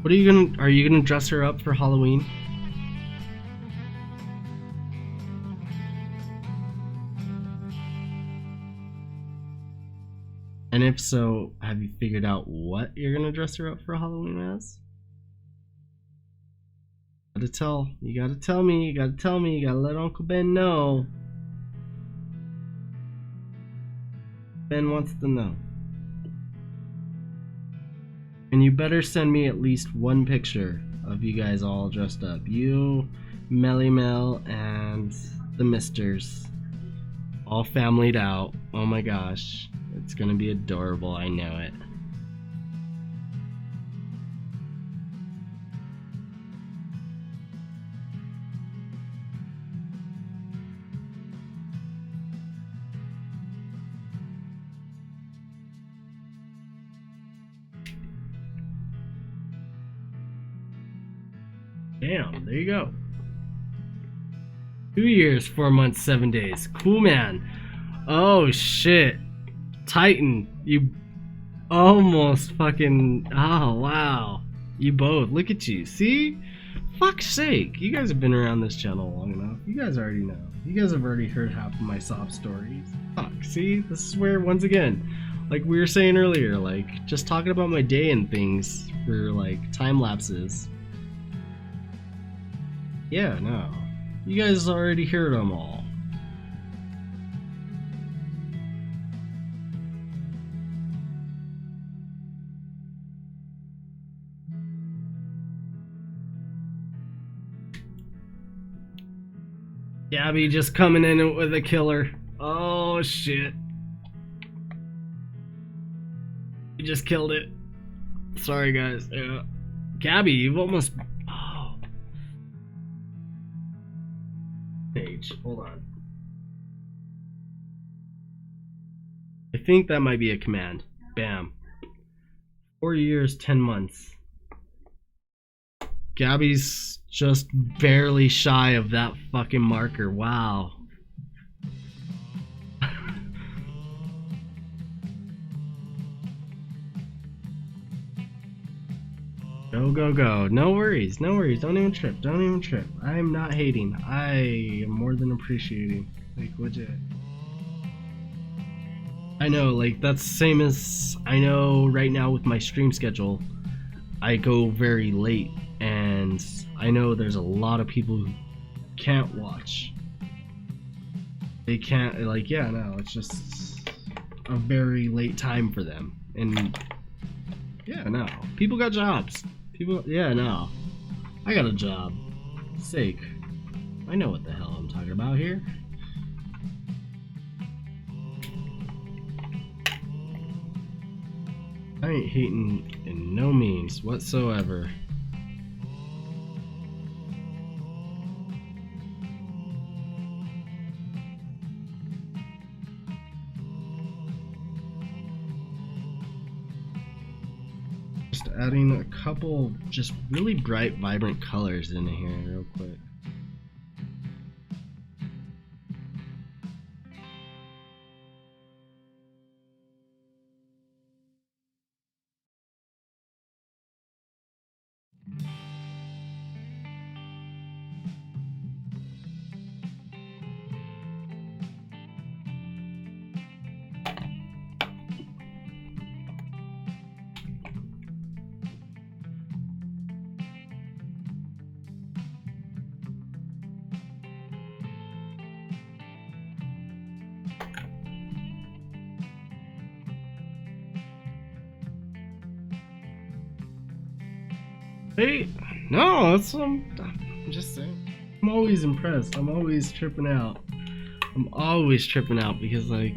What are you gonna dress her up for Halloween? And if so, have you figured out what you're gonna dress her up for Halloween as? You gotta tell me, you gotta let Uncle Ben know. Ben wants to know. And you better send me at least one picture of you guys all dressed up. You, Melly Mel and the Misters. All familyed out. Oh my gosh. It's gonna be adorable, I know it. Damn, there you go. 2 years, 4 months, 7 days. Cool, man. Oh shit. Titan, you almost fucking. Oh wow. You both. Look at you. See? Fuck's sake. You guys have been around this channel long enough. You guys already know. You guys have already heard half of my sob stories. Fuck. See? This is where, once again, like we were saying earlier, like just talking about my day and things for like time lapses. Yeah, no. You guys already heard them all. Gabby just coming in with a killer. Oh shit. You just killed it. Sorry guys. Yeah. Gabby, you've almost... Oh. Page. Hold on. I think that might be a command. Bam. 4 years, 10 months. Gabby's just barely shy of that fucking marker. Wow. Go, go, go. No worries. No worries. Don't even trip. Don't even trip. I am not hating. I am more than appreciating. Like, legit. I know, like, that's the same as I know right now with my stream schedule. I go very late, and I know there's a lot of people who can't watch. They can't, like, yeah, no, it's just a very late time for them. And, yeah, no. People got jobs. People, yeah, no. I got a job. Sake. I know what the hell I'm talking about here. I ain't hating in no means whatsoever. Just adding a couple just really bright, vibrant colors in here real quick. Hey, no, that's what I'm just saying. I'm always impressed. I'm always tripping out. I'm always tripping out because, like,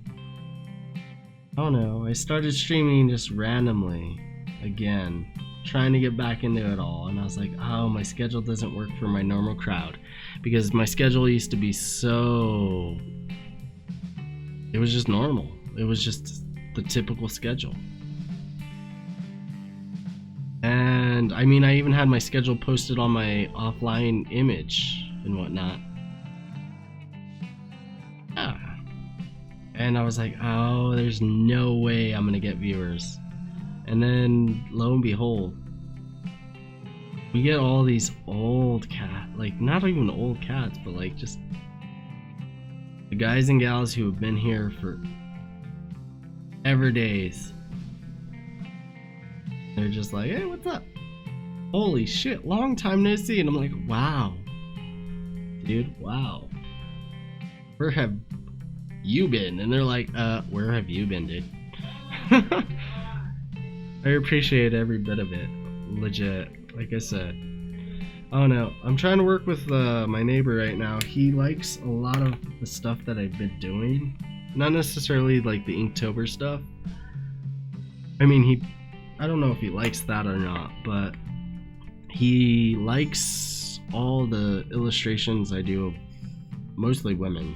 I don't know. I started streaming just randomly again, trying to get back into it all, and I was like, oh, my schedule doesn't work for my normal crowd because my schedule used to be so. It was just normal. It was just the typical schedule. And I mean, I even had my schedule posted on my offline image and whatnot. Yeah. And I was like, oh, there's no way I'm gonna get viewers. And then lo and behold, we get all these old cats, like not even old cats, but like just the guys and gals who have been here for ever days. They're just like, hey, what's up? Holy shit, long time no see. And I'm like, wow. Dude, wow. Where have you been? And they're like, where have you been, dude? I appreciate every bit of it. Legit. Like I said. Oh no, I'm trying to work with my neighbor right now. He likes a lot of the stuff that I've been doing. Not necessarily like the Inktober stuff. I mean, I don't know if he likes that or not, but he likes all the illustrations I do of mostly women.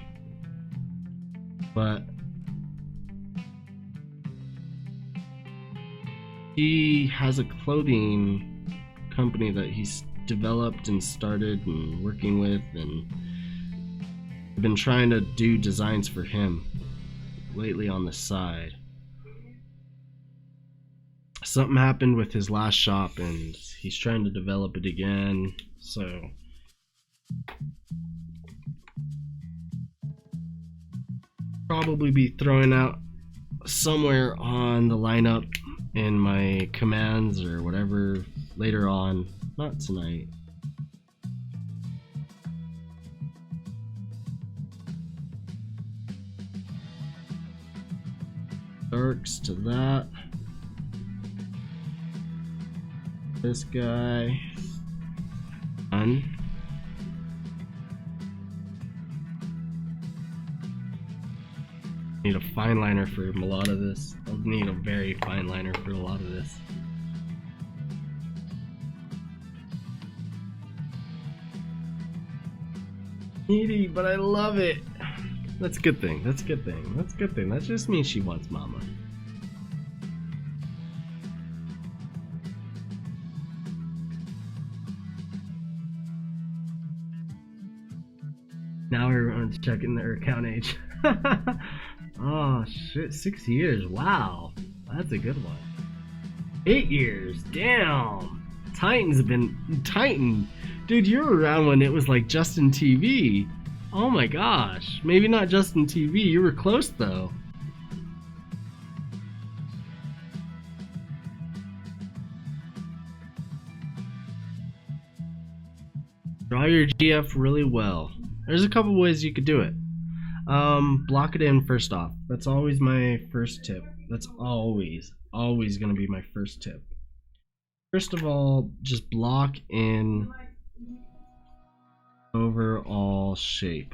But he has a clothing company that he's developed and started and working with, and I've been trying to do designs for him lately on the side. Something happened with his last shop and he's trying to develop it again, so probably be throwing out somewhere on the lineup in my commands or whatever later on. Not tonight. Darks to that. This guy. Done. Need a fine liner for a lot of this. I'll need a very fine liner for a lot of this. Needy, but I love it. That's a good thing. That's a good thing. That's a good thing. That just means she wants mama. Now everyone's checking their account age. Oh shit, 6 years. Wow. That's a good one. 8 years. Damn. Titan's been Titan. Dude, you were around when it was like Justin TV. Oh my gosh. Maybe not Justin TV. You were close though. Draw your GF really well. There's a couple ways you could do it. Block it in first off. That's always my first tip. That's always gonna be my first tip. First of all, just block in overall shape.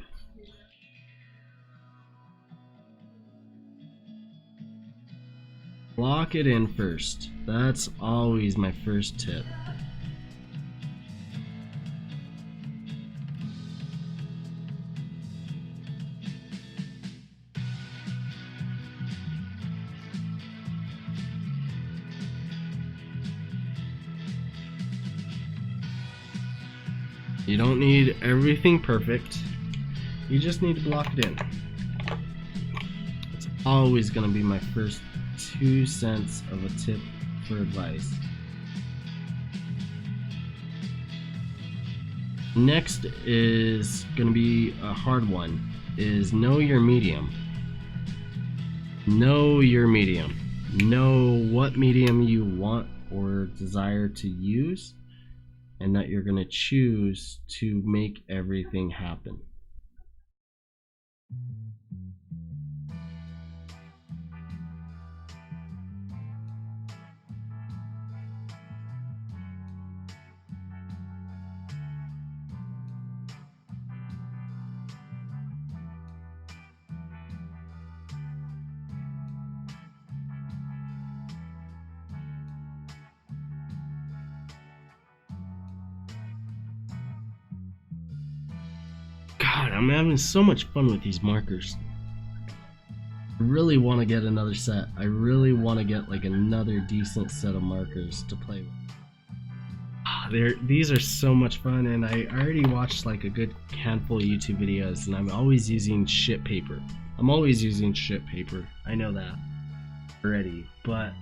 Block it in first. That's always my first tip. You don't need everything perfect. You just need to block it in. It's always going to be my first 2 cents of a tip for advice. Next is going to be a hard one, is know your medium. Know your medium. Know what medium you want or desire to use, and that you're going to choose to make everything happen. God, I'm having so much fun with these markers. I really want to get another set. I really want to get like another decent set of markers to play with. These are so much fun, and I already watched like a good handful of YouTube videos, and I'm always using shit paper. I'm always using shit paper. I know that already, but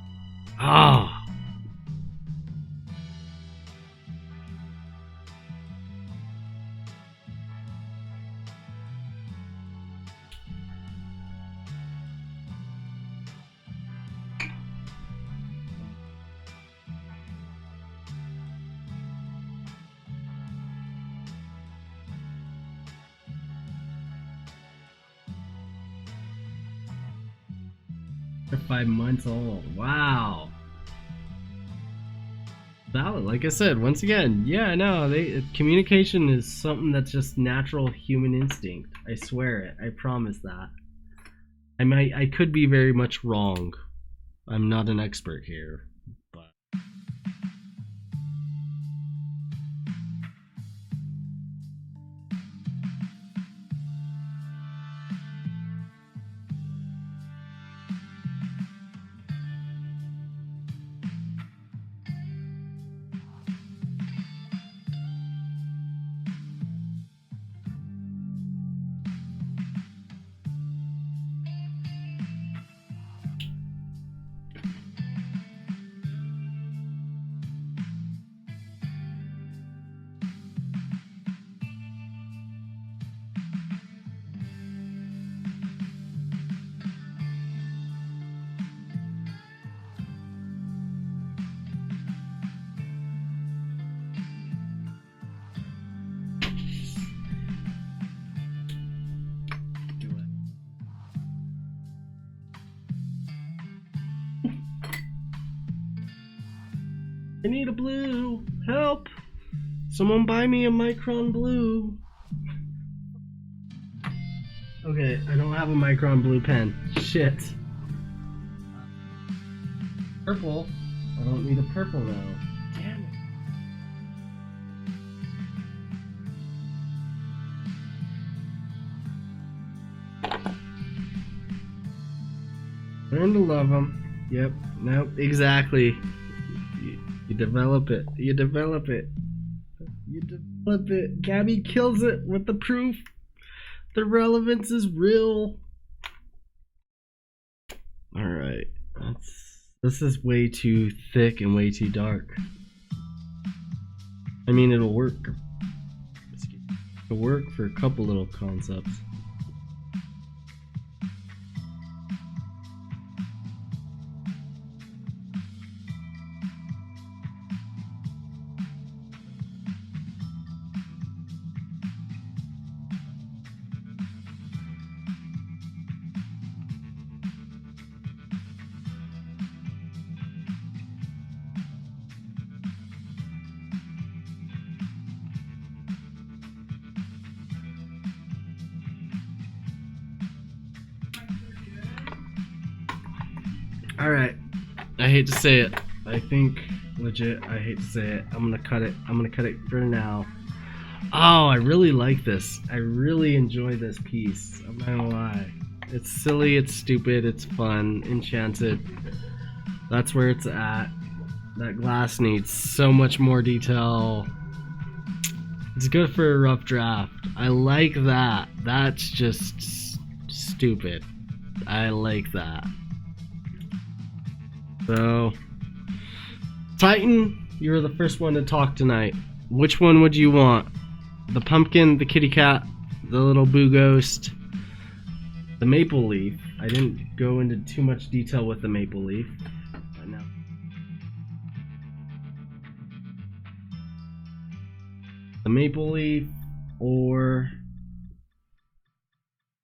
they're 5 months old. Wow. Valid. Like I said, once again, yeah, no, communication is something that's just natural human instinct. I swear it. I promise that. I could be very much wrong. I'm not an expert here, but I need a blue. Help! Someone buy me a Micron blue. Okay, I don't have a Micron blue pen. Shit. Purple. I don't need a purple now. Damn it. Learn to love them. Yep. Nope. Exactly. You develop it. You develop it. You develop it. Gabby kills it with the proof. The relevance is real. Alright. This is way too thick and way too dark. I mean, it'll work. It'll work for a couple little concepts. Alright, I hate to say it. I think, legit, I hate to say it. I'm gonna cut it. I'm gonna cut it for now. Oh, I really like this. I really enjoy this piece. I'm not gonna lie. It's silly, it's stupid, it's fun. Enchanted. That's where it's at. That glass needs so much more detail. It's good for a rough draft. I like that. That's just stupid. I like that. So, Titan, you were the first one to talk tonight. Which one would you want? The pumpkin, the kitty cat, the little boo ghost, the maple leaf. I didn't go into too much detail with the maple leaf. But no. The maple leaf or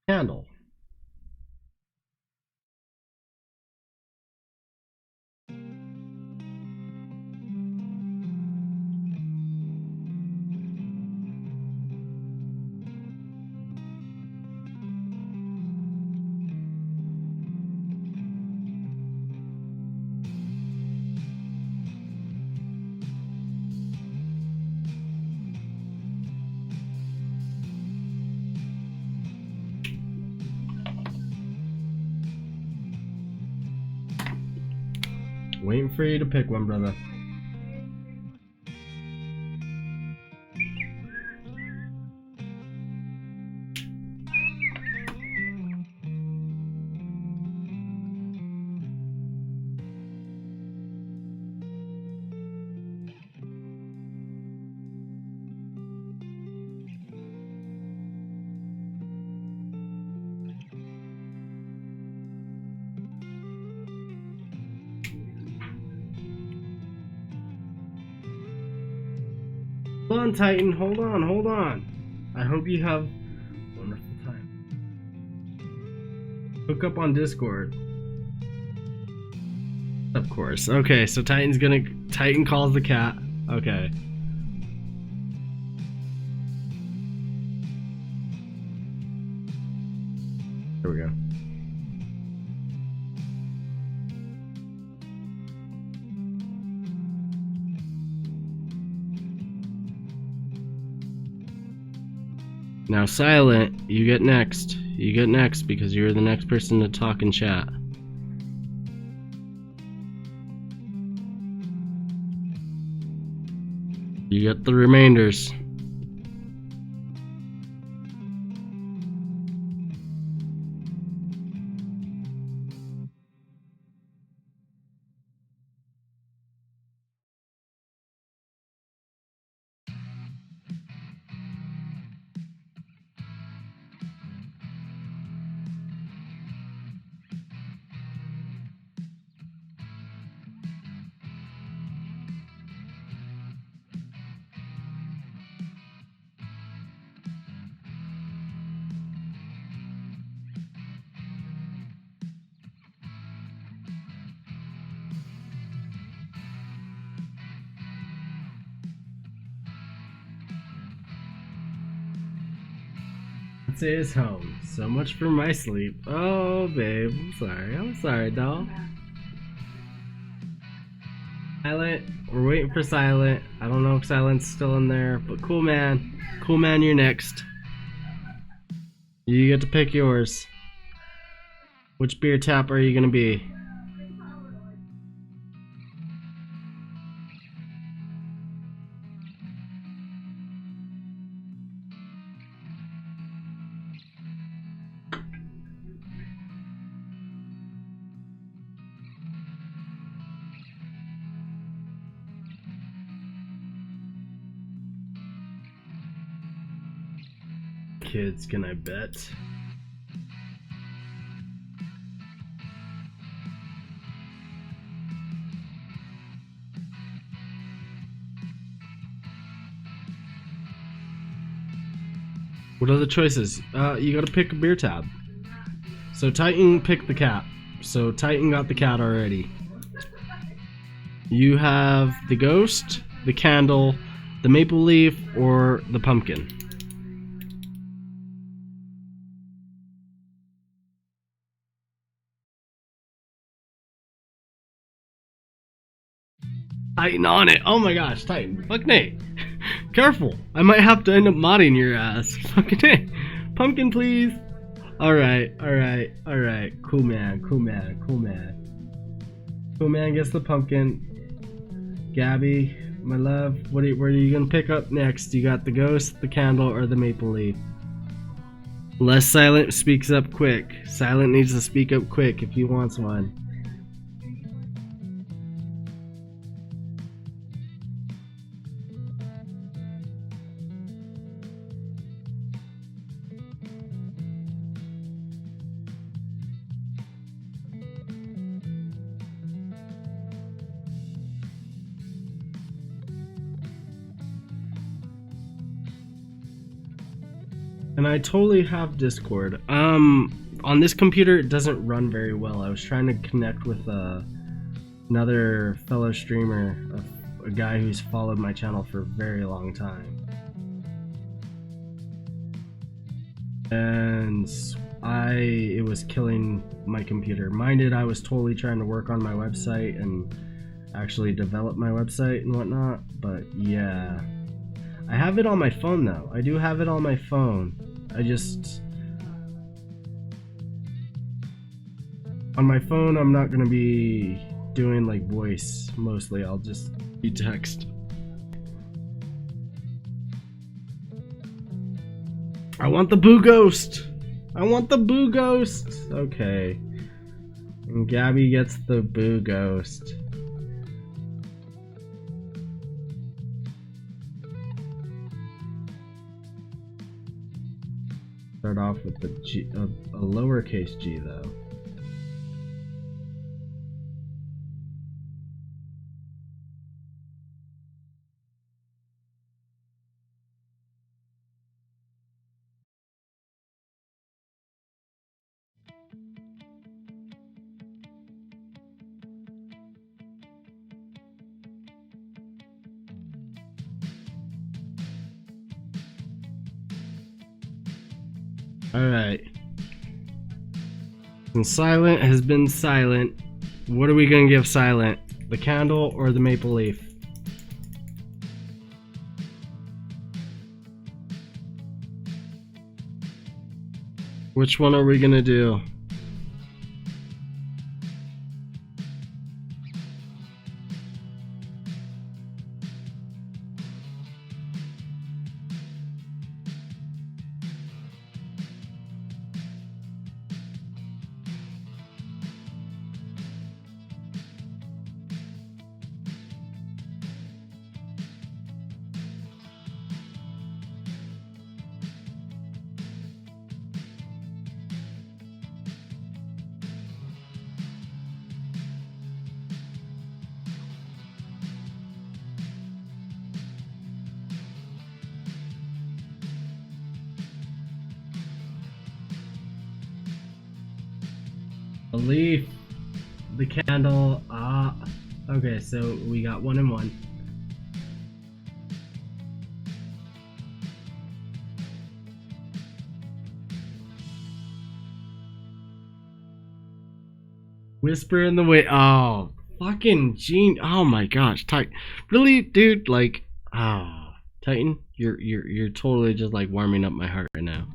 candle. Waiting for you to pick one, brother. Hold on, Titan. Hold on, hold on. I hope you have a wonderful time. Hook up on Discord. Of course. Okay, so Titan's gonna Titan calls the cat. Okay. Here we go. Now, Silent, you get next. You get next because you're the next person to talk and chat. You get the remainders. Say is home. So much for my sleep. Oh, babe. I'm sorry. I'm sorry, doll. Silent. We're waiting for Silent. I don't know if Silent's still in there, but cool man. Cool man, you're next. You get to pick yours. Which beer tap are you gonna be? Kids, can I bet? What are the choices? You gotta pick a beer tab. So Titan picked the cat. So Titan got the cat already. You have the ghost, the candle, the maple leaf, or the pumpkin. Titan on it. Oh my gosh, Titan. Fuck Nate. Careful. I might have to end up modding your ass. Fucking Nate. Pumpkin, please. Alright, alright, alright. Cool man, cool man, cool man. Cool man gets the pumpkin. Gabby, my love, what are you gonna pick up next? You got the ghost, the candle, or the maple leaf? Unless Silent speaks up quick. Silent needs to speak up quick if he wants one. And I totally have Discord. On this computer it doesn't run very well. I was trying to connect with another fellow streamer, a guy who's followed my channel for a very long time. And it was killing my computer. Minded, I was totally trying to work on my website and actually develop my website and whatnot, but yeah. I have it on my phone though. I do have it on my phone. On my phone, I'm not gonna be doing like voice mostly. I'll just be text. I want the Boo Ghost! I want the Boo Ghost! Okay. And Gabby gets the Boo Ghost. Start off with the G, a lowercase g though. Alright. And Silent has been silent. What are we gonna give Silent? The candle or the maple leaf? Which one are we gonna do? The leaf, the candle, okay, so we got 1 and 1. Whisper in the way. Oh, fucking Gene. Oh my gosh, Titan. Really, dude? Like, Titan, you're totally just like warming up my heart right now.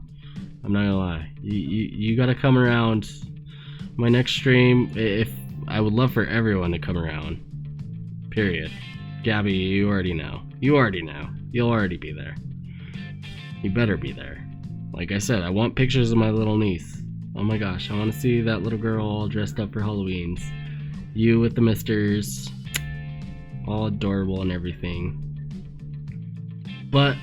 I'm not gonna lie. You gotta come around. My next stream, if I would love for everyone to come around. Period. Gabby, you already know. You already know. You'll already be there. You better be there. Like I said, I want pictures of my little niece. Oh my gosh, I want to see that little girl all dressed up for Halloween's. You with the misters. All adorable and everything. But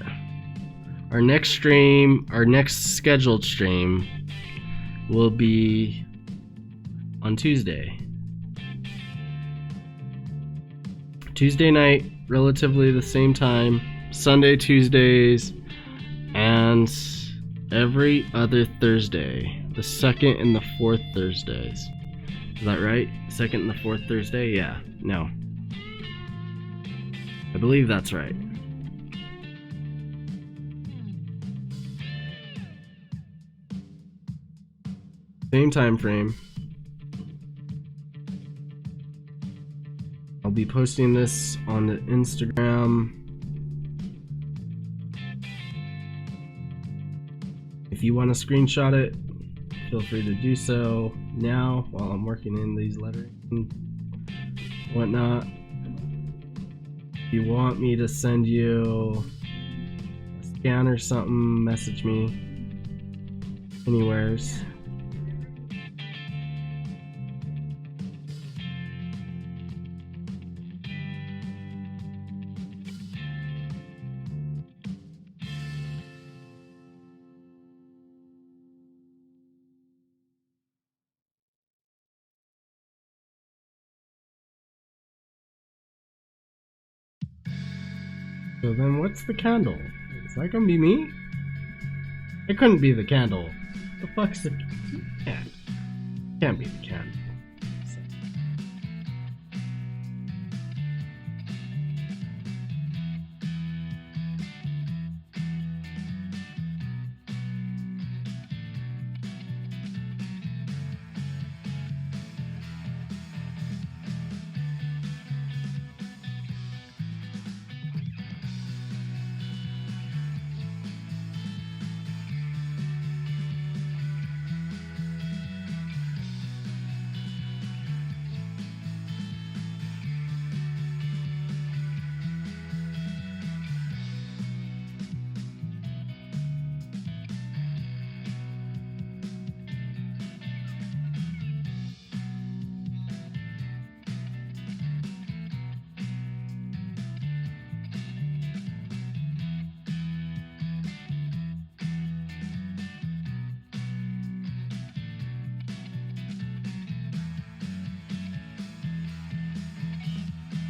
our next stream, our next scheduled stream will be on Tuesday. Tuesday night, relatively the same time. Sunday, Tuesdays, and every other Thursday. The second and the fourth Thursdays. Is that right? Second and the fourth Thursday? Yeah. No. I believe that's right. Same time frame. I'll be posting this on the Instagram. If you want to screenshot it, feel free to do so now while I'm working in these letters and whatnot. If you want me to send you a scan or something, message me anywheres. So then what's the candle? Is that gonna be me? It couldn't be the candle. The fuck's the candle? Can't be the candle.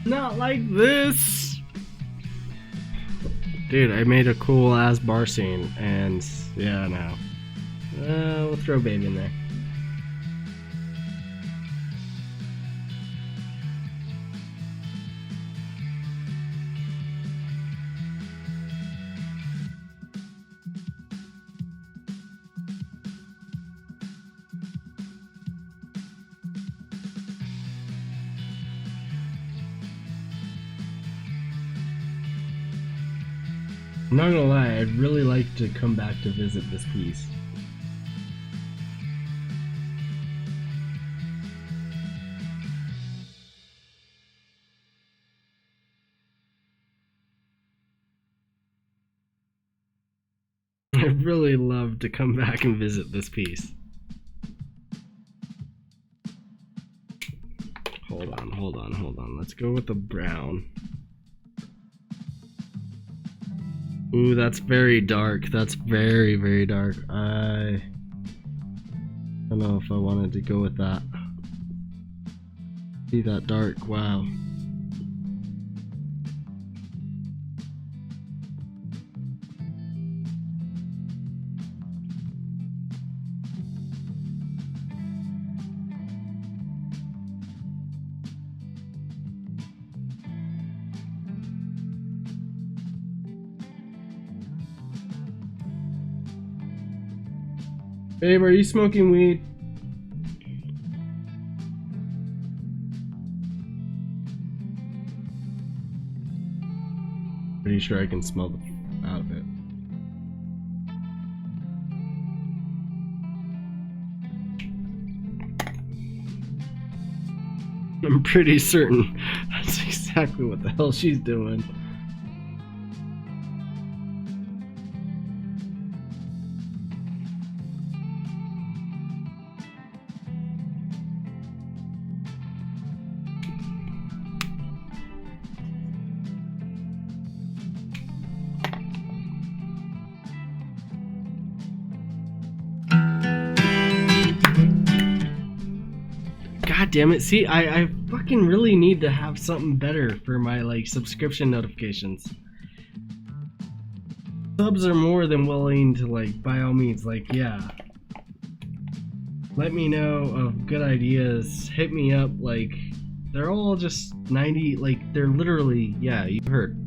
Not like this! Dude, I made a cool ass bar scene, and yeah, no. We'll throw Babe in there. I'm not gonna lie, I'd really like to come back to visit this piece. I'd really love to come back and visit this piece. Hold on. Let's go with the brown. Ooh, that's very dark. That's very, very dark. I don't know if I wanted to go with that. See that dark? Wow. Babe, are you smoking weed? Pretty sure I can smell the out of it. I'm pretty certain that's exactly what the hell she's doing. God damn it. See, I fucking really need to have something better for my, like, subscription notifications. Subs are more than willing to, like, by all means, like, yeah. Let me know of good ideas. Hit me up, like, they're all just 90, like, they're literally, yeah, you heard.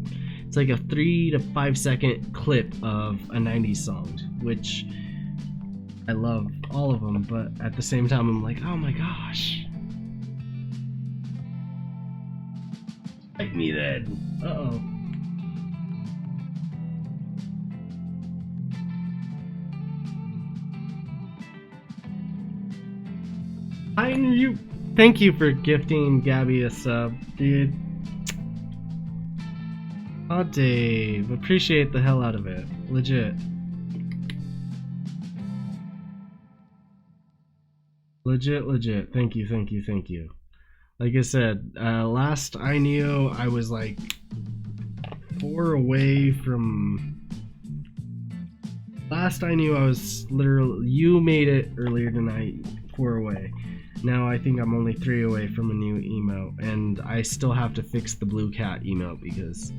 It's like a 3 to 5 second clip of a 90s song, which I love all of them, but at the same time, I'm like, oh my gosh. Fight me then. Uh-oh. I knew you. Thank you for gifting Gabby a sub, dude. Oh, Dave. Appreciate the hell out of it. Legit. Legit. Thank you. Like I said, last I knew, I was like 4 away from... Last I knew, I was literally... You made it earlier tonight, 4 away. Now I think I'm only 3 away from a new emote, and I still have to fix the blue cat emote because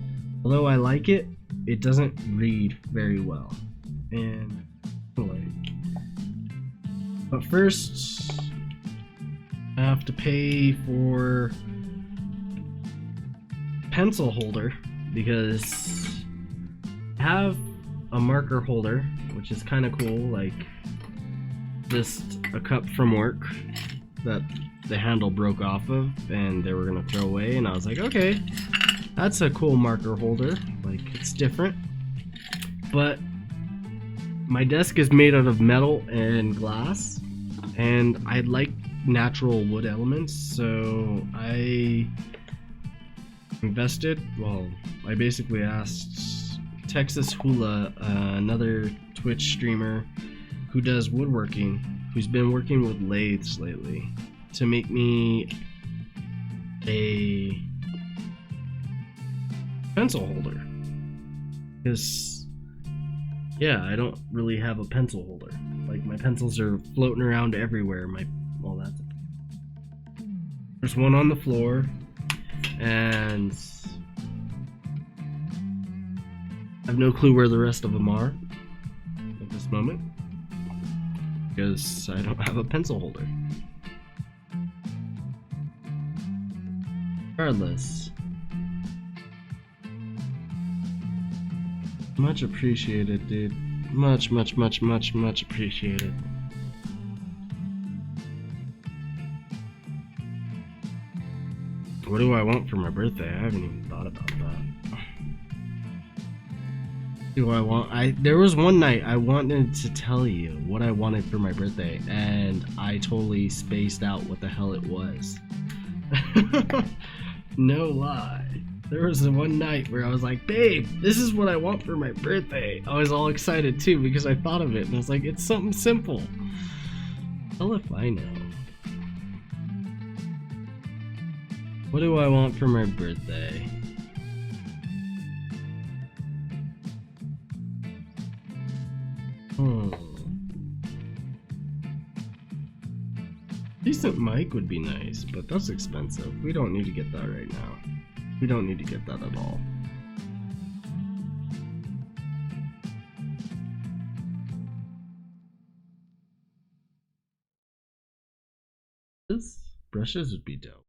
although I like it, it doesn't read very well. And anyway. But first, I have to pay for pencil holder because I have a marker holder, which is kind of cool, like just a cup from work that the handle broke off of and they were gonna throw away, and I was like, okay, that's a cool marker holder, like it's different. But my desk is made out of metal and glass, and I like natural wood elements, so I invested, well, I basically asked Texas Hula, another Twitch streamer who does woodworking, who's been working with lathes lately, to make me a pencil holder. Because, yeah, I don't really have a pencil holder. Like, my pencils are floating around everywhere. Well, that's... There's one on the floor, and I have no clue where the rest of them are at this moment, because I don't have a pencil holder. Regardless, much appreciated, dude. Much appreciated. What do I want for my birthday? I haven't even thought about that. do I want? There was one night I wanted to tell you what I wanted for my birthday, and I totally spaced out what the hell it was. No lie. There was one night where I was like, babe, this is what I want for my birthday. I was all excited too because I thought of it, and I was like, it's something simple. Hell if I know. What do I want for my birthday? Decent mic would be nice, but that's expensive. We don't need to get that right now. We don't need to get that at all. This brushes would be dope.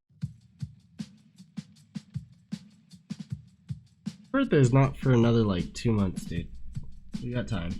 Birthday's not for another like 2 months, dude. We got time.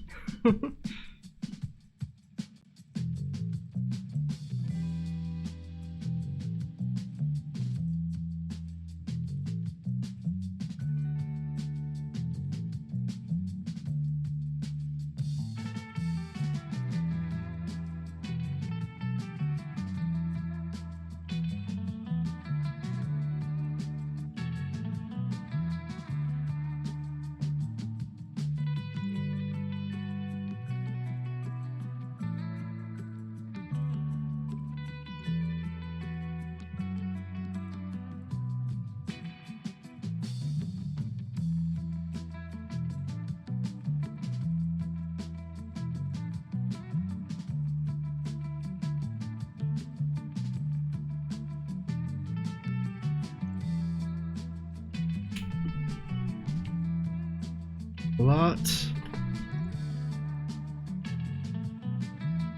Lot.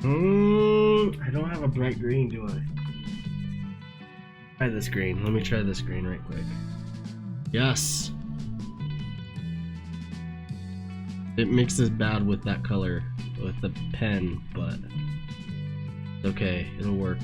I don't have a bright green, do I? Try this green. Let me try this green right quick. Yes. It mixes bad with that color with the pen, but okay, it'll work.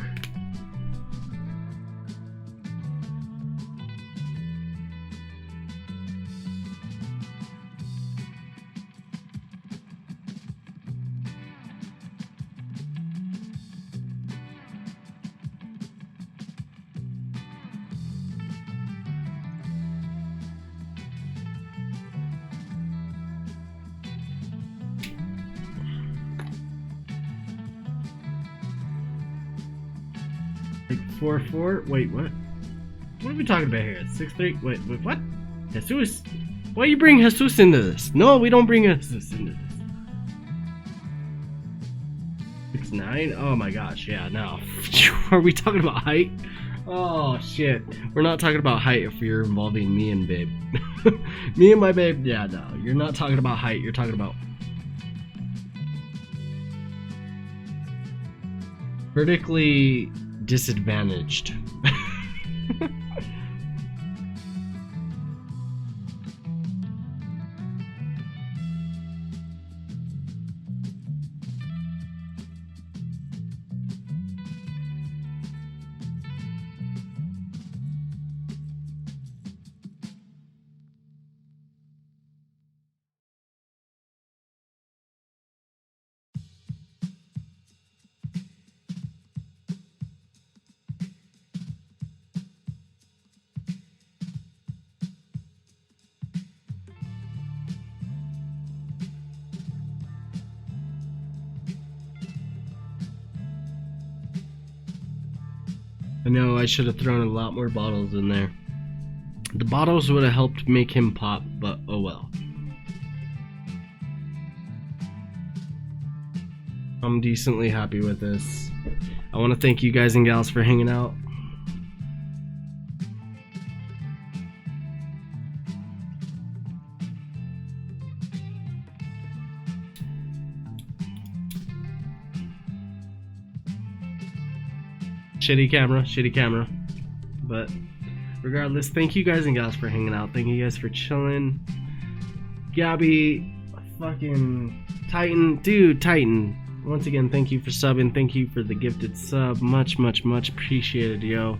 Like 4-4? Wait, what? What are we talking about here? 6-3? Wait, what? Jesus? Why you bring Jesus into this? No, we don't bring Jesus into this. 6-9? Oh my gosh, yeah, no. Are we talking about height? Oh shit. We're not talking about height if you're involving me and babe. Me and my babe, yeah, no. You're not talking about height, you're talking about vertically disadvantaged. I know I should have thrown a lot more bottles in there. The bottles would have helped make him pop, but oh well. I'm decently happy with this. I want to thank you guys and gals for hanging out. Shitty camera. But regardless, thank you guys and gals for hanging out. Thank you guys for chilling. Gabby, fucking Titan, dude, Titan. Once again, thank you for subbing. Thank you for the gifted sub. Much appreciated, yo.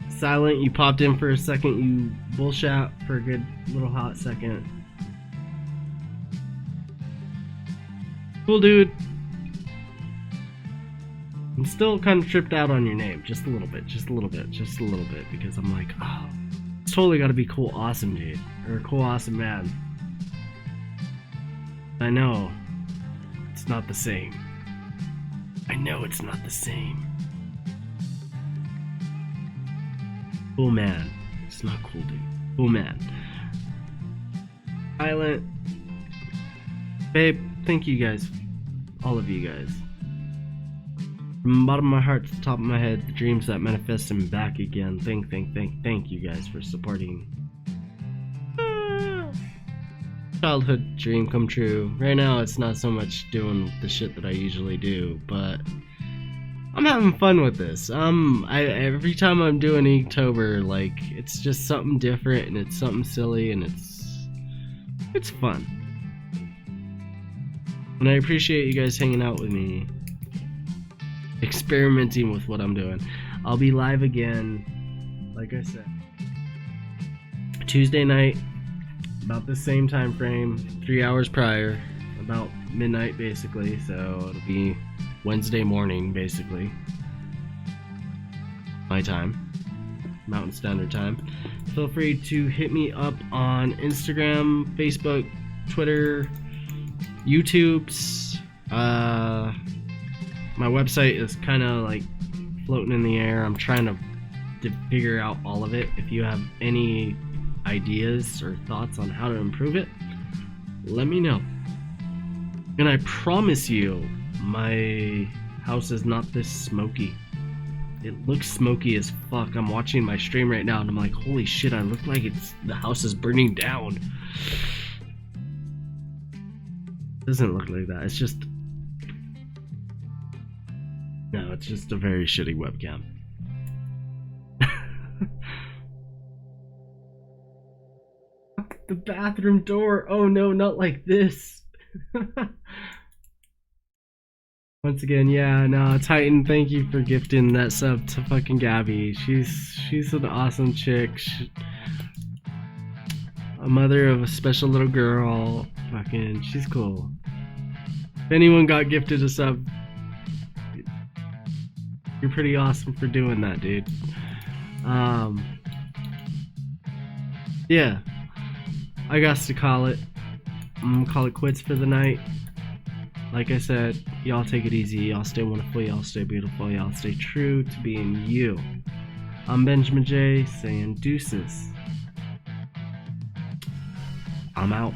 Silent, you popped in for a second. You bullshot for a good little hot second. Cool dude. I'm still kind of tripped out on your name, just a little bit, because I'm like, oh, it's totally got to be Cool Awesome Dude, or Cool Awesome Man. I know it's not the same. I know it's not the same. Cool Man. It's not Cool Dude. Cool Man. Silent. Babe, thank you guys. All of you guys. From the bottom of my heart to the top of my head, the dreams that manifest and back again. Thank you guys for supporting. Childhood dream come true. Right now it's not so much doing the shit that I usually do, but I'm having fun with this. Every time I'm doing Inktober, like, it's just something different and it's something silly and it's fun. And I appreciate you guys hanging out with me, experimenting with what I'm doing. I'll be live again, like I said, Tuesday night, about the same time frame, 3 hours prior, about midnight basically, so it'll be Wednesday morning basically, my time, Mountain Standard Time. Feel free to hit me up on Instagram, Facebook, Twitter, YouTube's. My website is kind of like floating in the air. I'm trying to figure out all of it. If you have any ideas or thoughts on how to improve it, let me know. And I promise you, my house is not this smoky. It looks smoky as fuck. I'm watching my stream right now and I'm like, holy shit, I look like the house is burning down. It doesn't look like that. It's just, no, it's just a very shitty webcam. The bathroom door. Oh no, not like this. Once again, yeah, no, Titan, thank you for gifting that sub to fucking Gabby. She's an awesome chick. A mother of a special little girl. Fucking, she's cool. If anyone got gifted a sub, you're pretty awesome for doing that, dude. Yeah, I got to call it. I'm gonna call it quits for the night. Like I said, y'all take it easy, y'all stay wonderful, y'all stay beautiful, y'all stay true to being you. I'm Benjamin J, saying deuces. I'm out.